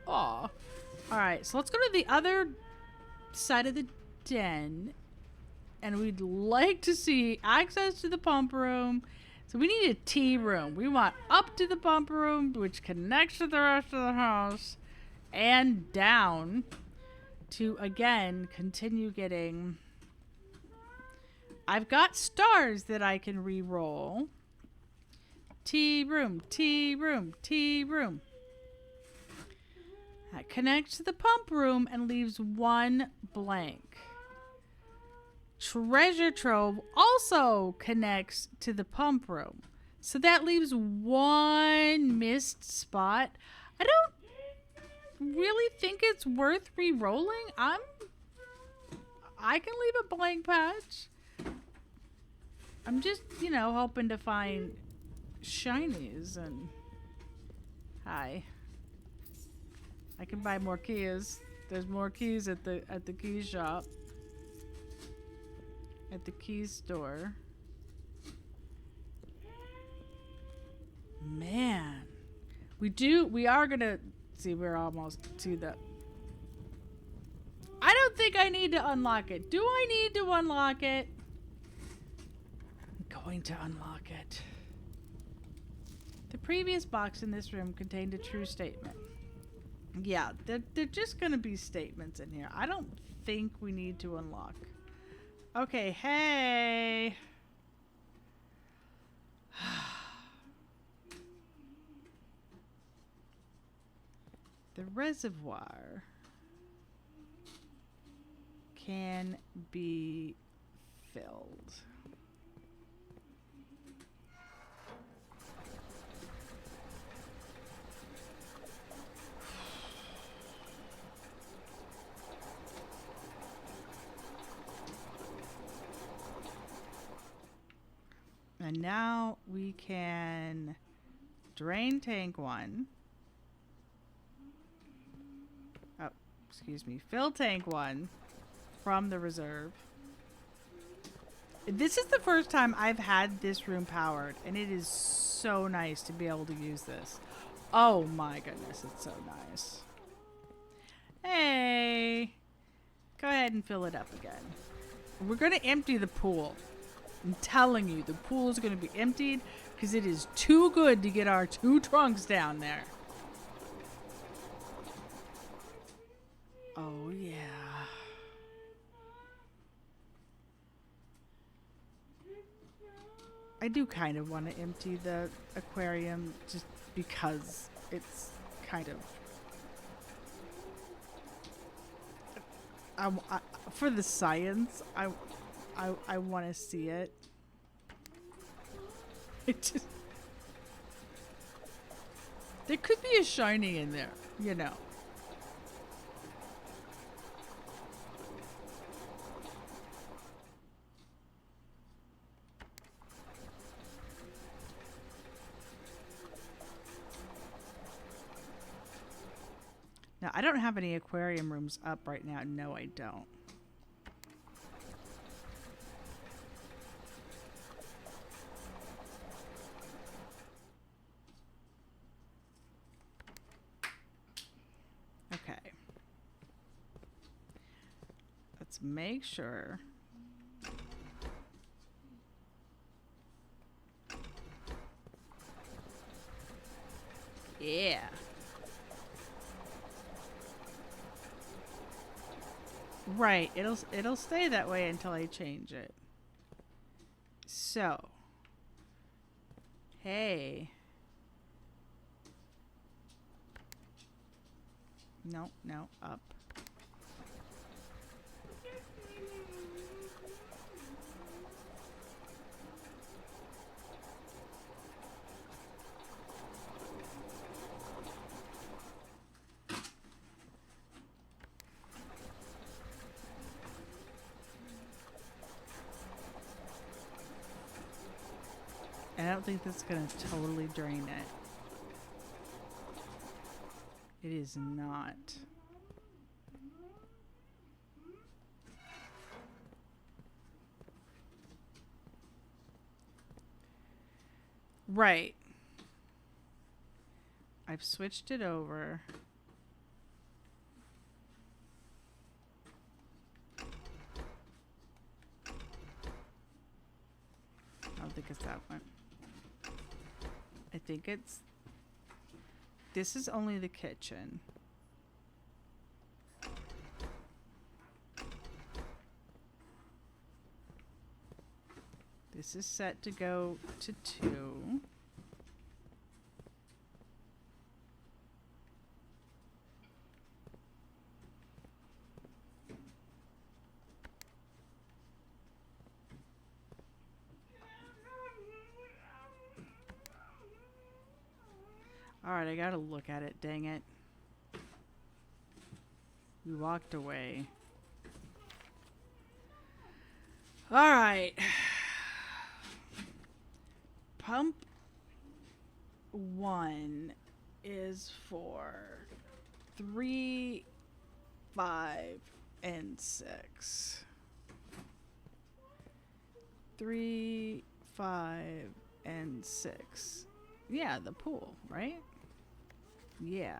A: All right, so let's go to the other side of the den, and we'd like to see access to the pump room. So we need a tea room. We want up to the pump room, which connects to the rest of the house, and down to, again, continue getting... I've got stars that I can re-roll. Tea room, tea room, tea room. That connects to the pump room and leaves 1 blank. Treasure trove also connects to the pump room. So that leaves 1 missed spot. I don't really think it's worth re-rolling. I can leave a blank patch. I'm just, hoping to find shinies and... Hi. I can buy more keys. There's more keys at the key shop. At the key store. Man. We are gonna... See, we're almost to the... I don't think I need to unlock it. Do I need to unlock it? I'm going to unlock it. The previous box in this room contained a true statement. Yeah, they're just gonna be statements in here. I don't think we need to unlock. Okay, hey. The reservoir can be filled. And now we can drain tank 1. Oh, excuse me. Fill tank 1 from the reserve. This is the first time I've had this room powered, and it is so nice to be able to use this. Oh my goodness, it's so nice. Hey. Go ahead and fill it up again. We're going to empty the pool. I'm telling you, the pool is going to be emptied because it is too good to get our 2 trunks down there. Oh, yeah. I do kind of want to empty the aquarium just because it's kind of... for the science, I want to see it. It just... There could be a shiny in there, Now, I don't have any aquarium rooms up right now. No, I don't. Let's make sure. Yeah. Right. It'll stay that way until I change it. So, hey. No, no, up. I don't think that's going to totally drain it. It is not. Right. I've switched it over. I don't think it's that one. I think it's... This is only the kitchen. This is set to go to 2. Alright, I gotta look at it, dang it. We walked away. Alright. Pump 1 is for 3, 5, and 6. 3, 5, and 6. Yeah, the pool, right? Yeah.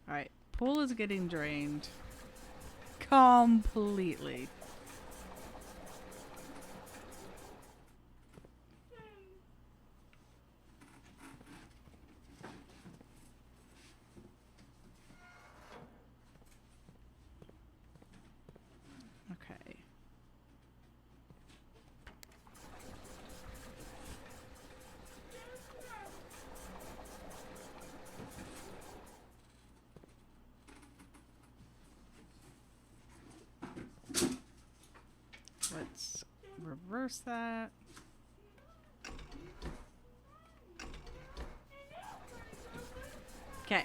A: Alright, pool is getting drained. Completely. Okay. Let's reverse that. Okay.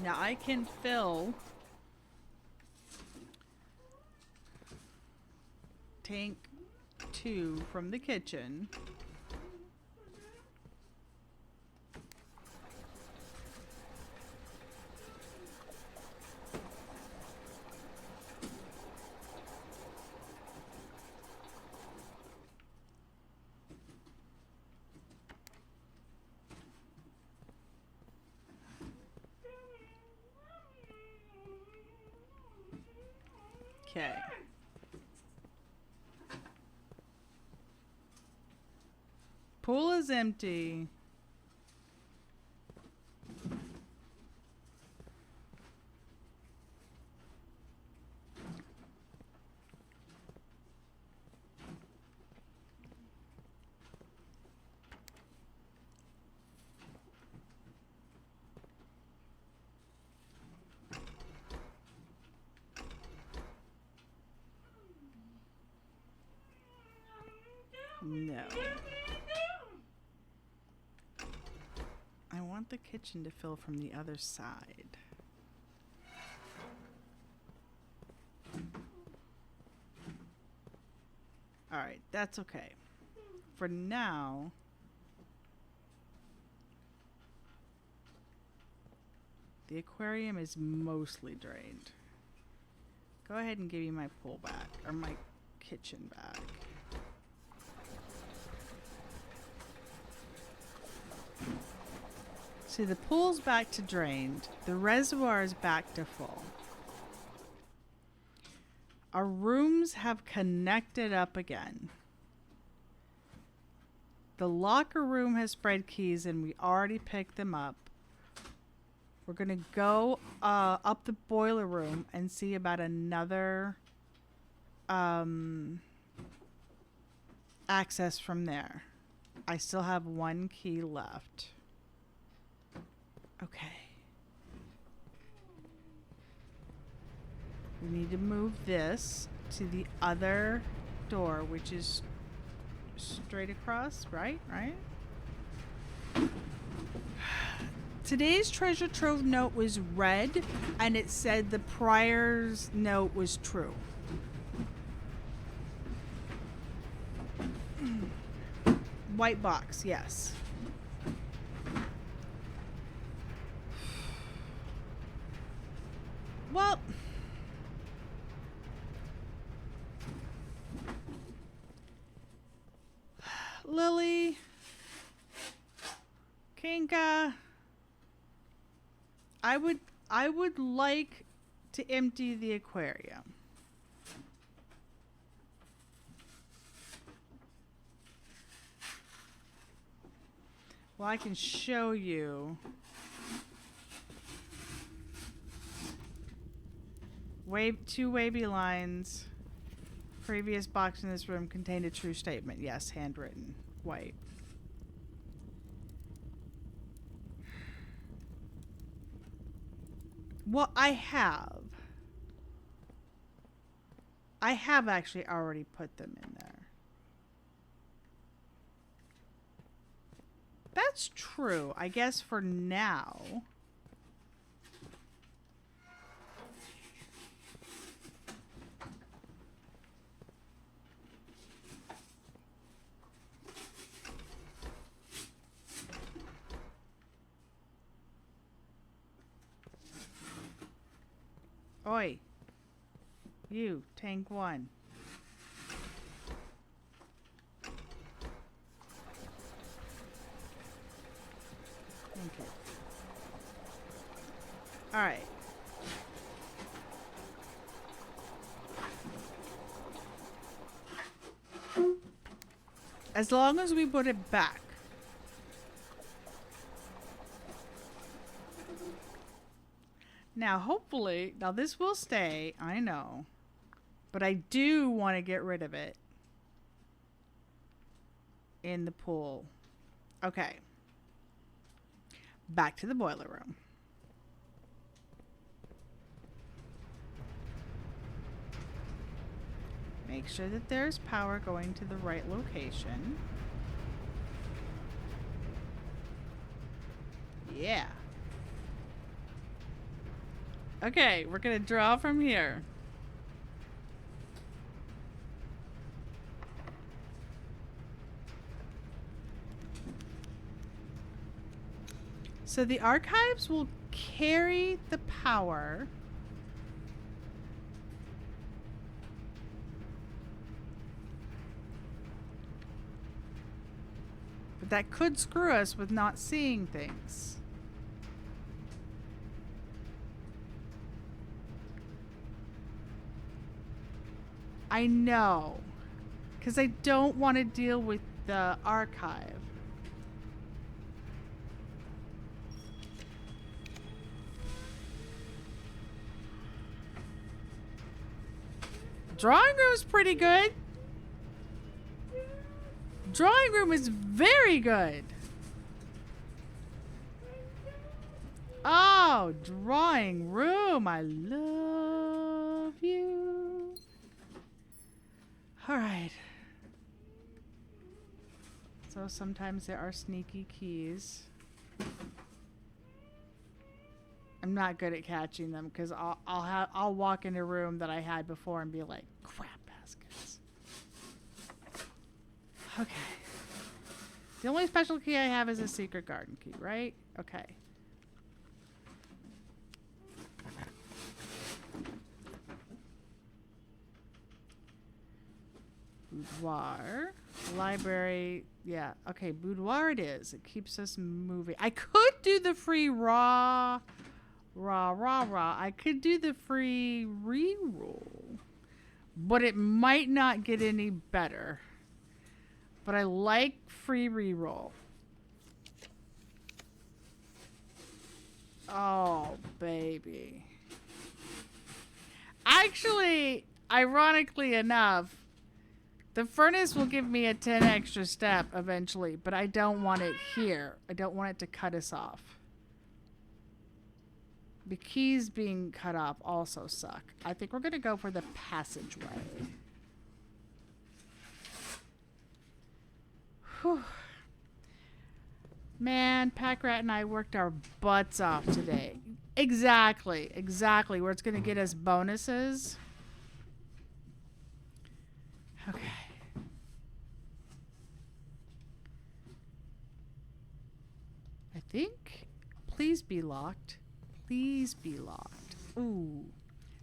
A: Now I can fill tank 2 from the kitchen. Okay. Pool is empty. No. I want the kitchen to fill from the other side. Alright, that's okay. For now, the aquarium is mostly drained. Go ahead and give me my pool back, or my kitchen back. See, the pool's back to drained. The reservoir is back to full. Our rooms have connected up again. The locker room has spread keys and we already picked them up. We're going to go up the boiler room and see about another access from there. I still have one key left. Okay. We need to move this to the other door, which is straight across, right? Right? Today's treasure trove note was red, and it said the prior's note was true. White box, yes. Well, Lily, Kinka, I would like to empty the aquarium. Well, I can show you. Two wavy lines. Previous box in this room contained a true statement. Yes, handwritten. White. Well, I have. I have actually already put them in there. That's true, I guess, for now. Oi. You, tank one. Thank you. All right. As long as we put it back. Now, hopefully, now this will stay, I know, but I do want to get rid of it in the pool. Okay. Back to the boiler room. Make sure that there's power going to the right location. Yeah. Okay, we're gonna draw from here. So the archives will carry the power. But that could screw us with not seeing things. I know. Because I don't want to deal with the archive. Drawing room's pretty good. Drawing room is very good. Oh, drawing room. I love you. All right. So sometimes there are sneaky keys. I'm not good at catching them because I'll walk in a room that I had before and be like, crap baskets. Okay. The only special key I have is a secret garden key, right? Okay. Boudoir. Library. Yeah. Okay, boudoir it is. It keeps us moving. I could do the free raw. I could do the free reroll. But it might not get any better. But I like free reroll. Oh, baby. Actually, ironically enough, the furnace will give me a 10 extra step eventually, but I don't want it here. I don't want it to cut us off. The keys being cut off also suck. I think we're going to go for the passageway. Whew. Man, Packrat and I worked our butts off today. Exactly. Where it's going to get us bonuses. Okay. I think. Please be locked. Please be locked. Ooh.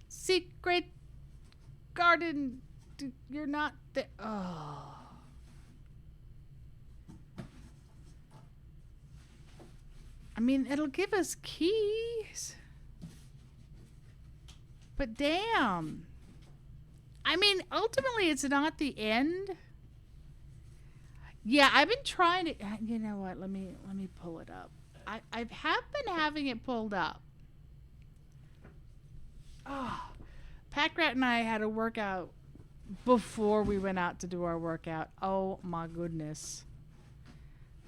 A: Secret garden. You're not there. Oh. I mean, it'll give us keys. But damn. I mean, ultimately, it's not the end. Yeah, I've been trying to. You know what? Let me pull it up. I have been having it pulled up. Oh, Packrat and I had a workout before we went out to do our workout. Oh my goodness.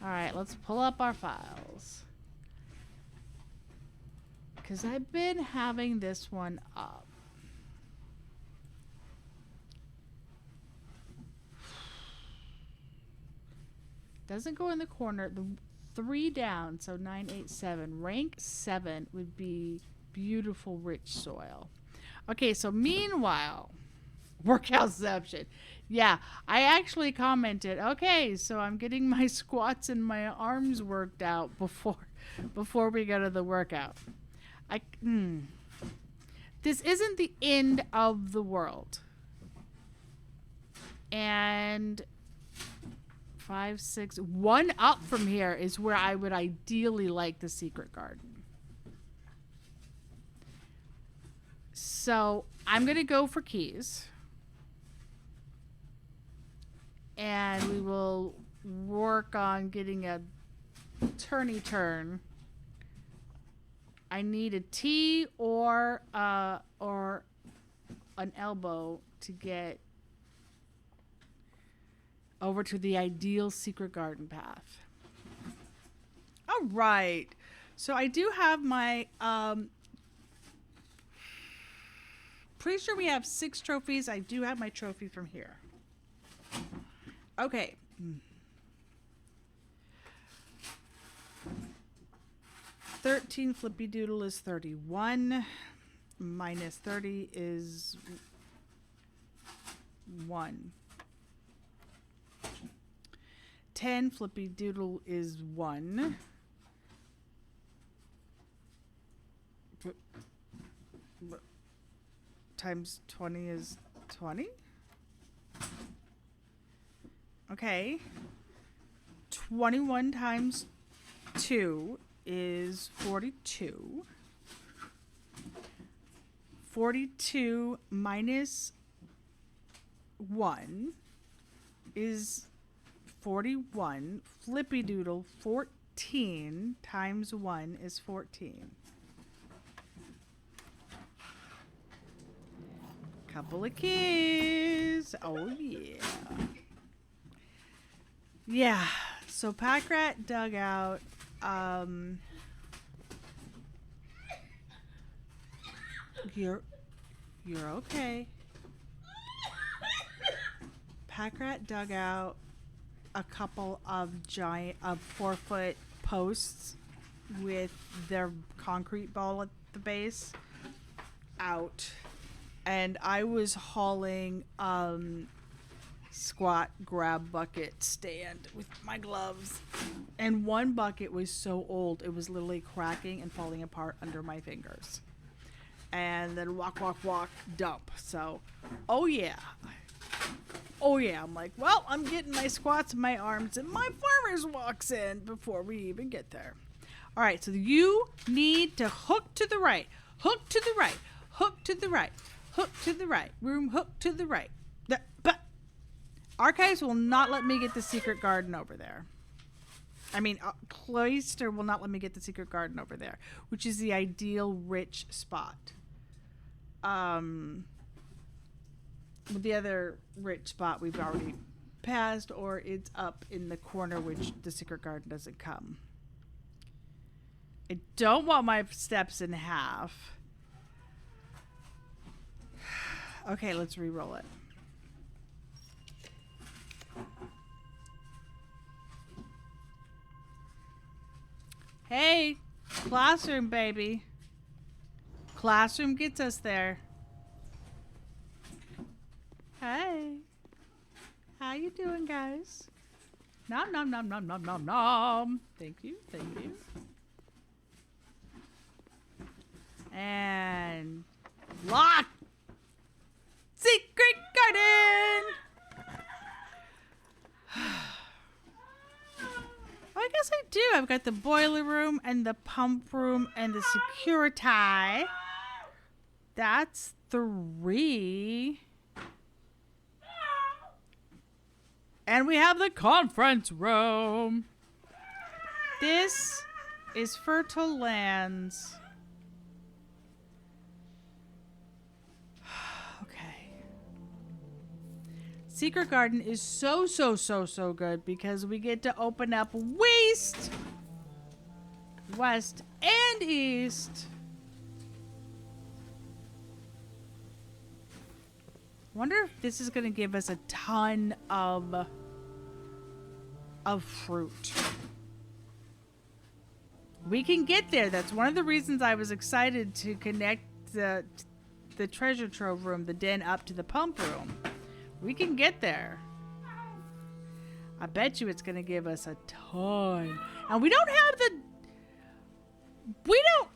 A: All right, let's pull up our files. Because I've been having this one up. Doesn't go in the corner. The 3 down, so 987. Rank 7 would be beautiful, rich soil. Okay, so meanwhile, workoutception. Yeah, I actually commented, okay, so I'm getting my squats and my arms worked out before we go to the workout. This isn't the end of the world. And 5, 6, 1 up from here is where I would ideally like the secret garden. So I'm going to go for keys. And we will work on getting a turny turn. I need a T or an elbow to get over to the ideal secret garden path. All right. So I do have my pretty sure we have 6 trophies. I do have my trophy from here. Okay. 13 flippy doodle is 31. Minus 30 is 1. 10 flippy doodle is 1. Times 20 is 20. Okay. 21 times 2 is 42. 42 minus 1 is 41. Flippy doodle, 14 times 1 is 14. Couple of keys. Oh, yeah. Yeah. So Packrat dug out you're okay. Packrat dug out a couple of 4-foot posts with their concrete ball at the base out. And I was hauling squat grab bucket stand with my gloves. And one bucket was so old, it was literally cracking and falling apart under my fingers. And then walk, dump. So, oh yeah. Oh yeah. I'm like, well, I'm getting my squats in my arms and my farmer's walks in before we even get there. All right, so you need to hook to the right, hook to the right, hook to the right, hook to the right, room hook to the right. But Archives will not let me get the secret garden over there. I mean, Cloister will not let me get the secret garden over there, which is the ideal rich spot. The other rich spot we've already passed, or it's up in the corner, which the secret garden doesn't come. I don't want my steps in half. Okay, let's re-roll it. Hey, classroom, baby. Classroom gets us there. Hey. How you doing, guys? Nom, nom, nom, nom, nom, nom, nom. Thank you, thank you. And lock. Secret garden. I guess I do. I've got the boiler room and the pump room and the security. That's 3. And we have the conference room. This is fertile lands. Secret Garden is so good because we get to open up West, and East. Wonder if this is going to give us a ton of fruit. We can get there. That's one of the reasons I was excited to connect the treasure trove room, the den, up to the pump room. We can get there. I bet you it's going to give us a ton. And we don't have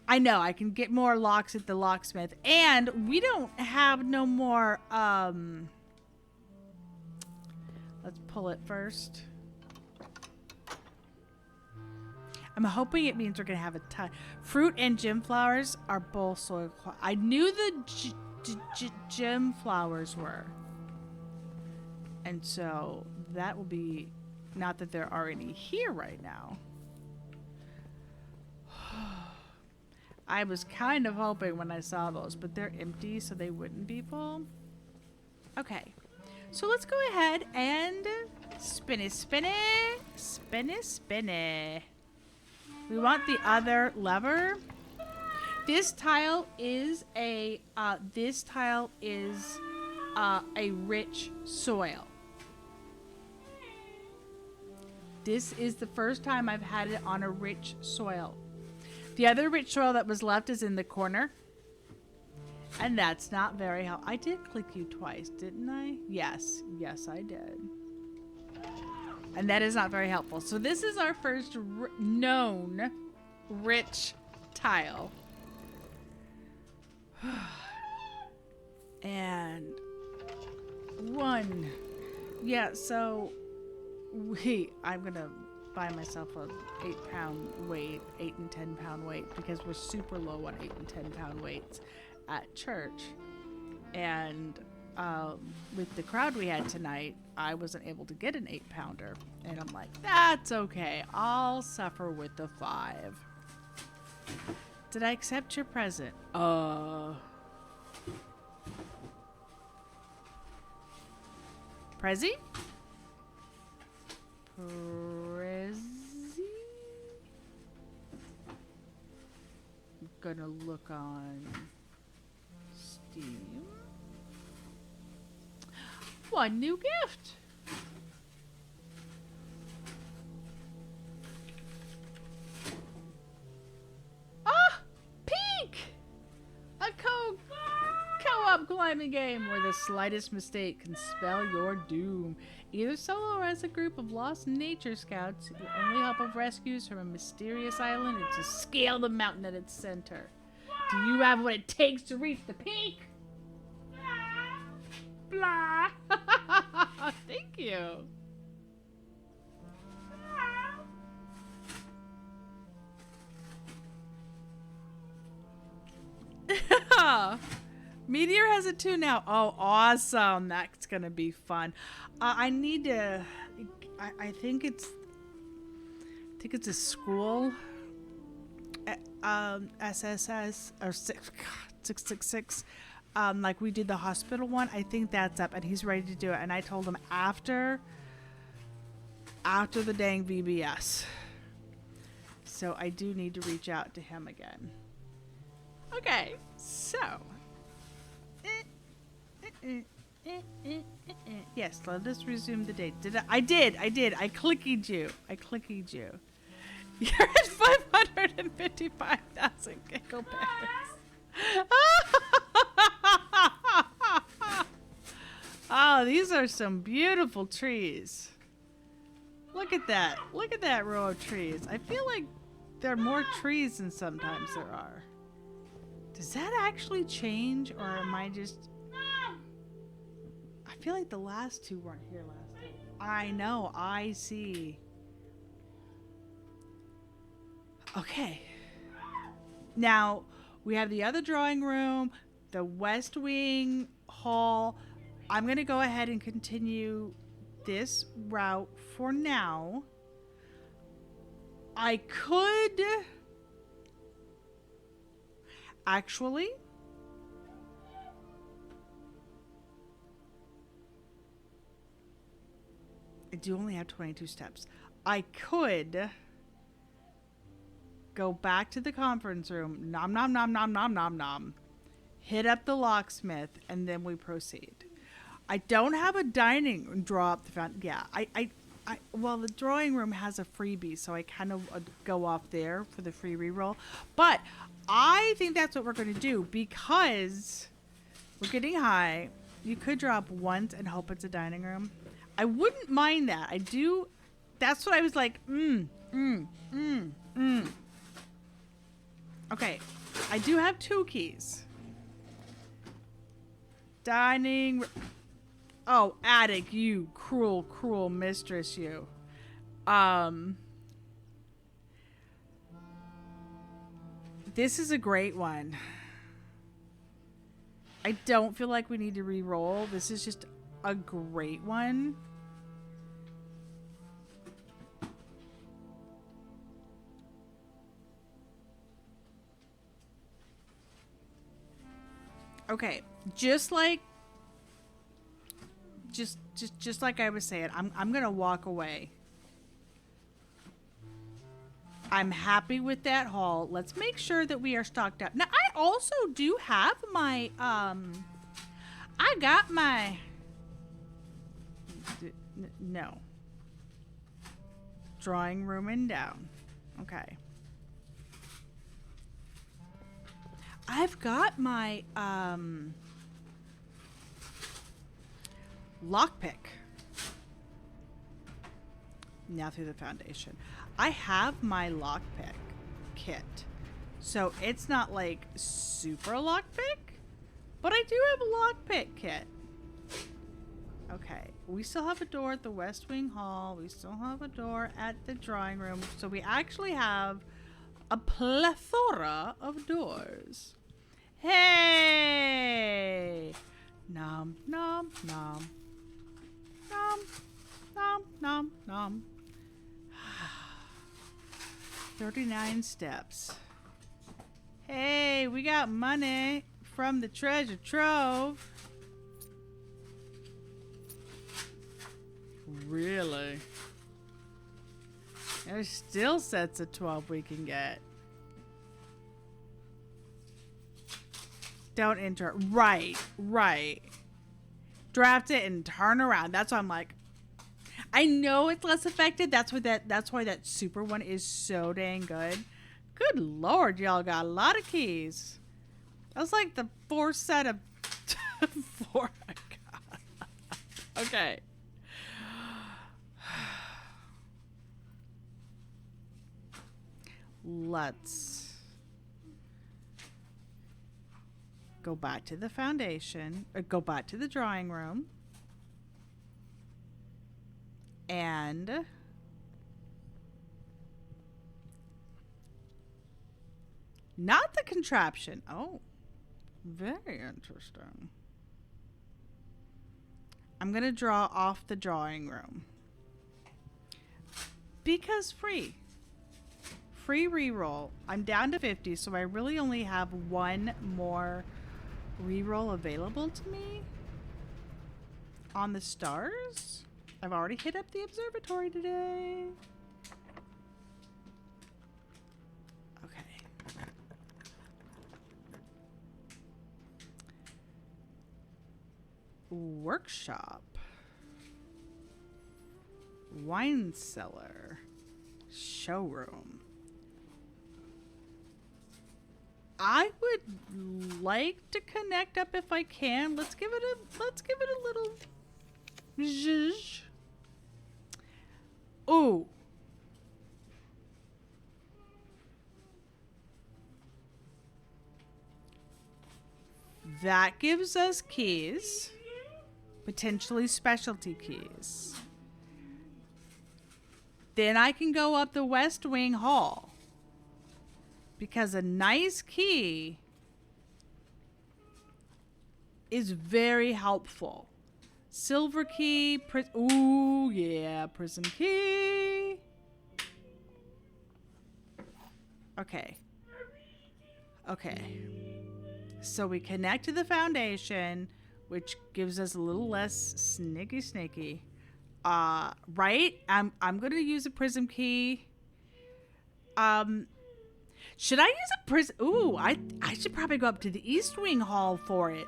A: I know I can get more locks at the locksmith. And we don't have no more, let's pull it first. I'm hoping it means we're going to have a ton. Fruit and gem flowers are both soil. I knew the gem flowers were. And so that will be, not that there are any here right now. I was kind of hoping when I saw those, but they're empty, so they wouldn't be full. Okay, so let's go ahead and spinny. We want the other lever. This tile is a rich soil. This is the first time I've had it on a rich soil. The other rich soil that was left is in the corner. And that's not very helpful. I did click you twice, didn't I? Yes, I did. And that is not very helpful. So this is our first known rich tile. And 1. Yeah, so I'm gonna buy myself a 8-pound weight, 8 and 10-pound weight, because we're super low on 8 and 10-pound weights at church. And with the crowd we had tonight, I wasn't able to get an 8-pounder, and I'm like, that's okay. I'll suffer with the 5. Did I accept your present? Prezi? I'm gonna look on Steam. 1 new gift. Ah, pink. A co-op climbing game where the slightest mistake can spell your doom. Either solo or as a group of lost nature scouts, your only hope of rescue is from a mysterious island is to scale the mountain at its center. Do you have what it takes to reach the peak? Blah. Thank you. Meteor has it too now. Oh, awesome. That's going to be fun. I need to... I think it's a school. SSS or 666. Like we did the hospital one. I think that's up and he's ready to do it. And I told him after the dang VBS. So I do need to reach out to him again. Okay, so yes, let us resume the date. I did. I clicked you. You're at 555,000 gigabytes. Oh, these are some beautiful trees. Look at that. Look at that row of trees. I feel like there are more trees than sometimes there are. Does that actually change, or am I just... I feel like the last two weren't here last time. I know, I see. Okay. Now, we have the other drawing room, the West Wing hall. I'm going to go ahead and continue this route for now. I could... Actually, I do only have 22 steps. I could go back to the conference room, nom nom nom nom nom nom nom, hit up the locksmith, and then we proceed. I don't have a dining room. Draw up the fountain. Yeah, well, the drawing room has a freebie, so I kind of go off there for the free reroll. But I think that's what we're going to do because we're getting high. You could drop once and hope it's a dining room. I wouldn't mind that. I do. That's what I was like, Okay, I do have 2 keys. Dining. Oh, attic, you cruel, cruel mistress, you. This is a great one. I don't feel like we need to re-roll. This is just a great one. Okay, just like I was saying, I'm gonna walk away. I'm happy with that haul. Let's make sure that we are stocked up. Now, I also do have my I got my no drawing room and down. Okay. I've got my lockpick now through the foundation. I have my lockpick kit, so it's not like super lockpick, but I do have a lockpick kit. Okay, we still have a door at the West Wing Hall. We still have a door at the drawing room, so we actually have a plethora of doors. Hey! Nom, nom, nom. Nom, nom, nom, nom. 39 steps. Hey, we got money from the treasure trove. Really? There's still sets of 12 we can get. Don't enter. Right. Draft it and turn around. That's why I'm like, I know it's less effective. That's why that super one is so dang good. Good Lord, y'all got a lot of keys. That was like the 4th set of For okay. Let's go back to the foundation, or go back to the drawing room, and not the contraption. Oh, very interesting. I'm going to draw off the drawing room. Because free. Free reroll. I'm down to 50, so I really only have one more reroll available to me. On the stars. I've already hit up the observatory today. Okay. Workshop. Wine cellar. Showroom. I would like to connect up if I can. Let's give it a little zhuzh. Ooh. That gives us keys. Potentially specialty keys. Then I can go up the West Wing Hall. Because a nice key is very helpful. Silver key. Ooh, yeah. Prism key. Okay. Okay. So we connect to the foundation, which gives us a little less snaky. Right? I'm going to use a prism key. Should I use a prism? Ooh, I should probably go up to the East Wing Hall for it.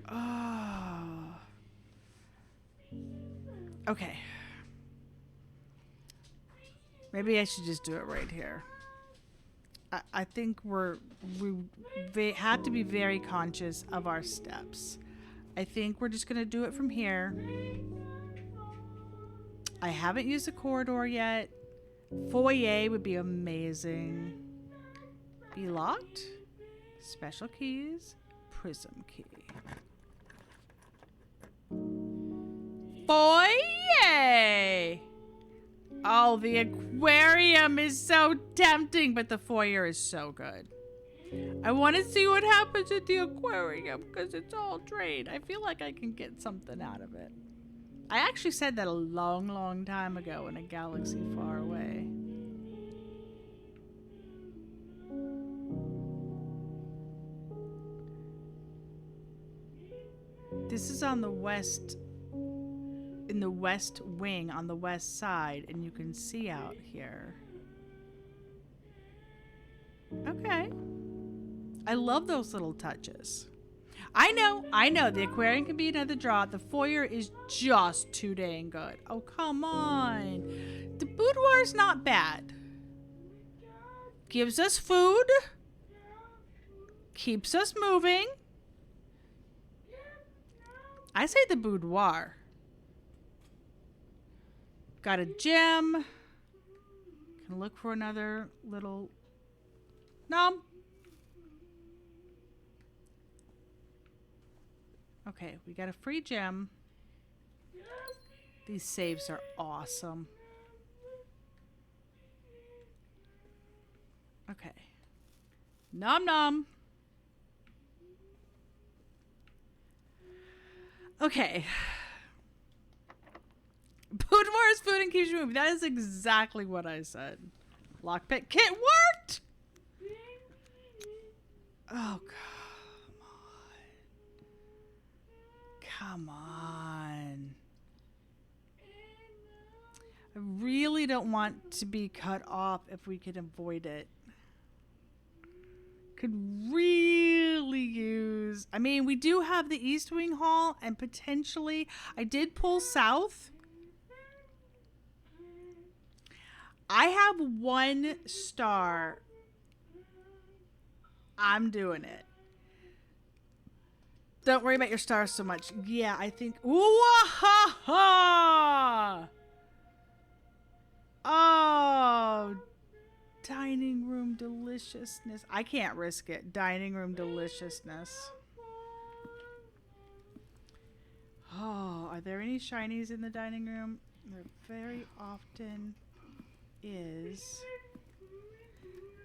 A: Oh. Okay. Maybe I should just do it right here. I think we have to be very conscious of our steps. I think we're just going to do it from here. I haven't used a corridor yet. Foyer would be amazing. Be locked. Special keys. Prism key. Foyer! Oh, the aquarium is so tempting, but the foyer is so good. I want to see what happens at the aquarium because it's all drained. I feel like I can get something out of it. I actually said that a long, long time ago in a galaxy far away. This is on the west, in the West Wing, on the west side, and you can see out here. Okay. I love those little touches. I know. The aquarium can be another draw. The foyer is just too dang good. Oh, come on. The boudoir is not bad. Gives us food. Keeps us moving. I say the boudoir. Got a gem. Can look for another little... Nom. Okay, we got a free gem. These saves are awesome. Okay. Nom nom. Okay. Boudoir's food and keeps you moving. That is exactly what I said. Lockpick kit worked! Oh, come on. I really don't want to be cut off if we can avoid it. Could really use... I mean, we do have the East Wing Hall, and potentially... I did pull south. I have 1 star. I'm doing it. Don't worry about your stars so much. Yeah, I think. Ooh-ha-ha! Oh, dining room deliciousness. I can't risk it. Dining room deliciousness. Oh, are there any shinies in the dining room? There very often is.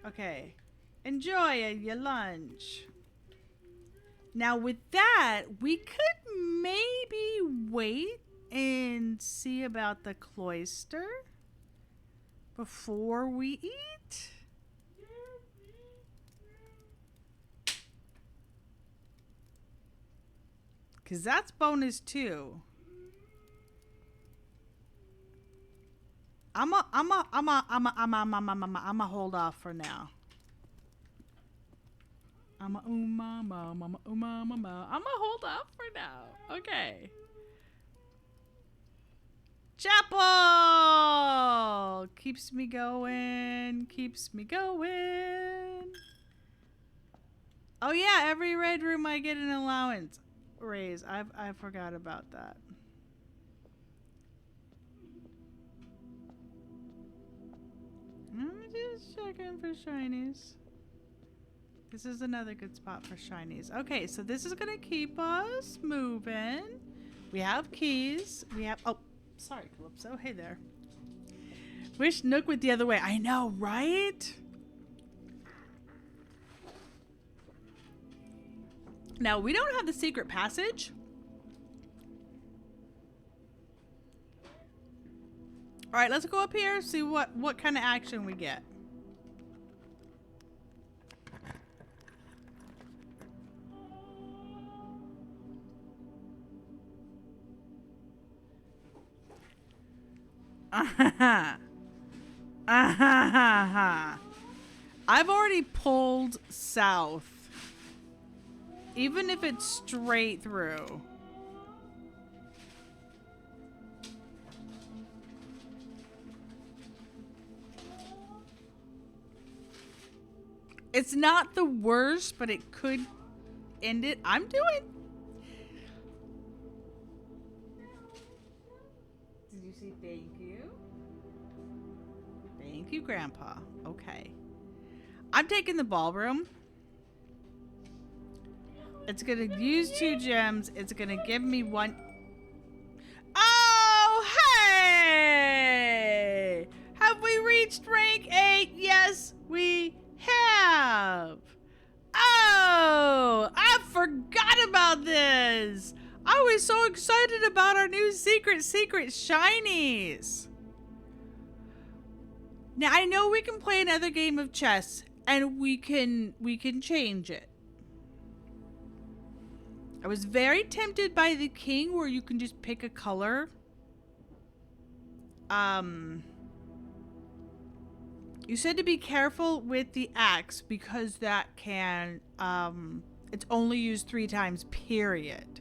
A: Okay. Enjoy your lunch. Now with that, we could maybe wait and see about the cloister before we eat. Cause that's bonus too. I'm a hold off for now. I'm a hold off for now. Okay. Chapel keeps me going. Keeps me going. Oh yeah, every red room I get an allowance raise. I forgot about that. I'm just checking for shinies. This is another good spot for shinies. Okay, so this is gonna keep us moving. We have keys. We have. Oh, sorry, Calypso. Hey there. Wish Nook went the other way. I know, right? Now we don't have the secret passage. All right, let's go up here, see what kind of action we get. I've already pulled south. Even if it's straight through. It's not the worst, but it could end it. I'm doing. Did you say thank you? Thank you, Grandpa. Okay. I'm taking the ballroom. It's going to use 2 gems. It's going to give me 1. Oh, hey! Have we reached rank 8? Yes, we have. Oh, I forgot about this. I was so excited about our new secret shinies. Now I know we can play another game of chess and we can change it. I was very tempted by the king where you can just pick a color. You said to be careful with the axe because that can, it's only used 3 times, period.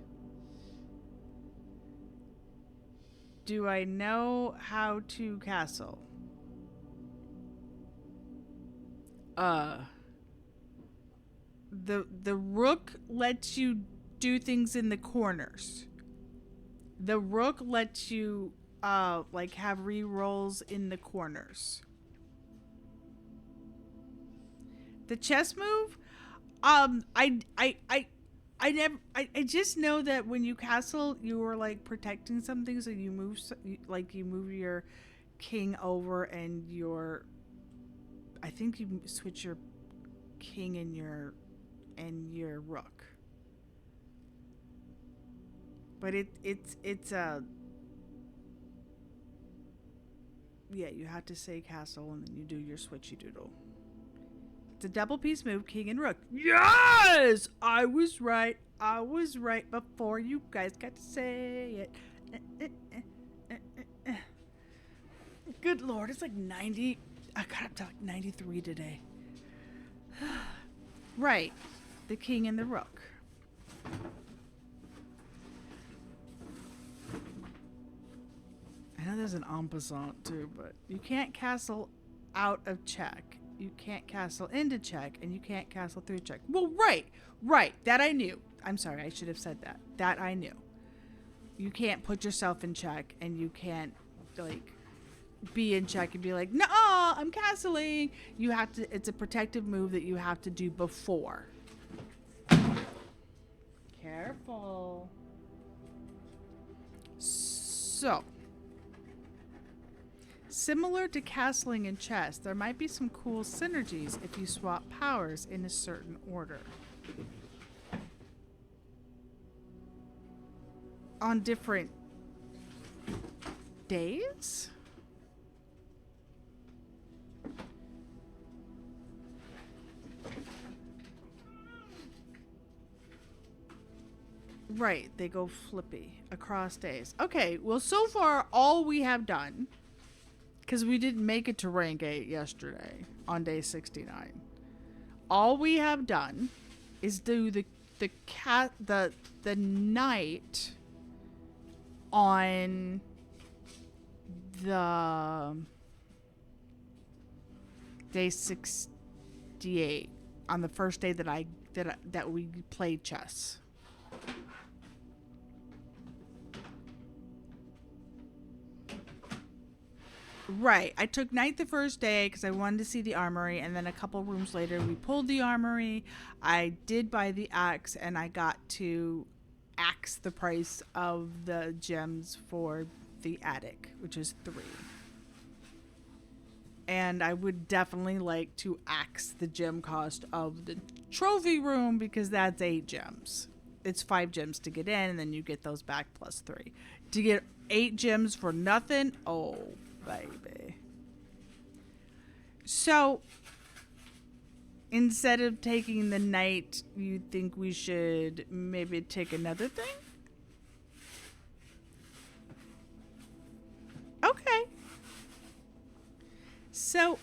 A: Do I know how to castle? The rook lets you do things in the corners. The rook lets you, like have re-rolls in the corners. The chess move, I just know that when you castle, you are like protecting something, so you move, like you move your king over and your, I think you switch your king and your rook. But it's a, yeah, you have to say castle and then you do your switchy doodle. It's a double piece move, king and rook. Yes! I was right. I was right before you guys got to say it. Good Lord, it's like 90. I got up to like 93 today. Right. The king and the rook. I know there's an en passant too, but you can't castle out of check. You can't castle into check, and you can't castle through check. Well, right. That I knew. I'm sorry, I should have said that. That I knew. You can't put yourself in check, and you can't, like, be in check and be like, no, I'm castling. You have to, it's a protective move that you have to do before. Careful. So, similar to castling in chess, there might be some cool synergies if you swap powers in a certain order. On different days? Right, they go flippy across days. Okay, well, so far, all we have done, because we didn't make it to rank 8 yesterday on day 69, all we have done is do the night on the day 68, on the first day that we played chess. Right. I took night the first day because I wanted to see the armory, and then a couple rooms later we pulled the armory. I did buy the axe, and I got to axe the price of the gems for the attic, which is 3. And I would definitely like to axe the gem cost of the trophy room because that's 8 gems. It's 5 gems to get in, and then you get those back plus 3. To get 8 gems for nothing? Oh, baby. So, instead of taking the night, you think we should maybe take another thing? Okay. So,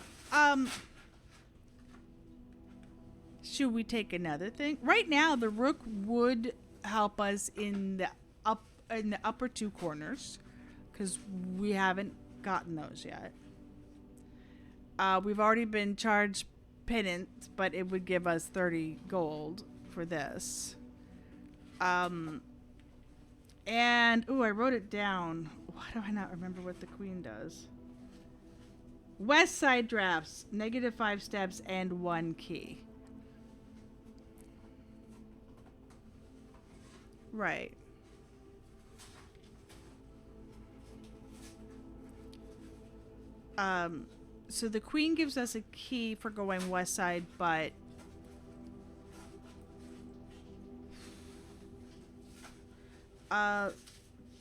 A: should we take another thing? Right now, the rook would help us in the upper 2 corners, because we haven't gotten those yet. We've already been charged penance, but it would give us 30 gold for this. And I wrote it down. Why do I not remember what the queen does? West side drafts, -5 steps and 1 key. Right. So the queen gives us a key for going west side, but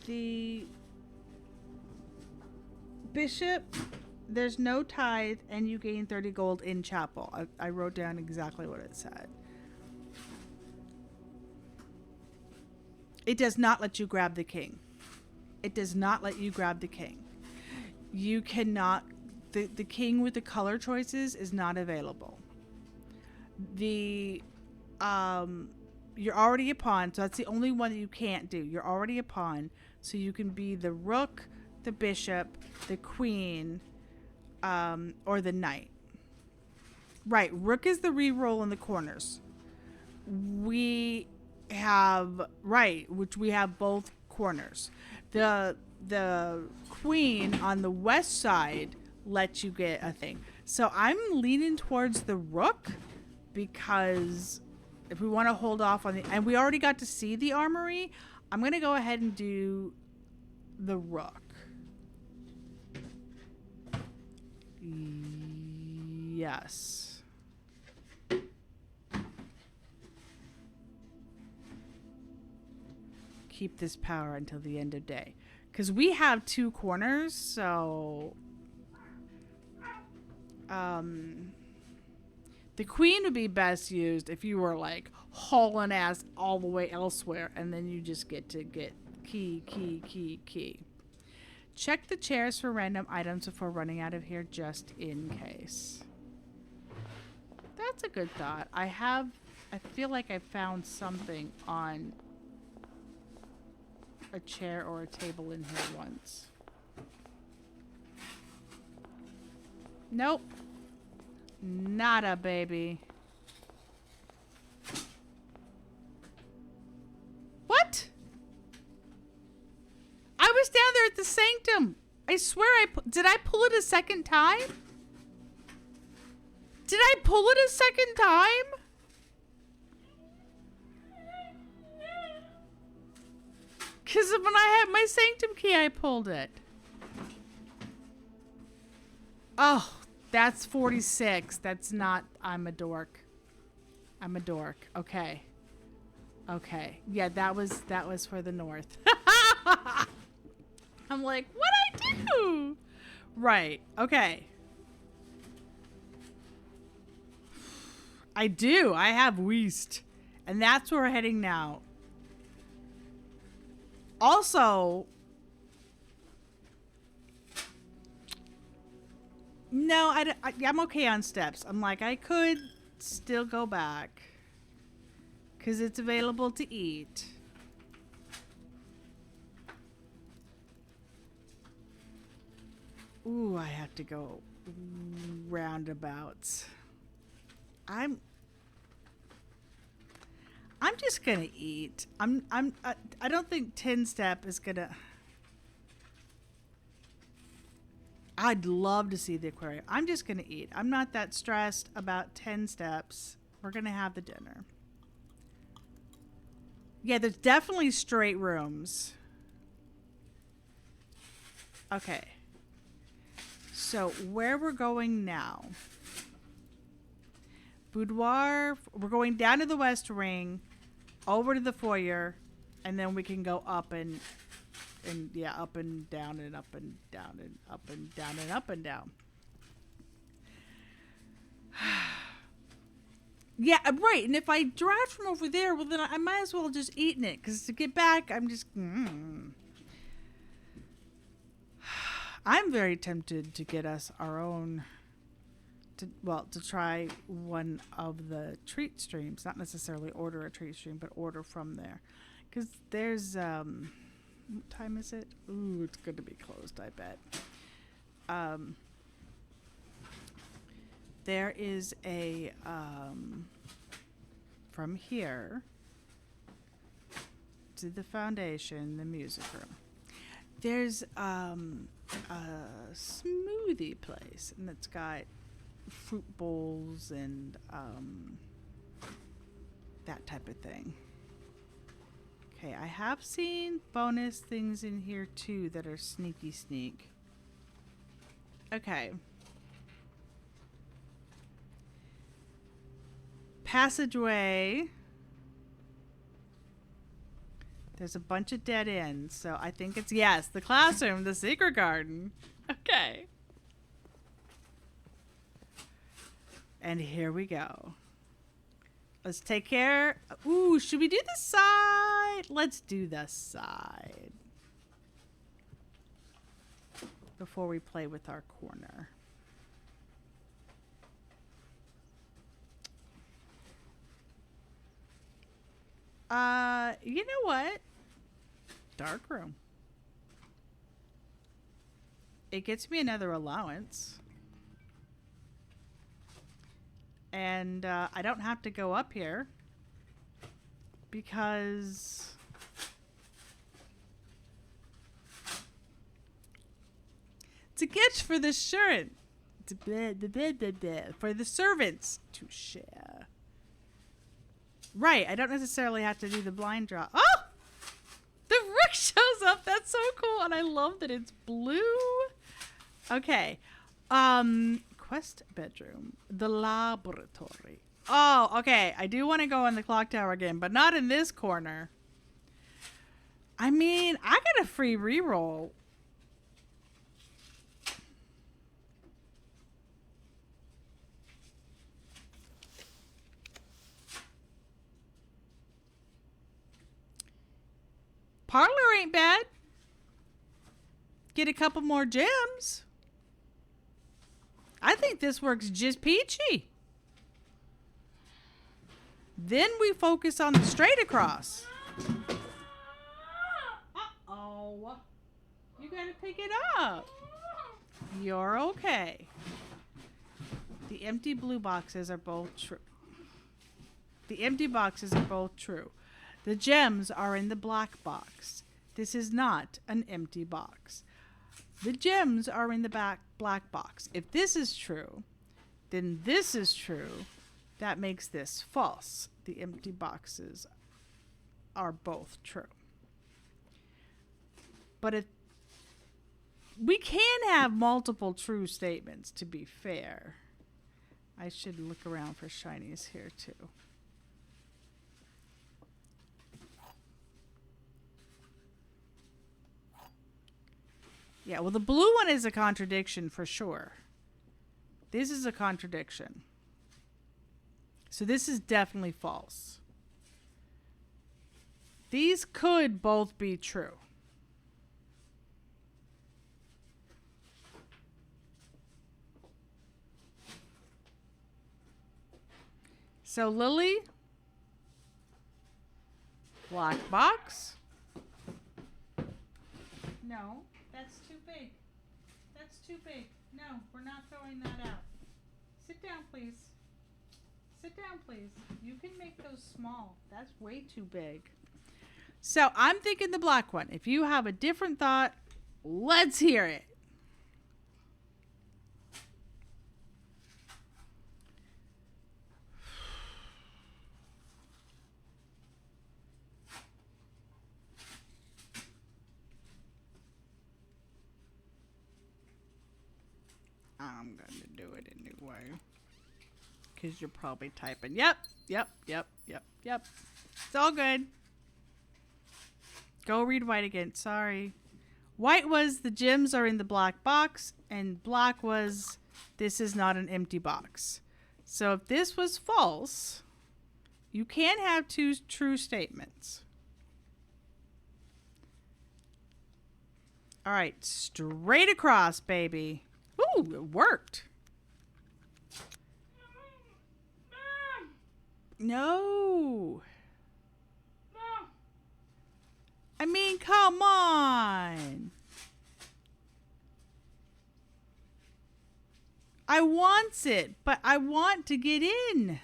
A: the bishop, there's no tithe, and you gain 30 gold in chapel. I wrote down exactly what it said. It does not let you grab the king. It does not let you grab the king. You cannot, the king with the color choices is not available. You're already a pawn, so that's the only one that you can't do. You're already a pawn, so you can be the rook, the bishop, the queen, or the knight. Right, rook is the reroll in the corners. We have, which we have both corners. The queen on the west side lets you get a thing. So I'm leaning towards the rook, because if we want to hold off on and we already got to see the armory, I'm going to go ahead and do the rook. Yes. Keep this power until the end of day. Because we have 2 corners, so the queen would be best used if you were like hauling ass all the way elsewhere, and then you just get to get key. Check the chairs for random items before running out of here, just in case. That's a good thought. I feel like I found something on a chair or a table in here once. Nope. Nada, baby. What? I was down there at the sanctum. I swear did I pull it a second time? Did I pull it a second time? Because when I had my sanctum key, I pulled it. Oh, that's 46. That's not, I'm a dork. I'm a dork. Okay. Okay. Yeah, that was for the north. I'm like, what'd I do? Right. Okay. I do. I have West. And that's where we're heading now. Also, no, I'm okay on steps. I'm like, I could still go back because it's available to eat. Ooh, I have to go roundabouts. I'm just gonna eat. I don't think 10 step is gonna. I'd love to see the aquarium. I'm just gonna eat. I'm not that stressed about 10 steps. We're gonna have the dinner. Yeah, there's definitely straight rooms. Okay. So where we're going now. Boudoir. We're going down to the West Wing, over to the foyer, and then we can go up and yeah, up and down and up and down and up and down and up and down. Yeah, right. And if I drive from over there, well, then I might as well just eaten it, because to get back, I'm just. I'm very tempted to get us our own. To try one of the treat streams, not necessarily order a treat stream, but order from there, because there's what time is it? Ooh, it's good to be closed, I bet. There is a from here to the foundation, the music room. There's a smoothie place, and it's got fruit bowls and that type of thing. Okay, I have seen bonus things in here too that are sneaky sneak. Okay. Passageway. There's a bunch of dead ends, so I think it's, yes, the classroom, the secret garden. Okay. And here we go. Let's take care. Ooh, should we do the side? Let's do the side. Before we play with our corner. You know what? Dark room. It gets me another allowance. And I don't have to go up here because it's a gift for the servant, for the servants to share. Right, I don't necessarily have to do the blind draw. Oh! The rook shows up. That's so cool, and I love that it's blue. Okay. Quest bedroom. The laboratory. Oh, okay. I do want to go in the clock tower again, but not in this corner. I mean, I got a free reroll. Parlor ain't bad. Get a couple more gems. I think this works just peachy. Then we focus on the straight across. Uh-oh. You gotta pick it up. You're okay. The empty blue boxes are both true. The empty boxes are both true. The gems are in the black box. This is not an empty box. The gems are in the black box. If this is true, then this is true. That makes this false. The empty boxes are both true. But if we can have multiple true statements, to be fair. I should look around for shinies here too. Yeah, well, the blue one is a contradiction for sure. This is a contradiction. So this is definitely false. These could both be true. So Lily, black box. No, that's too big. That's too big. No, we're not throwing that out. Sit down, please. Sit down, please. You can make those small. That's way too big. So I'm thinking the black one. If you have a different thought, let's hear it. I'm going to do it anyway. Because you're probably typing, yep. It's all good. Go read white again. Sorry. White was the gems are in the black box. And black was this is not an empty box. So if this was false, you can have two true statements. All right. Straight across, baby. Ooh, it worked. No. I mean, come on. I want it, but I want to get in.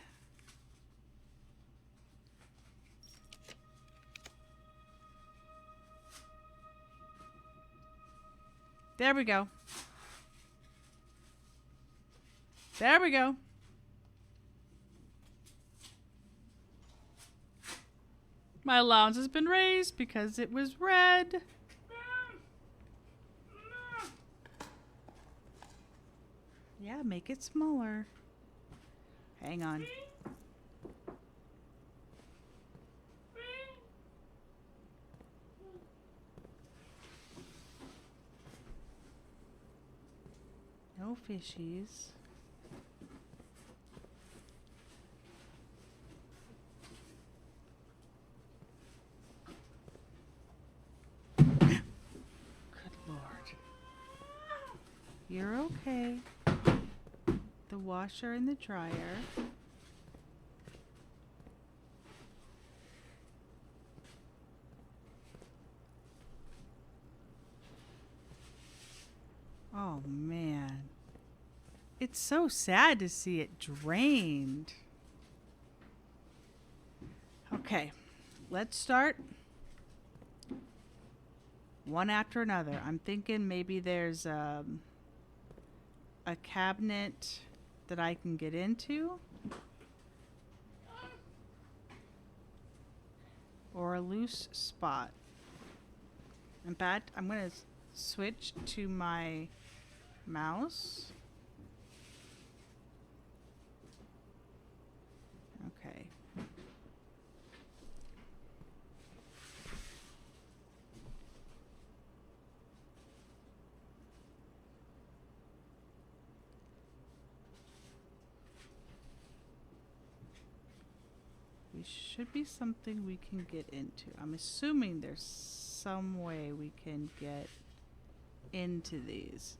A: There we go. There we go. My allowance has been raised because it was red. Yeah, make it smaller. Hang on. No fishies. You're okay. The washer and the dryer. Oh man. It's so sad to see it drained. Okay, let's start one after another. I'm thinking maybe there's a cabinet that I can get into, or a loose spot. In fact, I'm going to switch to my mouse. Okay. Should be something we can get into. I'm assuming there's some way we can get into these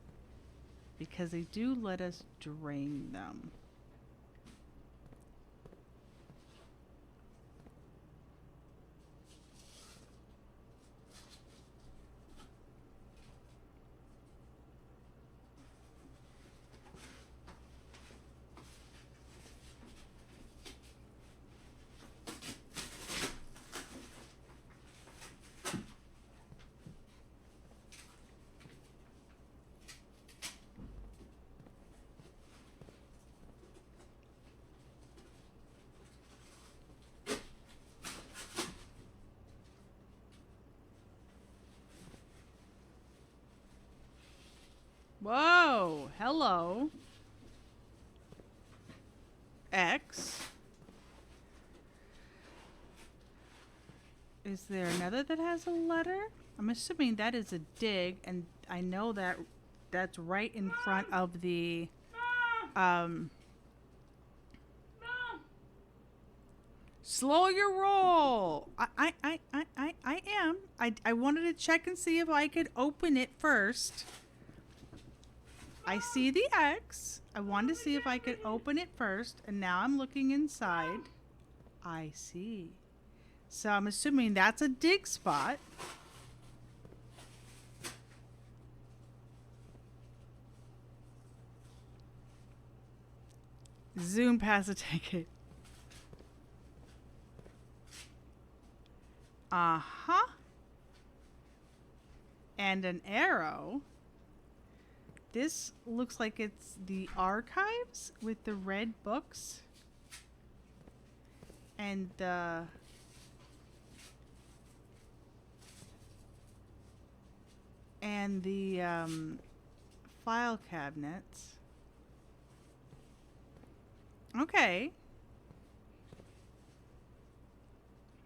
A: because they do let us drain them. hello. X. Is there another that has a letter? I'm assuming that is a dig, and I know that that's right in front of the slow your roll. I am. I wanted to check and see if I could open it first. I see the X. I wanted to see if I could open it first, and now I'm looking inside. I see. So I'm assuming that's a dig spot. Zoom past the ticket. Uh-huh. And an arrow. This looks like it's the archives with the red books. And the file cabinets. Okay.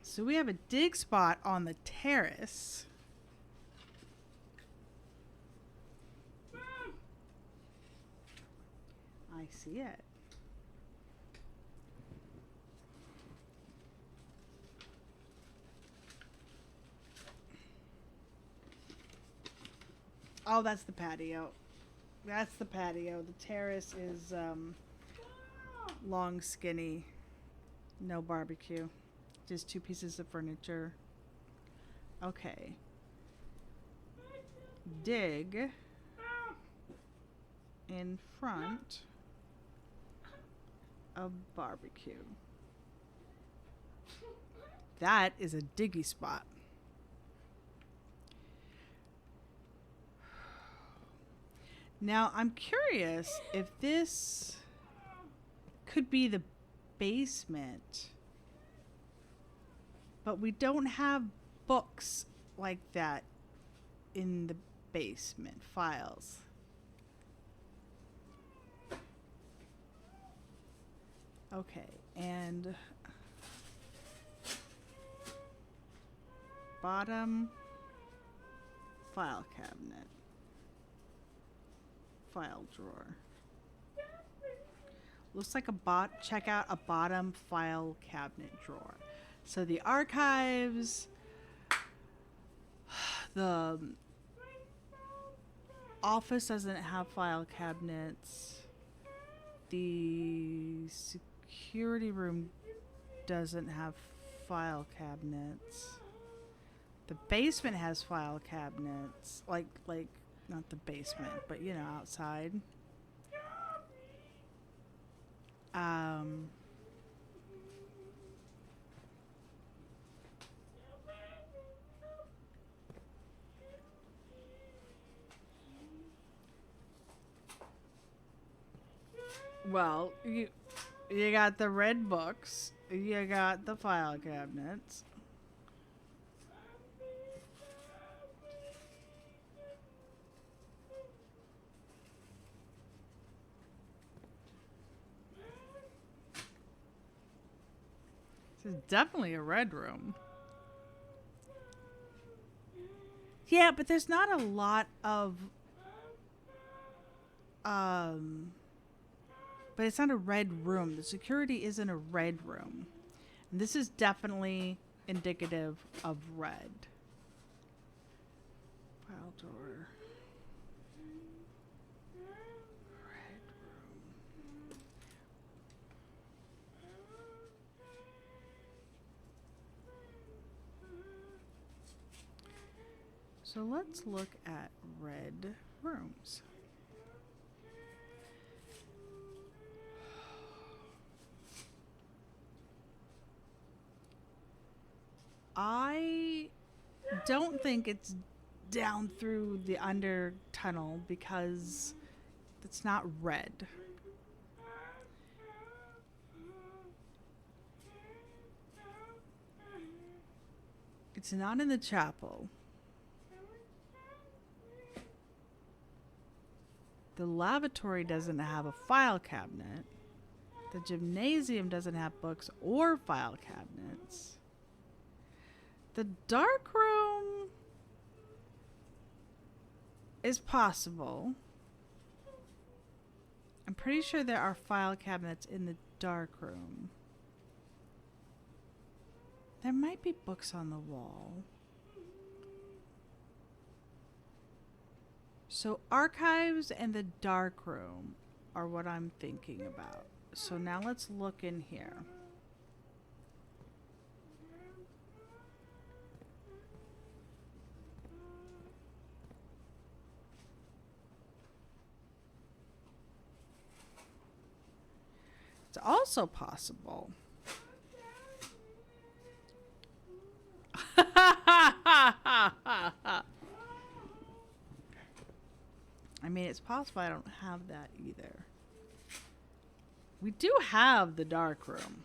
A: So we have a dig spot on the terrace. I see it. Oh, that's the patio. That's the patio. The terrace is long, skinny, no barbecue. Just 2 pieces of furniture. Okay. Dig in front of barbecue. That is a diggy spot. Now, I'm curious if this could be the basement. But we don't have books like that in the basement files. Okay, and bottom file cabinet. File drawer. Looks like check out a bottom file cabinet drawer. So the archives, the office doesn't have file cabinets. The security room doesn't have file cabinets. The basement has file cabinets, like not the basement, but you know, outside. Well, you got the red books, you got the file cabinets. This is definitely a red room. Yeah, but there's not a lot of but it's not a red room. The security isn't a red room. And this is definitely indicative of red. File drawer. Red room. So let's look at red rooms. I don't think it's down through the under tunnel because it's not red. It's not in the chapel. The lavatory doesn't have a file cabinet. The gymnasium doesn't have books or file cabinets. The dark room is possible. I'm pretty sure there are file cabinets in the dark room. There might be books on the wall. So archives and the dark room are what I'm thinking about. So now let's look in here. It's also possible. I mean, it's possible I don't have that either. We do have the dark room.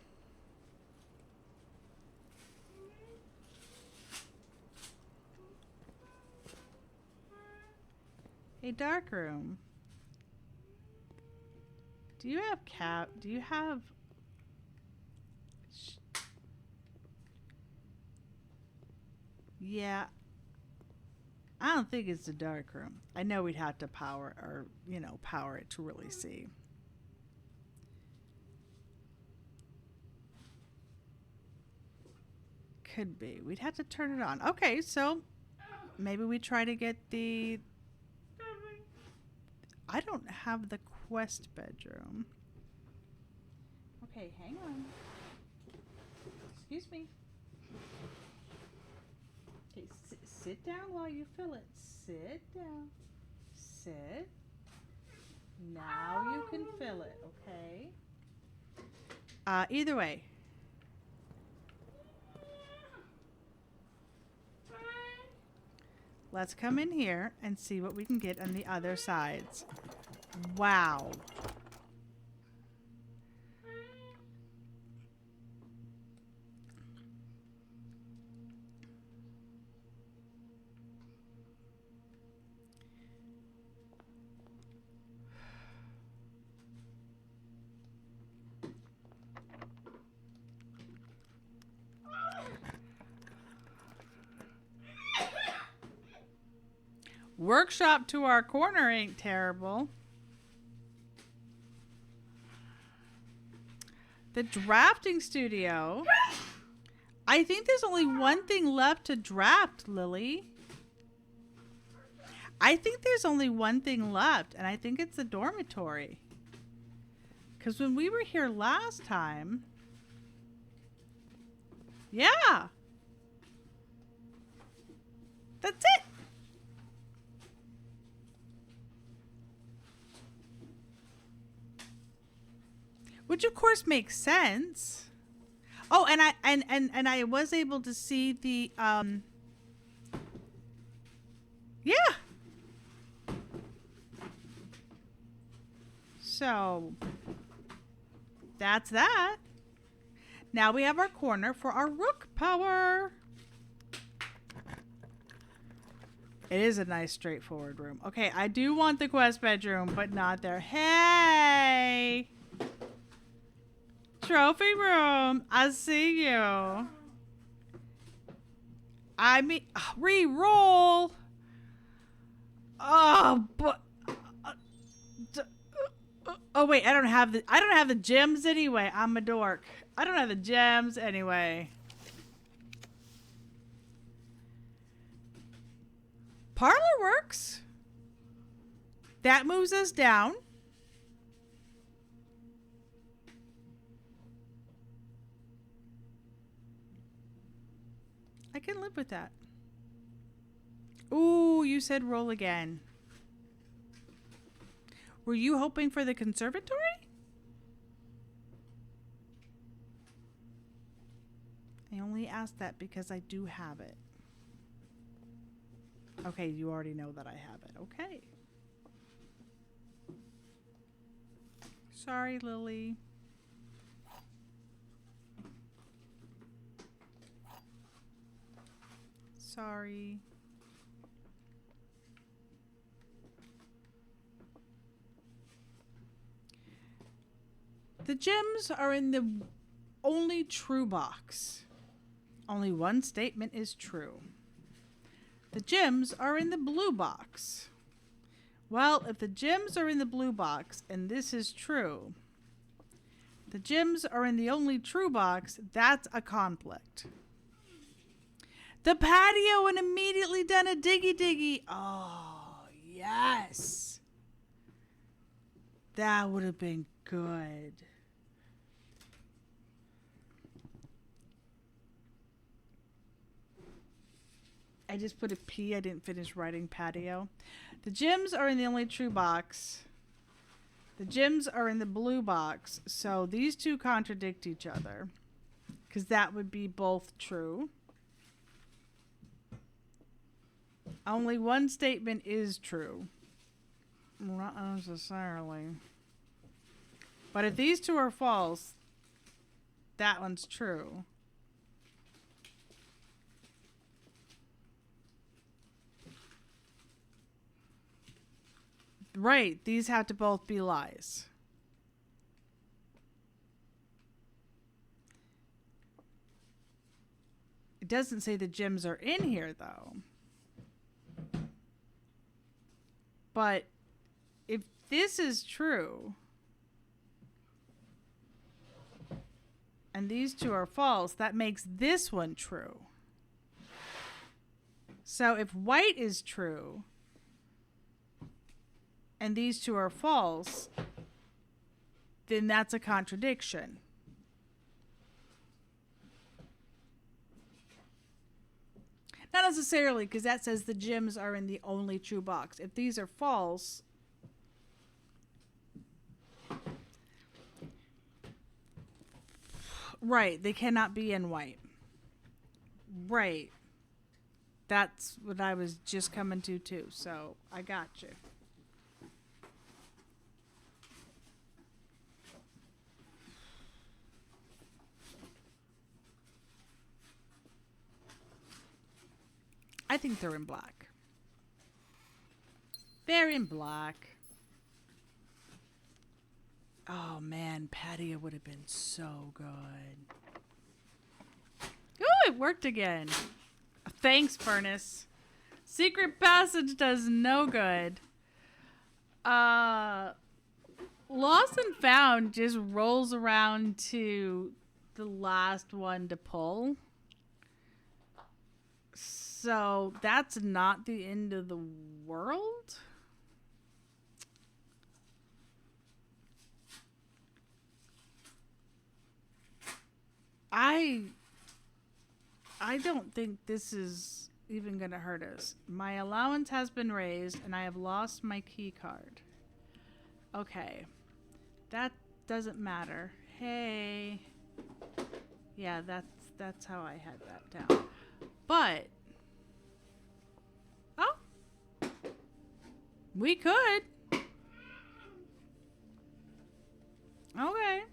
A: Hey, dark room. Do you have do you have... Yeah. I don't think it's the dark room. I know we'd have to power it to really see. Could be. We'd have to turn it on. Okay, so maybe we try to get the... I don't have the quest bedroom. Okay, hang on. Excuse me. Okay, sit down while you fill it. Sit down. Sit. Now you can fill it, okay? Either way. Let's come in here and see what we can get on the other sides. Wow. Workshop to our corner ain't terrible. The drafting studio. I think there's only one thing left to draft, Lily. I think there's only one thing left, and I think it's the dormitory. Because when we were here last time... Yeah. That's it. Which of course makes sense. Oh, and I was able to see the yeah. So that's that. Now we have our corner for our rook power. It is a nice straightforward room. Okay, I do want the quest bedroom, but not there. Hey! Trophy room, I see you. I mean, re-roll. Oh, but oh wait, I don't have the gems anyway. I'm a dork. I don't have the gems anyway. Parlor works. That moves us down. I can live with that. Ooh, you said roll again. Were you hoping for the conservatory? I only asked that because I do have it. Okay, you already know that I have it. Okay. Sorry, Lily. Sorry. The gems are in the only true box. Only one statement is true. The gems are in the blue box. Well, if the gems are in the blue box and this is true, the gems are in the only true box, that's a conflict. The patio and immediately done a diggy diggy. Oh, yes. That would have been good. I just put a P. I didn't finish writing patio. The gems are in the only true box. The gems are in the blue box. So these two contradict each other. Because that would be both true. Only one statement is true. Not necessarily. But if these two are false, that one's true. Right, these have to both be lies. It doesn't say the gems are in here, though. But if this is true, and these two are false, that makes this one true. So if white is true, and these two are false, then that's a contradiction. Not necessarily, because that says the gems are in the only true box. If these are false, right, they cannot be in white. Right. That's what I was just coming to, too. So I got you. I think they're in black. They're in black. Oh man, patio would have been so good. Ooh, it worked again. Thanks, Furnace. Secret passage does no good. Lost and Found just rolls around to the last one to pull. So that's not the end of the world? I don't think this is even going to hurt us. My allowance has been raised and I have lost my key card. Okay. That doesn't matter. Hey. Yeah, that's how I had that down. But oh. We could. Okay.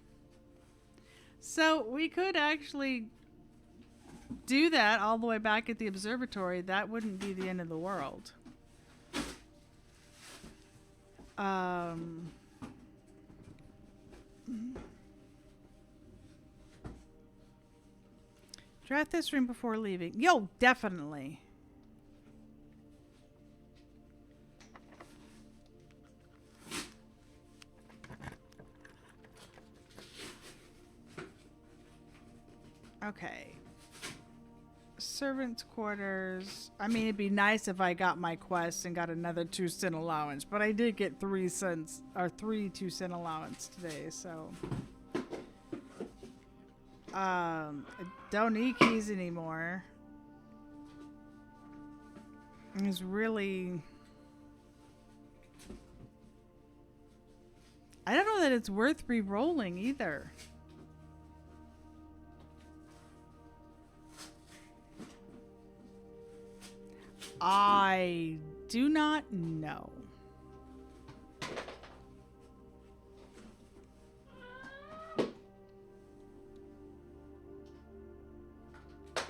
A: So we could actually do that all the way back at the observatory. That wouldn't be the end of the world. Draft this room before leaving. Yo, definitely. Okay. Servants' quarters. I mean, it'd be nice if I got my quest and got another 2-cent allowance, but I did get 3 cents or 3 2-cent allowance today, so I don't need keys anymore. It's really, I don't know that it's worth re-rolling either. I do not know.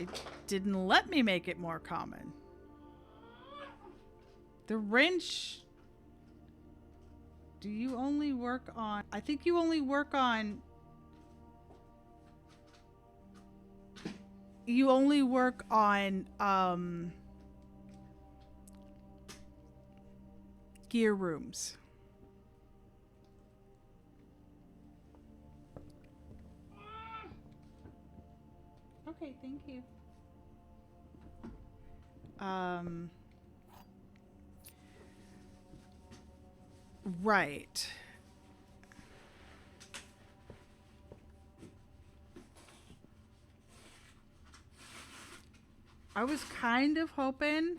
A: It didn't let me make it more common. The wrench. Do you only work on... I think you only work on you only work on gear rooms. Okay, thank you. Right. I was kind of hoping.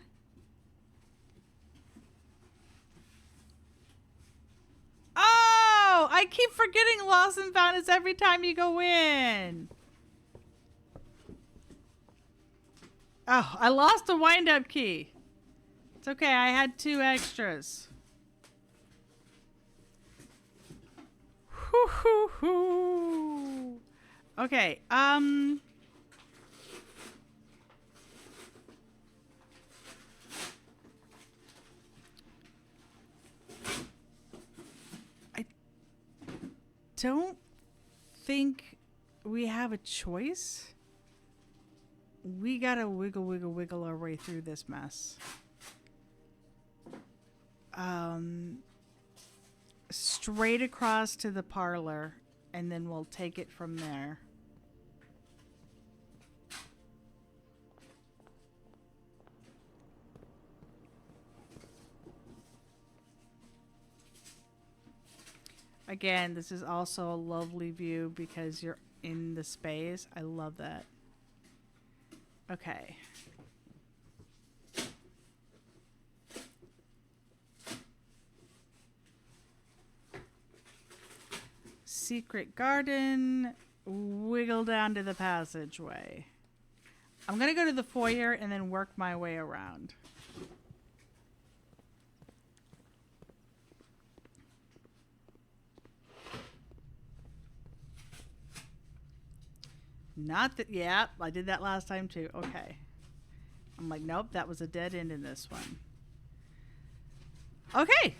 A: Oh, I keep forgetting lost and found is every time you go in. Oh, I lost a wind-up key. It's okay, I had 2 extras. Hoo hoo hoo. Okay, I don't think we have a choice. We gotta wiggle, wiggle, wiggle our way through this mess. Straight across to the parlor, and then we'll take it from there. Again, this is also a lovely view because you're in the space. I love that. Okay. Secret garden. Wiggle down to the passageway. I'm going to go to the foyer and then work my way around. Not that, yeah, I did that last time too. Okay. I'm like, nope, that was a dead end in this one. Okay.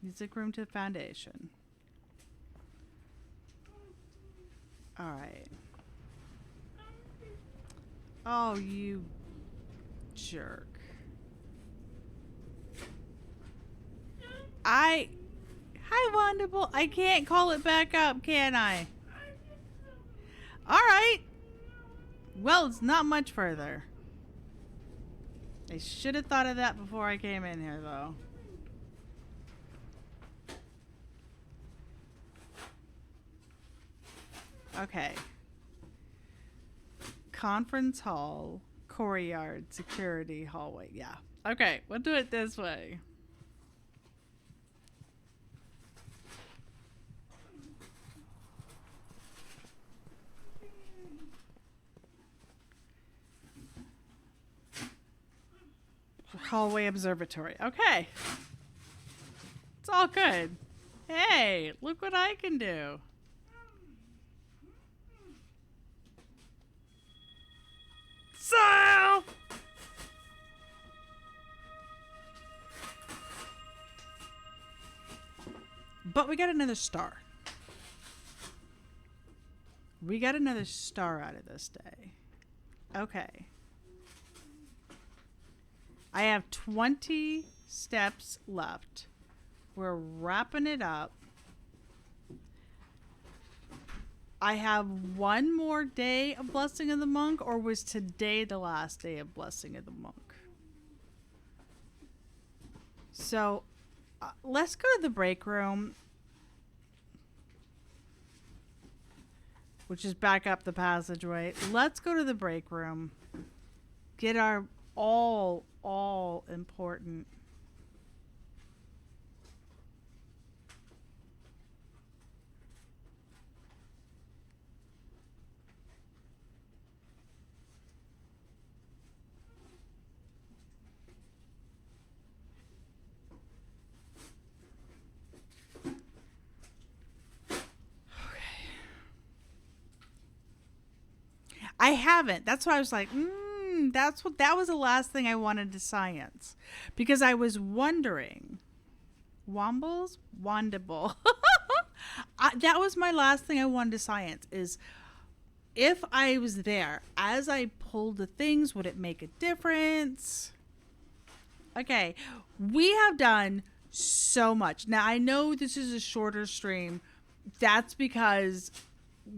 A: Music room to foundation. All right. Oh, you jerk. Hi, Wonderful. I can't call it back up, can I? All right. Well, it's not much further. I should have thought of that before I came in here, though. Okay. Conference hall, courtyard, security, hallway. Yeah. Okay, we'll do it this way. Hallway observatory. Okay. It's all good. Hey, look what I can do. So, but we got another star. We got another star out of this day. Okay. I have 20 steps left. We're wrapping it up. I have one more day of Blessing of the Monk, or was today the last day of Blessing of the Monk? So, let's go to the break room, which is back up the passageway. Let's go to the break room. Get our all important. I haven't. That's why I was like, that was the last thing I wanted to science. Because I was wondering. Wombles? Wandable. That was my last thing I wanted to science is if I was there, as I pulled the things, would it make a difference? Okay, we have done so much. Now, I know this is a shorter stream. That's because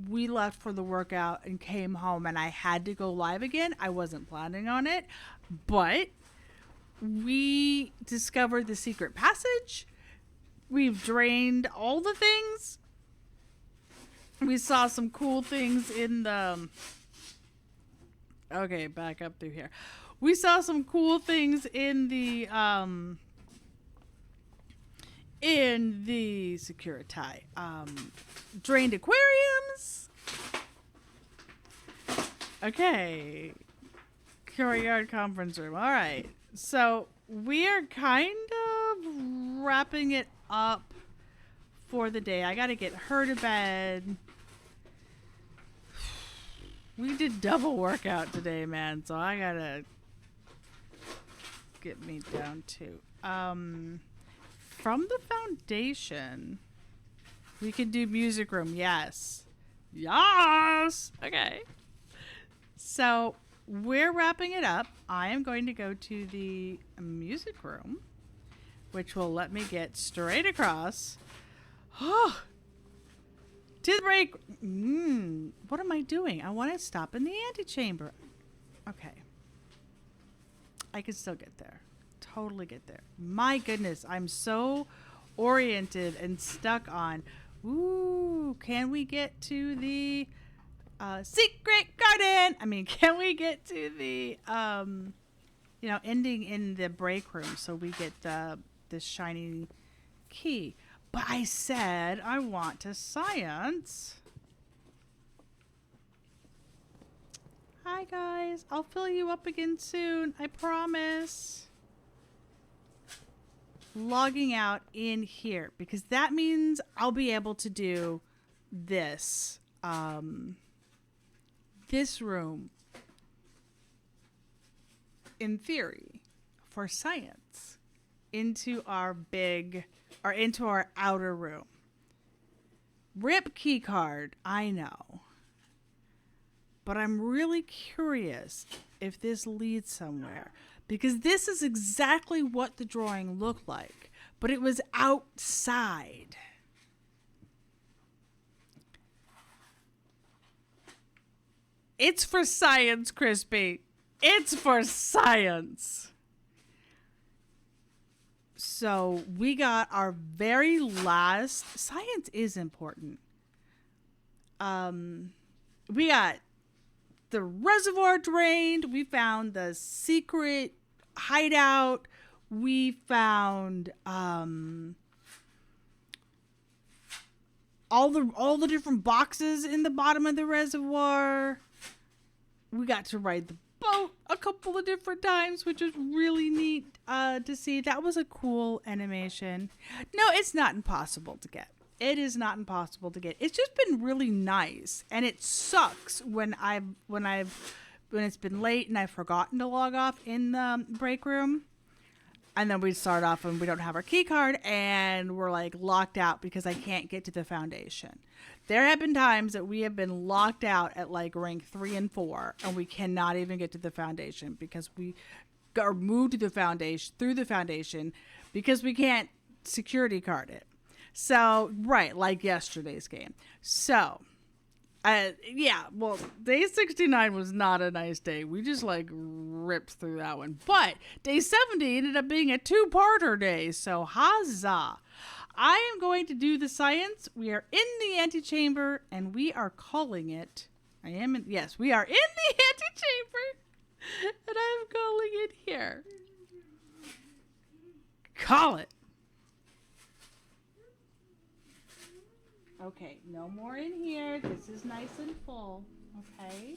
A: we left for the workout and came home and I had to go live again. I wasn't planning on it, but we discovered the secret passage. We've drained all the things. We saw some cool things in the... Okay, back up through here. We saw some cool things in the Security. Drained aquariums. Okay. Courtyard conference room. All right. So we are kind of wrapping it up for the day. I got to get her to bed. We did double workout today, man. So I got to get me down too. From the foundation, we could do music room. Yes. Yes. Okay. So we're wrapping it up. I am going to go to the music room, which will let me get straight across. Oh, to the break. What am I doing? I want to stop in the antechamber. Okay. I can still get there. Totally get there. My goodness, I'm so oriented and stuck on. Ooh, can we get to the secret garden? I mean, can we get to the ending in the break room so we get this shiny key? But I said I want to science. Hi guys, I'll fill you up again soon. I promise. Logging out in here because that means I'll be able to do this. This room, in theory, for science, into our outer room. RIP key card, I know. But I'm really curious if this leads somewhere. Because this is exactly what the drawing looked like. But it was outside. It's for science, Crispy. It's for science. So we got our very last... Science is important. We got the reservoir drained. We found the secret hideout. We found all the different boxes in the bottom of the reservoir. We got to ride the boat a couple of different times, which was really neat to see. That was a cool animation. No, it's not impossible to get. It is not impossible to get. It's just been really nice, and it sucks when it's been late and I've forgotten to log off in the break room, and then we start off and we don't have our key card and we're like locked out because I can't get to the foundation. There have been times that we have been locked out at like rank 3 and 4, and we cannot even get to the foundation because we are moved to the foundation through the foundation because we can't security card it. So, right, like yesterday's game. So, day 69 was not a nice day. We just, like, ripped through that one. But day 70 ended up being a 2-parter day, so huzzah. I am going to do the science. We are in the antechamber, and we are calling it... we are in the antechamber, and I'm calling it here. Call it. Okay, no more in here. This is nice and full. Okay?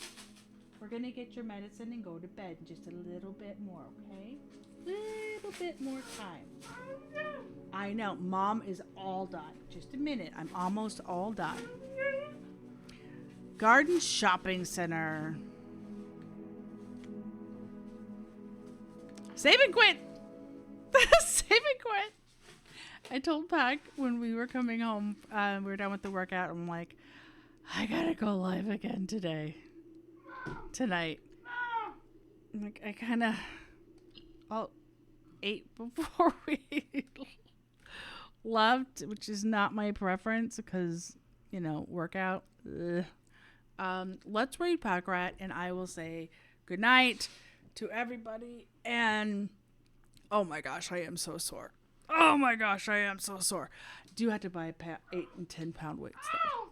A: We're going to get your medicine and go to bed in just a little bit more, okay? Little bit more time. I know. Mom is all done. Just a minute. I'm almost all done. Garden Shopping Center. Save and quit. Save and quit. I told Pac when we were coming home, we were done with the workout. I'm like, I gotta go live again tonight. I'm like, I kind of ate before we left, which is not my preference because, workout. Ugh. Let's read Pack Rat, and I will say good night to everybody. And oh my gosh, I am so sore. Oh my gosh, I am so sore. I do have to buy 8 and 10 pound weights though,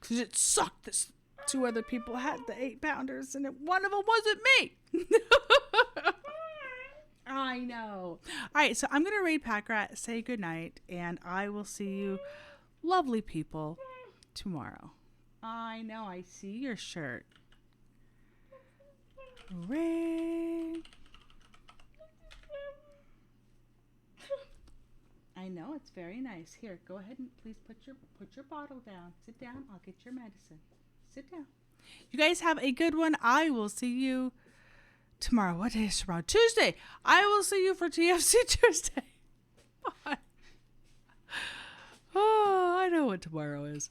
A: because it sucked. This 2 other people had the 8-pounders, and one of them wasn't me. I know. All right, so I'm gonna read Pack Rat, say good night, and I will see you, lovely people, tomorrow. I know. I see your shirt. Ray. I know, it's very nice. Here, go ahead and please put your bottle down. Sit down. I'll get your medicine. Sit down. You guys have a good one. I will see you tomorrow. What day is tomorrow? Tuesday. I will see you for TFC Tuesday. Bye. Oh, I know what tomorrow is.